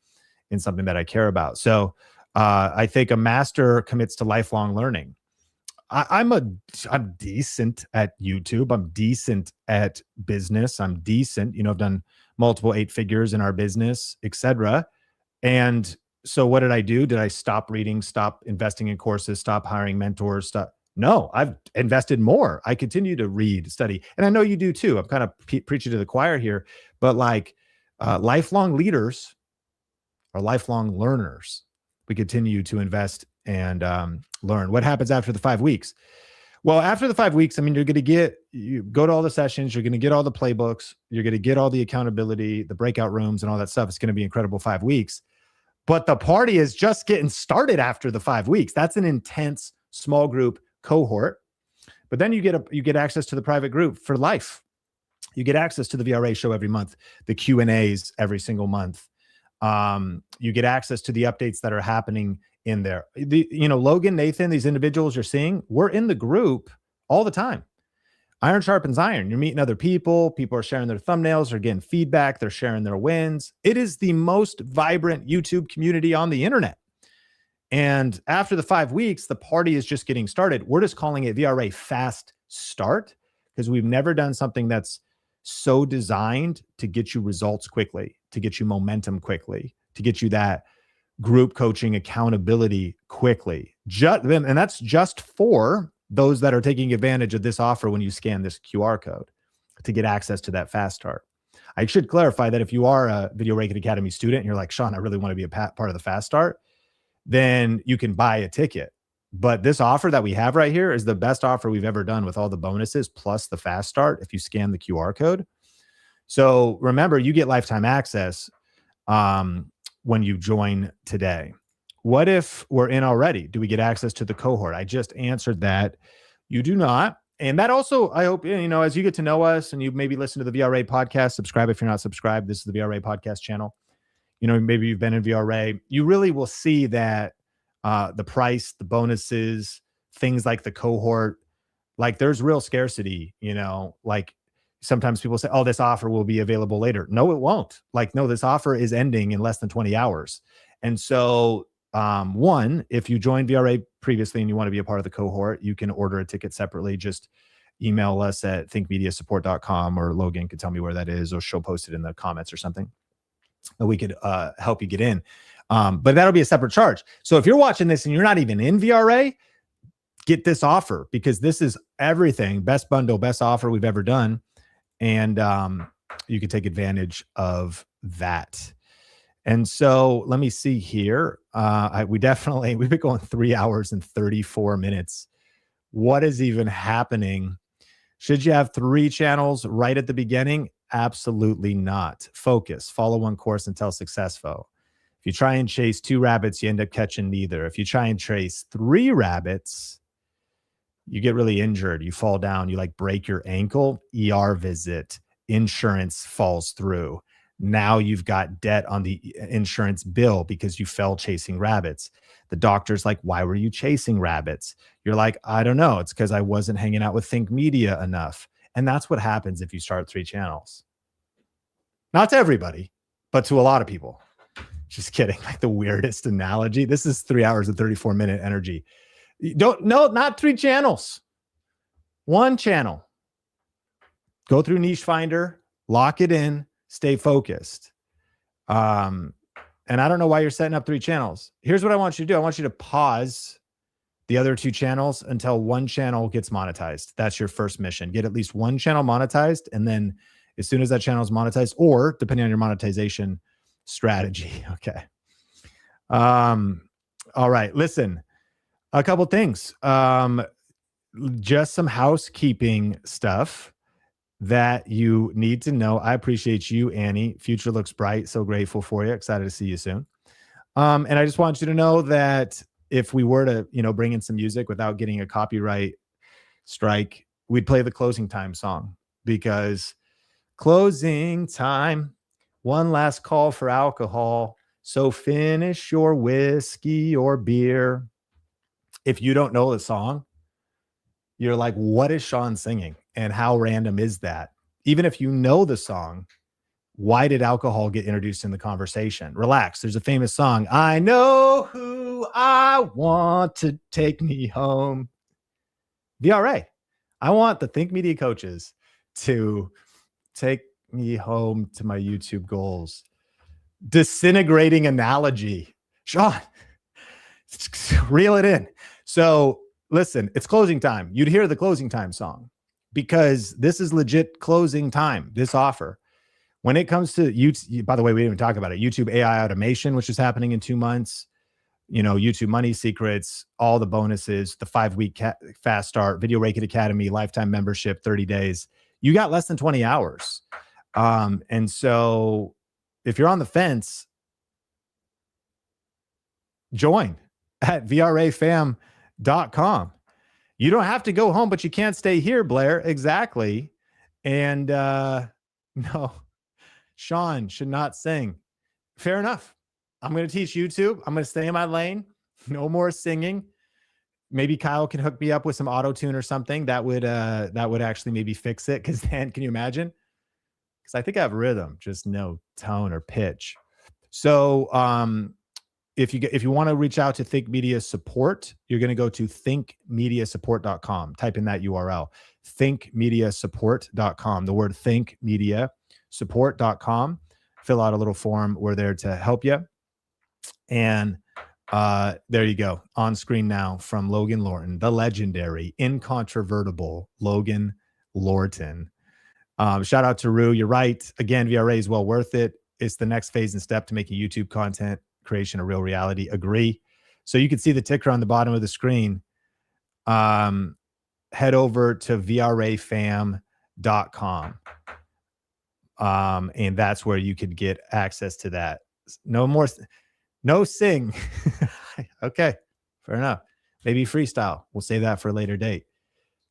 in something that I care about. So I think a master commits to lifelong learning. I'm decent at YouTube. I'm decent at business. I'm decent. I've done multiple 8 figures in our business, etc. And so what did I do? Did I stop reading, stop investing in courses, stop hiring mentors? No, I've invested more. I continue to read, study. And I know you do too. I'm kind of preaching to the choir here, but lifelong leaders are lifelong learners. We continue to invest and learn. What happens after the 5 weeks? Well, after the 5 weeks, you're going to you go to all the sessions, you're going to get all the playbooks, you're going to get all the accountability, the breakout rooms and all that stuff. It's going to be incredible 5 weeks. But the party is just getting started after the 5 weeks. That's an intense small group cohort. But then you get access to the private group for life. You get access to the VRA show every month, the Q&As every single month. You get access to the updates that are happening in there. Logan, Nathan, these individuals you're seeing, we're in the group all the time. iron sharpens iron. You're meeting other people. People are sharing their thumbnails. They're getting feedback. They're sharing their wins. It is the most vibrant YouTube community on the internet. And after the 5 weeks, the party is just getting started. We're just calling it VRA Fast Start because we've never done something that's so designed to get you results quickly, to get you momentum quickly, to get you that group coaching accountability quickly. And that's just for those that are taking advantage of this offer when you scan this QR code to get access to that fast start. I should clarify that if you are a Video Ranking Academy student and you're like, Sean, I really want to be a part of the fast start, then you can buy a ticket. But this offer that we have right here is the best offer we've ever done with all the bonuses plus the fast start if you scan the QR code. So remember, you get lifetime access when you join today. What if we're in already? Do we get access to the cohort? I just answered that. You do not. And that also, I hope, as you get to know us and you maybe listen to the VRA podcast, subscribe if you're not subscribed. This is the VRA podcast channel. Maybe you've been in VRA. You really will see that the price, the bonuses, things like the cohort, like there's real scarcity, like sometimes people say, oh, this offer will be available later. No, it won't. No, this offer is ending in less than 20 hours. And so one, if you joined VRA previously and you want to be a part of the cohort, you can order a ticket separately. Just email us at thinkmediasupport.com, or Logan could tell me where that is, or she'll post it in the comments or something. We could help you get in. But that'll be a separate charge. So if you're watching this and you're not even in VRA, get this offer because this is everything. Best bundle, best offer we've ever done. And you can take advantage of that. And so let me see here. We've been going 3 hours and 34 minutes. What is even happening? Should you have 3 channels right at the beginning? Absolutely not. Focus, follow one course until successful. If you try and chase 2 rabbits, you end up catching neither. If you try and chase 3 rabbits, you get really injured. You fall down, you break your ankle, ER visit, insurance falls through. Now you've got debt on the insurance bill because you fell chasing rabbits. The doctor's like, why were you chasing rabbits? You're like, I don't know. It's because I wasn't hanging out with Think Media enough. And that's what happens if you start 3 channels. Not to everybody, but to a lot of people. Just kidding. The weirdest analogy. This is 3 hours and 34-minute energy. Not 3 channels. 1 channel. Go through Niche Finder, lock it in, stay focused. And I don't know why you're setting up 3 channels. Here's what I want you to do. I want you to pause the other 2 channels until 1 channel gets monetized. That's your first mission. Get at least 1 channel monetized. And then as soon as that channel is monetized, or depending on your monetization strategy. Okay. All right. Listen, a couple things. Just some housekeeping stuff that you need to know. I appreciate you, Annie. Future looks bright. So grateful for you. Excited to see you soon. And I just want you to know that if we were to, bring in some music without getting a copyright strike, we'd play the closing time song, because closing time, one last call for alcohol. So finish your whiskey or beer. If you don't know the song, you're like, what is Sean singing? And how random is that? Even if you know the song, why did alcohol get introduced in the conversation? Relax. There's a famous song. I know who I want to take me home. VRA. I want the Think Media coaches to take me home to my YouTube goals. Disintegrating analogy. Sean, reel it in. So listen, it's closing time. You'd hear the closing time song because this is legit closing time, this offer. When it comes to YouTube, by the way, we didn't even talk about it. YouTube AI automation, which is happening in 2 months, YouTube Money Secrets, all the bonuses, the 5-week fast start, Video Ranking Academy, lifetime membership, 30 days. You got less than 20 hours. And so if you're on the fence, join at vrafam.com. You don't have to go home, but you can't stay here, Blair. Exactly. And no, Sean should not sing. Fair enough. I'm going to teach YouTube. I'm going to stay in my lane. No more singing. maybe Kyle can hook me up with some auto tune or something that would actually maybe fix it. Because then, can you imagine? Because I think I have rhythm, just no tone or pitch. So if you want to reach out to Think Media Support, you're going to go to thinkmediasupport.com. Type in that URL, thinkmediasupport.com. The word thinkmediasupport.com. Fill out a little form. We're there to help you. And there you go, on screen now from Logan Lorton, the legendary, incontrovertible Logan Lorton. Shout out to Rue. You're right. Again, VRA is well worth it. It's the next phase and step to making YouTube content creation a real reality. Agree. So you can see the ticker on the bottom of the screen. Head over to vrafam.com. And that's where you could get access to that. No sing. Okay, fair enough. Maybe freestyle. We'll save that for a later date.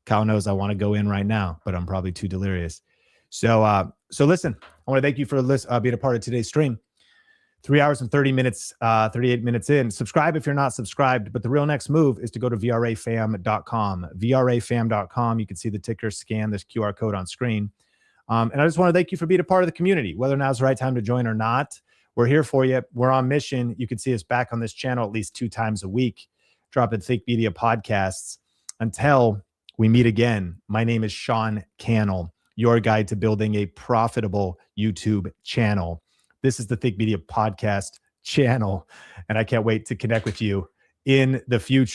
Kyle knows I want to go in right now, but I'm probably too delirious. So listen, I want to thank you for being a part of today's stream. 3 hours and 30 minutes, 38 minutes in. Subscribe if you're not subscribed, but the real next move is to go to vrafam.com. vrafam.com. You can see the ticker, scan this QR code on screen. And I just want to thank you for being a part of the community, whether now's the right time to join or not. We're here for you. We're on mission. You can see us back on this channel at least 2 times a week, dropping Think Media podcasts. Until we meet again, my name is Sean Cannell, your guide to building a profitable YouTube channel. This is the Think Media podcast channel, and I can't wait to connect with you in the future.